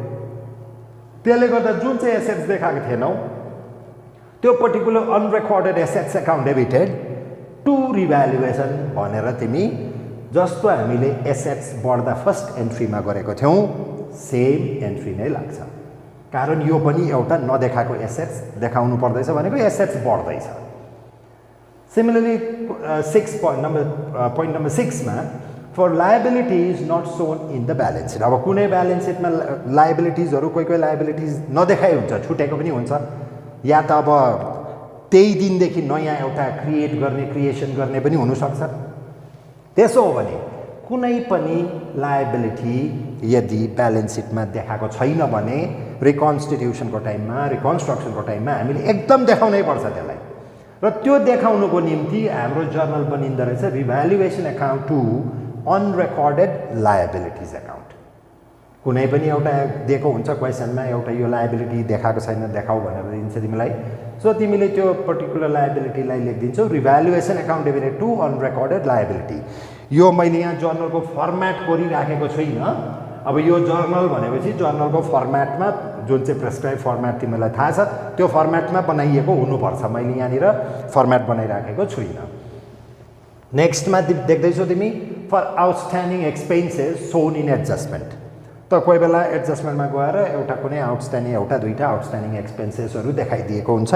त्यसले गर्दा जुन चाहिँ एसेट्स देखाएको थिएनौ त्यो particular unrecorded assets account debited to revaluation भनेर तिमी जस्तो हामीले एसेट्स बढ्दा फर्स्ट एन्ट्रीमा गरेको थियौँ सेम एन्ट्री नै लाग्छ कारण यो पनि एउटा नदेखाएको एसेट्स देखाउनु पर्दैछ भनेको एसेट्स बढ्दैछ सिमिलरली point number 6 मा for liabilities not shown in the balance sheet अब कुनै ब्यालेन्स सिटमा लायबिलिटिजहरू कोही कोही लायबिलिटिज नदेखाइ हुन्छ छुटेको पनि हुन्छ या त अब त्यही दिनदेखि नयाँ एउटा क्रिएसन गर्ने पनि हुनसक्छ त्यसो हो भने कुनै पनि लायबिलिटी यदि ब्यालेन्स सिटमा देखाएको छैन भने रिकन्स्टिट्युसनको टाइममा रिकन्स्ट्रक्सनको टाइममा हामीले एकदम देखाउनै पर्छ त्यसलाई र त्यो देखाउनुको निम्ति हाम्रो जर्नल बनिँदो रहेछ revaluation account to unrecorded liabilities account कुनै पनि एउटा दिएको हुन्छ क्वेसनमा एउटा यो लायबिलिटी देखाएको छैन देखाऊ भनेर दिन्छ तिमीलाई सो तिमीले त्यो पर्टिकुलर लायबिलिटीलाई लेखिदिन्छौ revaluation account debited to unrecorded liability यो मैले यहाँ जर्नलको फर्मेट गरिराखेको छुइनँ अब यो जर्नल भनेपछि जर्नलको फर्मेटमा जुन चाहिँ प्रेस्क्राइब फर्मेट तिमीलाई थाहा छ त्यो फर्मेटमा बनाइएको हुनुपर्छ मैले यहाँनिर फर्मेट बनाइराखेको छुइनँ नेक्स्टमा देख्दैछौ तिमी for outstanding expenses shown in adjustment त कोही बेला एडजस्टमेन्टमा गएर एउटा कुनै आउटस्ट्यान्डिङ एउटा दुईवटा आउटस्ट्यान्डिङ एक्सपेन्सेसहरू देखाइदिएको हुन्छ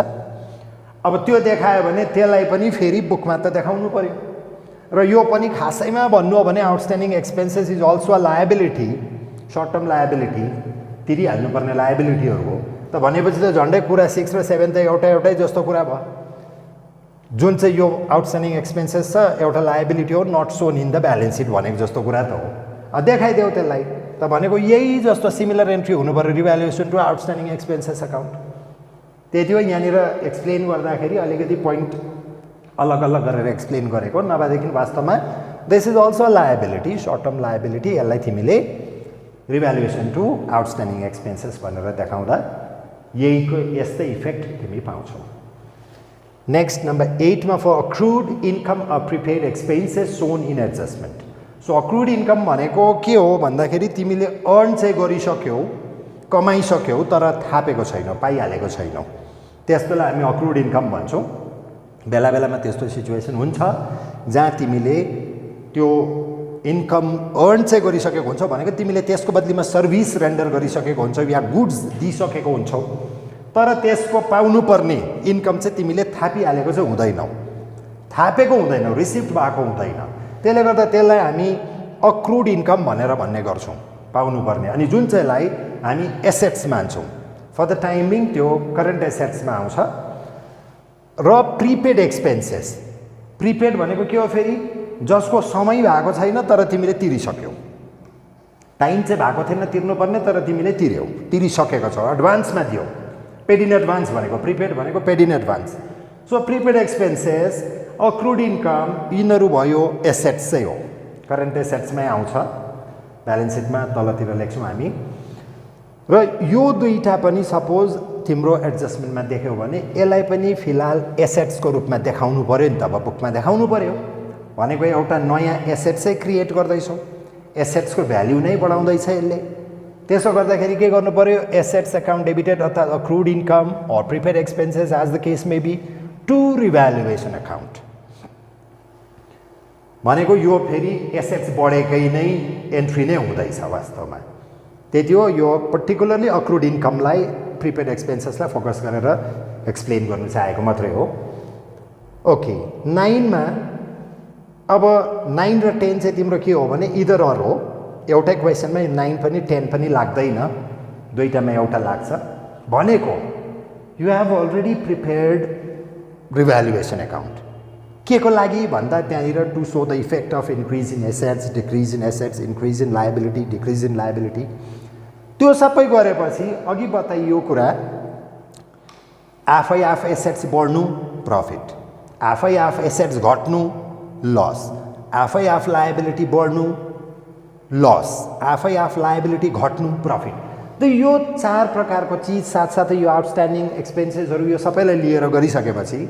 अब त्यो देखायो भने त्यसलाई पनि फेरि बुकमा त देखाउनु पर्यो र यो पनि खासैमा भन्नु हो भने outstanding expenses is also a liability short term liability तिरिहाल्नुपर्ने लायबिलिटीहरू हो त भनेपछि त झन्डै कुरा 6 र 7 त एउटै जस्तो कुरा भयो जुन चाहिँ यो आउटस्ट्यान्डिङ एक्सपेन्सेस छ एउटा लायबिलिटी हो not shown in the balance sheet भनेको जस्तो कुरा त हो देखाइदेऊ त्यसलाई त भनेको यही जस्तो सिमिलर एन्ट्री हुनु पर्यो revaluation to outstanding expenses account त्यति हो यहाँनिर एक्सप्लेन गर्दाखेरि अलिकति पोइन्ट अलग अलग गरेर एक्सप्लेन गरेको नभएदेखि वास्तवमा this is also liability short term liability यसलाई तिमीले रिभ्यालुएसन टु आउटस्ट्यान्डिङ एक्सपेन्सेस भनेर देखाउँदा यहीको यस्तै इफेक्ट तिमी पाउँछौ नेक्स्ट नम्बर 8 मा for accrued income of prepaid expenses shown in adjustment so accrued income भनेको के हो भन्दाखेरि तिमीले अर्न चाहिँ गरिसक्यौ कमाइसक्यौ तर थापेको छैनौ पाइहालेको छैनौ त्यस बेला हामी अक्रुड इन्कम भन्छौँ बेला बेलामा त्यस्तो सिचुएसन हुन्छ जहाँ तिमीले त्यो इन्कम अर्न चाहिँ गरिसकेको हुन्छ भनेको तिमीले त्यसको बदलीमा सर्भिस रेन्डर गरिसकेको हुन्छौ या गुड्स दिइसकेको हुन्छौ तर त्यसको पाउनुपर्ने इन्कम चाहिँ तिमीले थापिहालेको चाहिँ हुँदैनौ थापेको हुँदैनौ रिसिभ भएको हुँदैन त्यसले गर्दा त्यसलाई हामी अक्रुड इन्कम भनेर भन्ने गर्छौँ पाउनुपर्ने अनि जुन चाहिँलाई हामी एसेट्स मान्छौँ फर द टाइमिङ त्यो करेन्ट एसेट्समा आउँछ र प्रिपेड एक्सपेन्सेस प्रिपेड भनेको के हो फेरि जसको समय भएको छैन तर तिमीले तिरिसक्यौ टाइम चाहिँ भएको थिएन तिर्नुपर्ने तर तिमीले तिरिसकेको छौ एडभान्समा दियौ पेड इन एडभान्स भनेको प्रिपेड भनेको paid in advance so prepaid expenses अक्रुड income यिनीहरू भयो एसेट्स चाहिँ हो करेन्ट एसेट्समै आउँछ ब्यालेन्स सिटमा तलतिर लेख्छौँ हामी र यो दुईटा पनि सपोज तिम्रो एडजस्टमेन्टमा देख्यौ भने यसलाई पनि फिलहाल एसेट्सको रूपमा देखाउनु पर्यो नि त अब बुकमा देखाउनु पर्यो भनेको एउटा नयाँ एसेट चाहिँ क्रिएट गर्दैछौ एसेट्सको भ्याल्यु नै बढाउँदैछ यसले त्यसो गर्दाखेरि के गर्नु पर्यो एसेट्स अकाउन्ट डेबिटेड अर्थात् accrued income or prepaid expenses as the case may be to revaluation account भनेको यो फेरि एसेट्स बढेकै नै एन्ट्री नै हुँदैछ वास्तवमा त्यति हो यो पर्टिकुलरली अक्रुड इन्कमलाई प्रिपेड एक्सपेन्सेसलाई फोकस गरेर एक्सप्लेन गर्नु चाहेको मात्रै हो ओके 9 मा अब 9 र 10 चाहिँ तिम्रो के हो भने इदर अर हो एउटै क्वेसनमा 9 पनि 10 पनि लाग्दैन दुईटामा एउटा लाग्छ भनेको you have already prepared revaluation account के को लागि भन्दा त्यहाँनिर to show the effect of increase in assets decrease in assets increase in liability decrease in liability त्यो सबै गरेपछि अघि बताइयो कुरा आफै आफ एसेट्स बढ्नु प्रफिट आफै आफ एसेट्स घट्नु लस आफै आफ लायबिलिटी बढ्नु लस आफै आफ लायबिलिटी घट्नु प्रफिट त यो चार प्रकारको चिज साथसाथै यो आउटस्ट्यान्डिङ एक्सपेन्सेसहरू यो सबैलाई लिएर गरिसकेपछि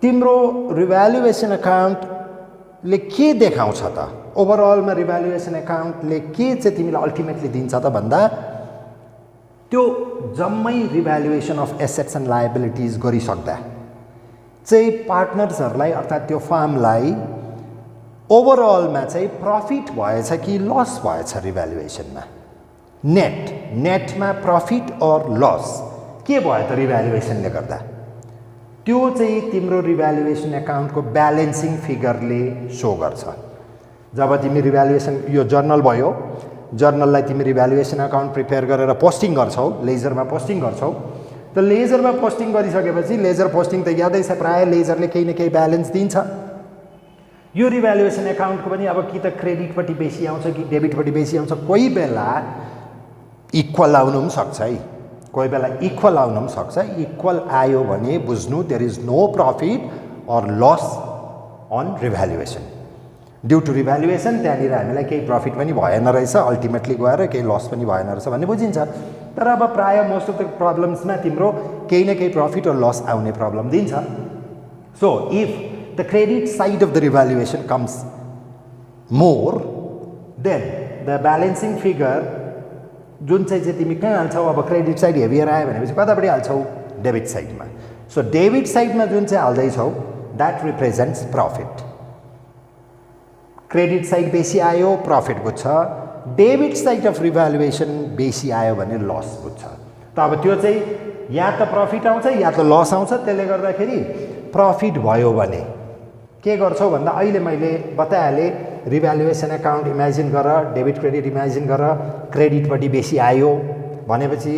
तिम्रो रिभ्यालुएसन अकाउन्टले के देखाउँछ त ओभरअलमा रिभ्यालुएसन अकाउन्टले के चाहिँ तिमीलाई अल्टिमेटली दिन्छ त भन्दा त्यो जम्मै revaluation of assets and liabilities गरिसक्दा चाहिँ पार्टनर्सहरूलाई अर्थात् त्यो फर्मलाई ओभरअलमा चाहिँ प्रफिट भएछ कि लस भएछ रिभ्यालुएसनमा नेटमा प्रफिट अर लस के भयो त रिभ्यालुएसनले गर्दा त्यो चाहिँ तिम्रो रिभ्यालुएसन अकाउन्टको ब्यालेन्सिङ फिगरले सो गर्छ जब तिमी रिभ्यालुएसन यो जर्नल भयो जर्नललाई तिमी रिभ्यालुएसन अकाउन्ट प्रिपेयर गरेर पोस्टिङ गर्छौ लेजरमा पोस्टिङ गर्छौ त लेजरमा पोस्टिङ गरिसकेपछि लेजर पोस्टिङ त यादै छ प्रायः लेजरले केही न केही ब्यालेन्स दिन्छ यो रिभ्यालुएसन अकाउन्टको पनि अब कि त क्रेडिटपट्टि बेसी आउँछ कि डेबिटपट्टि बेसी आउँछ कोही बेला इक्वल आउनु पनि सक्छ है कोही बेला इक्वल आउनु पनि सक्छ इक्वल आयो भने बुझ्नु there is no profit or loss on revaluation due to revaluation त्यहाँनिर हामीलाई केही प्रफिट पनि भएन रहेछ अल्टिमेटली गएर केही लस पनि भएन रहेछ भन्ने बुझिन्छ तर अब प्रायः मोस्ट अफ द प्रब्लम्समा तिम्रो केही न केही प्रफिट अर लस आउने प्रब्लम दिन्छ so if the credit side of the revaluation comes more than the balancing figure जुन चाहिँ तिमी कहाँ हाल्छौ अब क्रेडिट साइड हेभियर आयो भनेपछि कतापट्टि हाल्छौ डेबिट साइडमा सो डेबिट साइडमा जुन चाहिँ हाल्दैछौ that represents profit credit side बेसी आयो प्रफिट बुझ्छ डेबिट साइड अफ रिभ्यालुएसन बेसी आयो भने लस बुझ्छ त अब त्यो चाहिँ या त प्रफिट आउँछ या त लस आउँछ त्यसले गर्दाखेरि प्रफिट भयो भने के गर्छौ भन्दा अहिले मैले बताइहालेँ रिभ्यालुएसन अकाउन्ट इमेजिन गर डेबिट क्रेडिट इमेजिन गर क्रेडिटपट्टि बेसी आयो भनेपछि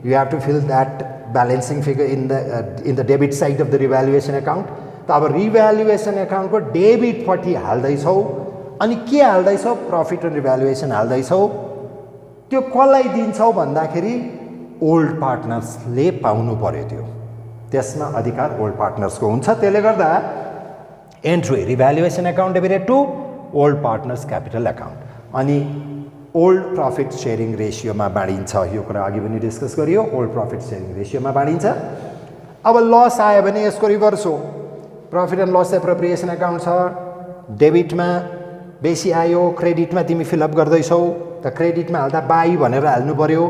you have to fill that balancing figure in the debit side of the revaluation account त अब रिभ्यालुएसन अकाउन्टको डेबिटपट्टि हाल्दैछौ अनि के हाल्दैछौ प्रफिट र रिभ्यालुएसन हाल्दैछौ त्यो कसलाई दिन्छौ भन्दाखेरि ओल्ड पार्टनर्सले पाउनु पर्यो त्यो त्यसमा अधिकार ओल्ड पार्टनर्सको हुन्छ त्यसले गर्दा entry revaluation account debited to old partners capital account अनि ओल्ड प्रफिट सेयरिङ रेसियोमा बाँडिन्छ यो कुरा अघि पनि डिस्कस गरियो ओल्ड प्रफिट सेयरिङ रेसियोमा बाँडिन्छ अब लस आयो भने यसको रिभर्स हो profit and loss appropriation account छ डेबिटमा बेसी आयो क्रेडिटमा तिमी फिलअप गर्दैछौ त क्रेडिटमा हाल्दा बाई भनेर हाल्नु पर्यो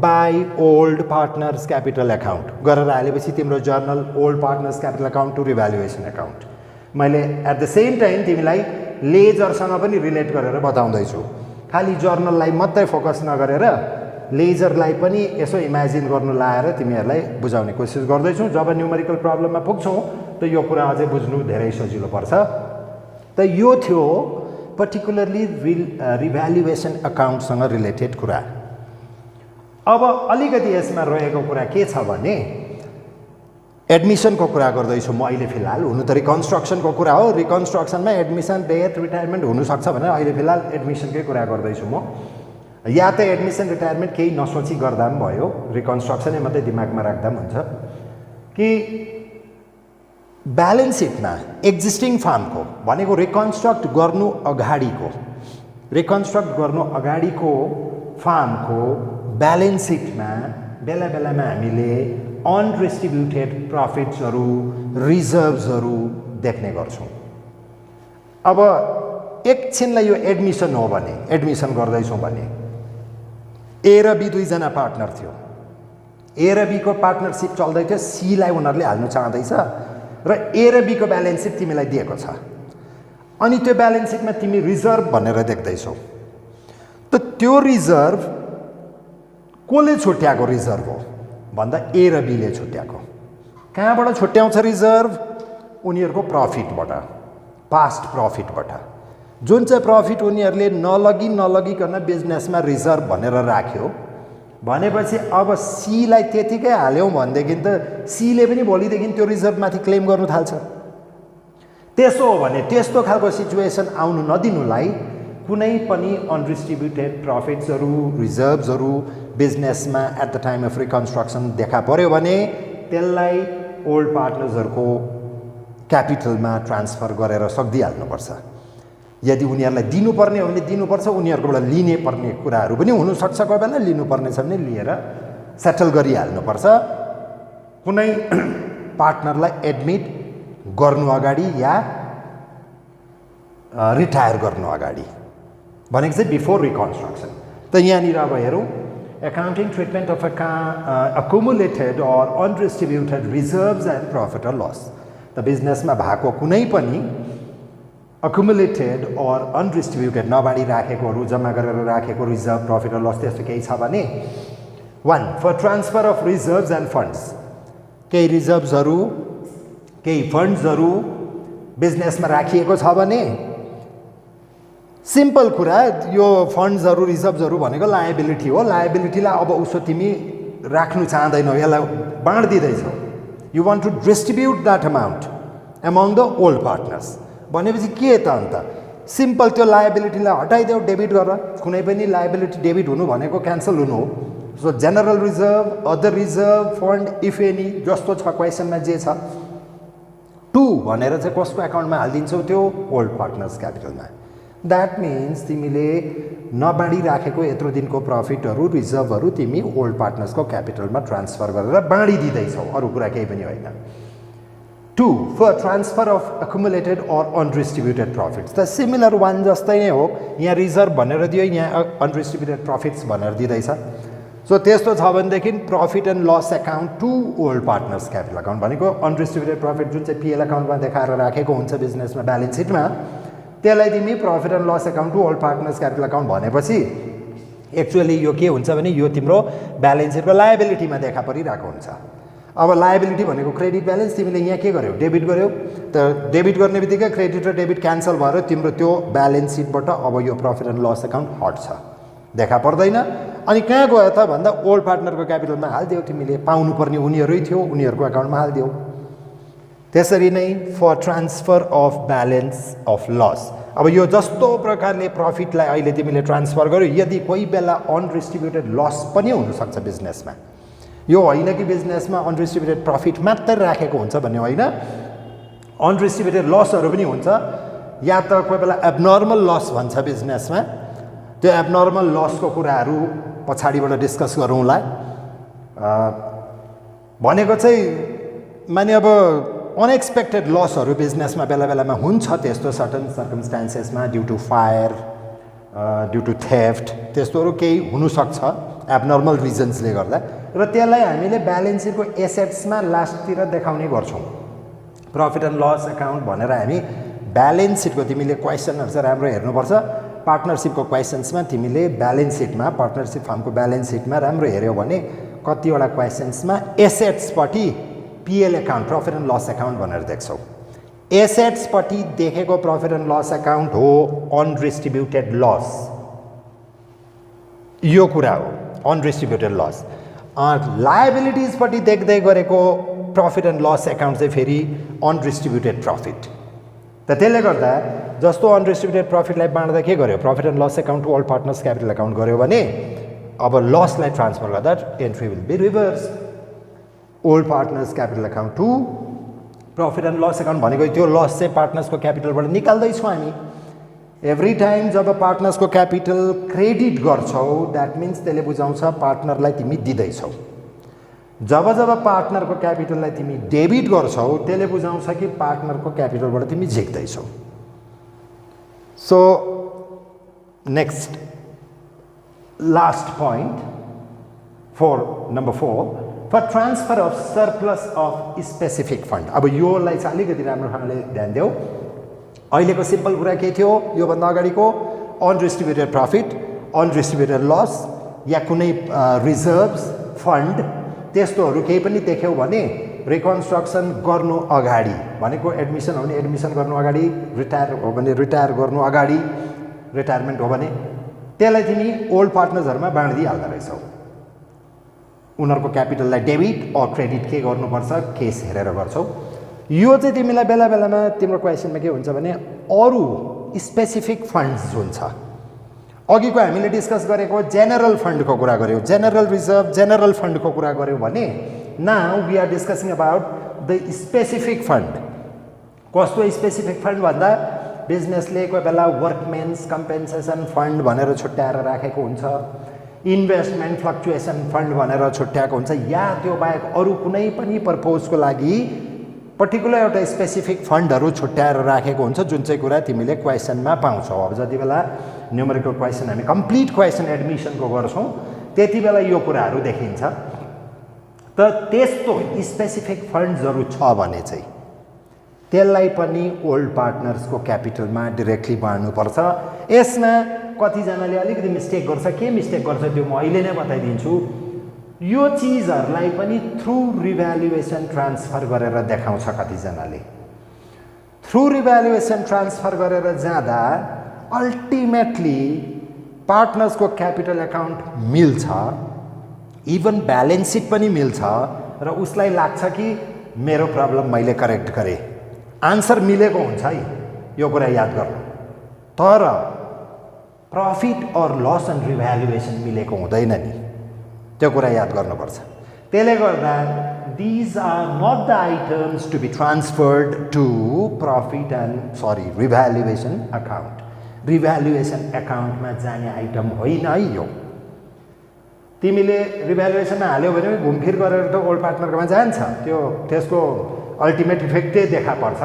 by old partners capital account गरेर हालेपछि तिम्रो journal old partners capital account to revaluation account मैले एट द सेम टाइम तिमीलाई लेजरसँग पनि रिलेट गरेर बताउँदैछु खालि जर्नललाई मात्रै फोकस नगरेर लेजरलाई पनि यसो इमेजिन गर्नु लाएर तिमीहरूलाई बुझाउने कोसिस गर्दैछौँ जब न्युमेरिकल प्रब्लममा पुग्छौँ त यो कुरा अझै बुझ्नु धेरै सजिलो पर्छ त यो थियो पर्टिकुलरली रिभ्यालुएसन अकाउन्टसँग रिलेटेड कुरा अब अलिकति यसमा रहेको कुरा के छ भने एडमिसनको कुरा गर्दैछु म अहिले फिलहाल। हुनु त रिकन्स्ट्रक्सनको कुरा हो, रिकन्स्ट्रक्सनमा एडमिसन, डेथ, रिटायरमेन्ट हुनसक्छ भनेर अहिले फिलहाल एडमिसनकै कुरा गर्दैछु म। या त एडमिसन रिटायरमेन्ट केही नसोची गर्दा पनि भयो, रिकन्स्ट्रक्सनै मात्रै दिमागमा राख्दा पनि हुन्छ कि ब्यालेन्स सिटमा एक्जिस्टिङ फार्मको भनेको रिकन्स्ट्रक्ट गर्नु अगाडिको फार्मको ब्यालेन्स सिटमा बेला बेलामा हामीले अनडिस्ट्रिब्युटेड प्रफिट्सहरू, रिजर्भ्सहरू देख्ने गर्छौँ। अब एकछिनलाई यो एडमिसन हो भने, एडमिसन गर्दैछौँ भने ए र बी दुईजना पार्टनर थियो, ए र बीको पार्टनरसिप चल्दै थियो, सीलाई उनीहरूले हाल्नु चाहँदैछ र ए र बीको ब्यालेन्स सिट तिमीलाई दिएको छ, अनि त्यो ब्यालेन्स सिटमा तिमी रिजर्भ भनेर देख्दैछौ। त त्यो रिजर्भ कसले छुट्याएको रिजर्भ हो भन्दा ए र बीले छुट्याएको। कहाँबाट छुट्याउँछ रिजर्भ? उनीहरूको प्रफिटबाट, पास्ट प्रफिटबाट। जुन चाहिँ प्रफिट उनीहरूले नलगिकन बिजनेसमा रिजर्भ भनेर राख्यो भनेपछि अब सीलाई त्यतिकै हाल्यौँ भनेदेखि त सीले पनि भोलिदेखि त्यो रिजर्भमाथि क्लेम गर्नु थाल्छ। त्यसो हो भने त्यस्तो खालको सिचुएसन आउनु नदिनुलाई कुनै पनि अनडिस्ट्रिब्युटेड प्रफिट्सहरू, रिजर्भ्सहरू बिजनेसमा at the time of reconstruction देखा पर्यो भने त्यसलाई ओल्ड पार्टनर्सहरूको क्यापिटलमा ट्रान्सफर गरेर सकिदिइहाल्नुपर्छ। यदि उनीहरूलाई दिनुपर्ने हो भने दिनुपर्छ, उनीहरूकोबाट लिने पर्ने कुराहरू पनि हुनसक्छ, कोही बेला लिनुपर्ने छ भने लिएर सेटल गरिहाल्नुपर्छ। कुनै पार्टनरलाई एडमिट गर्नु अगाडि या रिटायर गर्नु अगाडि भनेको चाहिँ बिफोर रिकन्स्ट्रक्सन। त यहाँनिर अब हेरौँ, accounting treatment of accumulated or undistributed reserves and profit or loss। त बिजनेसमा भएको कुनै पनि accumulated or undistributed नबाँडी राखेकोहरू, जम्मा गरेर राखेको रिजर्भ, प्रफिट र लस त्यस्तो केही छ भने 1 for transfer of reserves and funds, केही रिजर्भ्सहरू केही फन्ड्सहरू बिजनेसमा राखिएको छ भने सिम्पल कुरा, यो फन्ड्सहरू रिजर्भ्सहरू भनेको लायबिलिटी हो। लायबिलिटीलाई अब उसो तिमी राख्नु चाहँदैनौ, यसलाई बाँड्दिँदैछौ। You want to distribute that amount among the old partners भनेपछि के त अन्त सिम्पल त्यो लायबिलिटीलाई हटाइदेऊ, डेबिट गर। कुनै पनि लायबिलिटी डेबिट हुनु भनेको क्यान्सल हुनु हो। So general reserve, other reserve, fund if any जस्तो छ क्वेसनमा जे छ 2 भनेर चाहिँ कसको एकाउन्टमा हालिदिन्छौ? त्यो ओल्ड पार्टनर्स क्यापिटलमा। द्याट मिन्स तिमीले नबाँडी राखेको यत्रो दिनको प्रफिटहरू, रिजर्भहरू तिमी ओल्ड पार्टनर्सको क्यापिटलमा ट्रान्सफर गरेर बाँडिदिँदैछौ, अरू कुरा केही पनि होइन। 2 for transfer of accumulated or undistributed profits। त सिमिलर 1 जस्तै नै हो, यहाँ रिजर्भ भनेर दियो, यहाँ अनडिस्ट्रिब्युटेड प्रफिट्स भनेर दिँदैछ। सो त्यस्तो छ भनेदेखि profit and loss account to old partners capital account भनेको अनडिस्ट्रिब्युटेड प्रफिट जुन चाहिँ पिएल एकाउन्टमा देखाएर राखेको हुन्छ बिजनेसमा ब्यालेन्स सिटमा, त्यसलाई तिमी profit and loss account to old partners capital account भनेपछि एक्चुअली यो के हुन्छ भने यो तिम्रो ब्यालेन्स सिटको लायबिलिटीमा देखा परिरहेको हुन्छ। अब लायबिलिटी भनेको क्रेडिट ब्यालेन्स, तिमीले यहाँ के गर्यौ? डेबिट गर्यौ। त डेबिट गर्ने बित्तिकै क्रेडिट र डेबिट क्यान्सल भएर तिम्रो त्यो ब्यालेन्स सिटबाट अब यो प्रफिट एन्ड लस एकाउन्ट हट्छ, देखा पर्दैन। अनि कहाँ गयो त भन्दा ओल्ड पार्टनरको क्यापिटलमा हालिदियो। तिमीले पाउनुपर्ने उनीहरै थियो, उनीहरूको एकाउन्टमा हालिदियो। त्यसरी नै for transfer of balance of loss, अब यो जस्तो प्रकारले प्रफिटलाई अहिले तिमीले ट्रान्सफर गर्यो, यदि कोही बेला अनडिस्ट्रिब्युटेड लस पनि हुनसक्छ बिजनेसमा। यो होइन कि बिजनेसमा अनडिस्ट्रिब्युटेड प्रफिट मात्र राखेको हुन्छ भन्ने होइन, अनडिस्ट्रिब्युटेड लसहरू पनि हुन्छ। या त कोही बेला एबनर्मल लस भन्छ बिजनेसमा, त्यो एबनर्मल लसको कुराहरू पछाडिबाट डिस्कस गरौँला। भनेको चाहिँ माने अब अनएक्सपेक्टेड लसहरू बिजनेसमा बेला बेलामा हुन्छ, त्यस्तो सर्टन सर्कमस्टान्सेसमा due to fire, due to theft, त्यस्तोहरू केही हुनसक्छ एबनर्मल रिजन्सले गर्दा, र त्यसलाई हामीले ब्यालेन्स सिटको एसेट्समा लास्टतिर देखाउने गर्छौँ। प्रफिट एन्ड लस एकाउन्ट भनेर हामी ब्यालेन्स सिटको, तिमीले क्वेसनहरू चाहिँ राम्रो हेर्नुपर्छ। पार्टनरसिपको क्वेसन्समा तिमीले ब्यालेन्स सिटमा, पार्टनरसिप फर्मको ब्यालेन्स सिटमा राम्रो हेऱ्यौ भने कतिवटा क्वेसन्समा एसेट्सपट्टि PL account, profit and loss account भनेर देख्छौ। एसेट्सपट्टि देखेको प्रफिट एन्ड लस एकाउन्ट हो अनडिस्ट्रिब्युटेड लस, यो कुरा हो अनडिस्ट्रिब्युटेड लस। लायबिलिटिजपट्टि देख्दै गरेको प्रफिट एन्ड लस एकाउन्ट चाहिँ फेरि अनडिस्ट्रिब्युटेड प्रफिट। त त्यसले गर्दा जस्तो अनडिस्ट्रिब्युटेड प्रफिटलाई बाँड्दा के गर्यो, profit and loss account to all partners capital account गर्यो भने अब लसलाई ट्रान्सफर गर्दा entry will be reverse, old partners capital account to profit and loss account भनेको त्यो लस चाहिँ पार्टनर्सको क्यापिटलबाट निकाल्दैछौँ हामी। एभ्री टाइम जब पार्टनर्सको क्यापिटल क्रेडिट गर्छौ द्याट मिन्स त्यसले बुझाउँछ पार्टनरलाई तिमी दिँदैछौ। जब जब पार्टनरको क्यापिटललाई तिमी डेबिट गर्छौ त्यसले बुझाउँछ कि पार्टनरको क्यापिटलबाट तिमी झिक्दैछौ। So next last point for number 4 for transfer of surplus of specific fund. अब योलाई चाहिँ अलिकति राम्रोसँगले ध्यान देऊ। अहिलेको सिम्पल कुरा के थियो, योभन्दा अगाडिको अनडिस्ट्रिब्युटेड प्रफिट, अनडिस्ट्रिब्युटेड लस या कुनै रिजर्भ्स फन्ड त्यस्तोहरू केही पनि देख्यौ भने रिकन्स्ट्रक्सन गर्नु अगाडि भनेको एडमिसन हो भने एडमिसन गर्नु अगाडि, रिटायर हो भने रिटायर गर्नु अगाडि, रिटायरमेन्ट हो भने त्यसलाई तिमी ओल्ड पार्टनर्सहरूमा बाँडिदिइहाल्दो रहेछौ। उनीहरूको क्यापिटललाई डेबिट अर क्रेडिट के गर्नुपर्छ केस हेरेर गर्छौ। यो चाहिँ तिमीलाई बेला बेलामा तिम्रो क्वेसनमा के हुन्छ भने अरू स्पेसिफिक फन्ड्स जुन छ, अघिको हामीले डिस्कस गरेको जेनरल फन्डको कुरा गऱ्यौँ, जेनरल रिजर्भ जेनरल फन्डको कुरा गऱ्यौँ भने now we are discussing about the specific fund. कस्तो स्पेसिफिक फन्ड भन्दा बिजनेसले कोही बेला वर्कमेन्स कम्पेन्सेसन फन्ड भनेर छुट्याएर राखेको हुन्छ, इन्भेस्टमेन्ट फ्लक्चुएसन फन्ड भनेर छुट्याएको हुन्छ, या त्यो बाहेक अरू कुनै पनि पर्पोजको लागि पर्टिकुलर एउटा स्पेसिफिक फन्डहरू छुट्याएर राखेको हुन्छ, जुन चाहिँ कुरा तिमीले क्वेसनमा पाउँछौ। अब जति बेला न्युमेरिकल क्वेसन हामी कम्प्लिट क्वेसन एडमिसनको गर्छौँ त्यति बेला यो कुराहरू देखिन्छ। त त्यस्तो स्पेसिफिक फन्ड्सहरू छ भने चाहिँ त्यसलाई पनि ओल्ड पार्टनर्सको क्यापिटलमा डिरेक्टली बाँड्नुपर्छ। यसमा कतिजनाले अलिकति मिस्टेक गर्छ, के मिस्टेक गर्छ त्यो म अहिले नै बताइदिन्छु। यो चिजहरूलाई पनि थ्रु रिभ्यालुएसन ट्रान्सफर गरेर देखाउँछ कतिजनाले। थ्रु रिभ्यालुएसन ट्रान्सफर गरेर जाँदा अल्टिमेटली पार्टनर्सको क्यापिटल एकाउन्ट मिल्छ, इभन ब्यालेन्स सिट पनि मिल्छ र उसलाई लाग्छ कि मेरो प्रब्लम मैले करेक्ट गरेँ। आन्सर मिलेको हुन्छ है, यो कुरा याद गर्नु। तर profit or loss and revaluation मिलेको हुँदैन नि, त्यो कुरा याद गर्नुपर्छ। त्यसले गर्दा these are not the items to be transferred to profit and revaluation account. Revaluation एकाउन्टमा जाने आइटम होइन है यो। तिमीले रिभ्यालुएसनमा हाल्यौ भने घुमफिर गरेर त ओल्ड पार्टनरकोमा जान्छ, त्यो त्यसको अल्टिमेट इफेक्ट त्यही देखा पर्छ।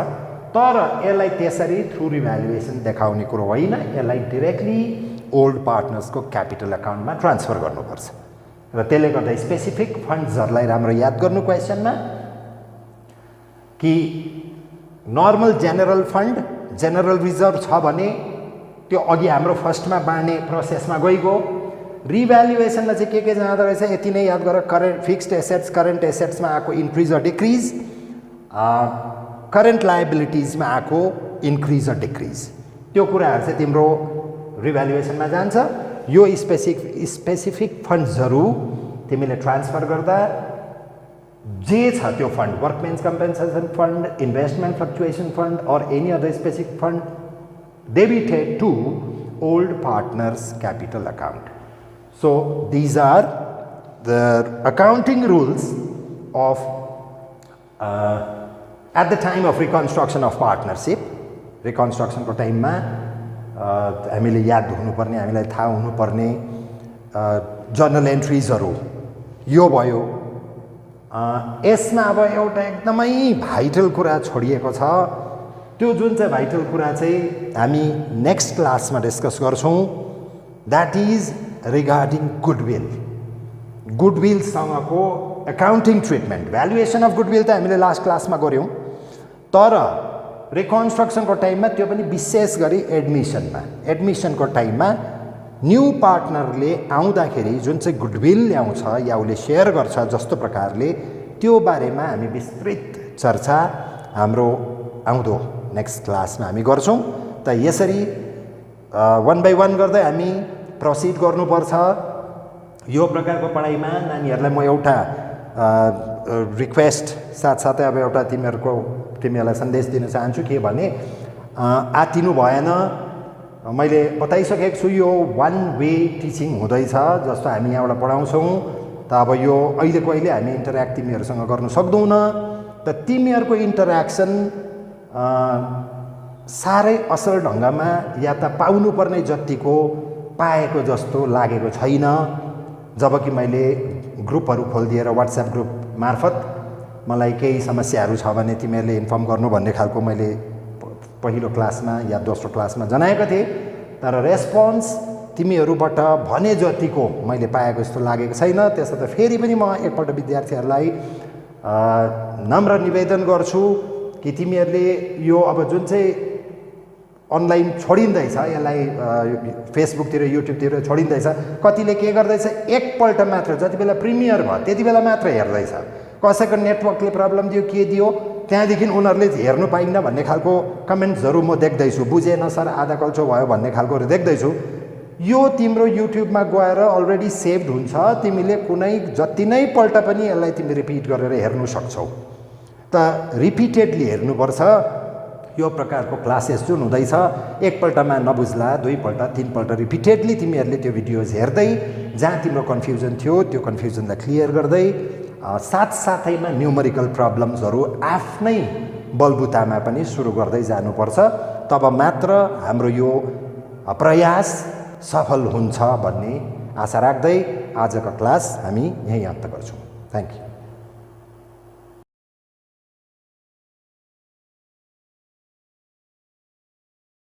तर यसलाई त्यसरी थ्रु रिभ्यालुएसन देखाउने कुरो होइन, यसलाई डिरेक्टली ओल्ड पार्टनर्सको क्यापिटल एकाउन्टमा ट्रान्सफर गर्नुपर्छ। र त्यसले गर्दा स्पेसिफिक फन्ड्सहरूलाई राम्रो याद गर्नु क्वेसनमा कि normal general fund general reserve छ भने त्यो अघि हाम्रो फर्स्टमा बाँड्ने प्रोसेसमा गइगयो। रिभ्यालुएसनमा चाहिँ के जाँदो रहेछ यति नै याद गर। करेन्ट फिक्स्ड एसेट्स करेन्ट एसेट्समा आएको इन्क्रिज अर डिक्रिज, करेन्ट लायबिलिटिजमा आएको इन्क्रिज अर डिक्रिज, त्यो कुराहरू चाहिँ तिम्रो रिभ्यालुएसनमा जान्छ। यो स्पेसिफिक फन्ड्सहरू तिमीले ट्रान्सफर गर्दा जे छ त्यो fund, workmen's compensation fund, investment fluctuation fund or any other specific fund debited to old partners capital account. So these are the accounting rules of at the time of reconstruction of partnership. Reconstruction को time में हामीले याद हुनुपर्ने, हामीलाई थाहा हुनुपर्ने journal एन्ट्रिजहरू यो भयो। यसमा अब एउटा एकदमै भाइटल कुरा छोडिएको छ, त्यो जुन चाहिँ भाइटल कुरा चाहिँ हामी नेक्स्ट क्लासमा डिस्कस गर्छौँ। That is regarding goodwill. गुडविलसँगको accounting treatment, valuation of goodwill त हामीले लास्ट क्लासमा गऱ्यौँ, तर रिकन्स्ट्रक्सनको टाइममा त्यो पनि विशेष गरी एडमिसनको टाइममा न्यू पार्टनरले आउँदाखेरि जुन चाहिँ गुडविल ल्याउँछ या उसले सेयर गर्छ जस्तो प्रकारले, त्यो बारेमा हामी विस्तृत चर्चा हाम्रो आउँदो नेक्स्ट क्लासमा हामी गर्छौँ। त यसरी वन बाई वन गर्दै हामी प्रोसिड गर्नुपर्छ। यो प्रकारको पढाइमा नानीहरूलाई म एउटा रिक्वेस्ट साथसाथै अब एउटा तिमीहरूलाई सन्देश दिन चाहन्छु के भने आत्तिनु भएन। मैले बताइसकेको छु यो वान वे टिचिङ हुँदैछ। जस्तो हामी यहाँबाट पढाउँछौँ त अब यो अहिलेको अहिले हामी इन्टरेक्ट तिमीहरूसँग गर्न सक्दैनौँ। त तिमीहरूको इन्टरेक्सन साह्रै असल ढङ्गमा या त पाउनुपर्ने जतिको पाएको जस्तो लागेको छैन। जबकि मैले ग्रुपहरू खोलिदिएर वाट्सएप ग्रुप मार्फत मलाई केही समस्याहरू छ भने तिमीहरूले इन्फर्म गर्नु भन्ने खालको मैले पहिलो क्लासमा या दोस्रो क्लासमा जनाएको थिएँ। तर रेस्पोन्स तिमीहरूबाट भने जतिको मैले पाएको जस्तो लागेको छैन। त्यसो त फेरि पनि म एकपल्ट विद्यार्थीहरूलाई नम्र निवेदन गर्छु कि तिमीहरूले यो अब जुन चाहिँ अनलाइन छोडिँदैछ, यसलाई फेसबुकतिर युट्युबतिर छोडिँदैछ, कतिले के गर्दैछ एकपल्ट मात्र जति बेला प्रिमियर भयो त्यति बेला मात्र हेर्दैछ। कसैको नेटवर्कले प्रब्लम दियो के दियो त्यहाँदेखि उनीहरूले हेर्नु पाइन्न भन्ने खालको कमेन्ट्सहरू म देख्दैछु। बुझेन सर आधा कल्चो भयो भन्ने खालकोहरू देख्दैछु। यो तिम्रो युट्युबमा गएर अलरेडी सेभड हुन्छ। तिमीले कुनै जति नै पल्ट पनि यसलाई तिमी रिपिट गरेर हेर्नु सक्छौ। त रिपिटेडली हेर्नुपर्छ। यो प्रकारको क्लासेस जुन हुँदैछ एकपल्टमा नबुझ्ला, दुईपल्ट तीनपल्ट रिपिटेडली तिमीहरूले त्यो भिडियोज हेर्दै जहाँ तिम्रो कन्फ्युजन थियो त्यो कन्फ्युजनलाई क्लियर गर्दै साथसाथैमा न्युमरिकल प्रब्लम्सहरू आफ्नै बलबुतामा पनि सुरु गर्दै जानुपर्छ। तब मात्र हाम्रो यो प्रयास सफल हुन्छ भन्ने आशा राख्दै आजको क्लास हामी यहीँ अन्त गर्छौँ। Thank you.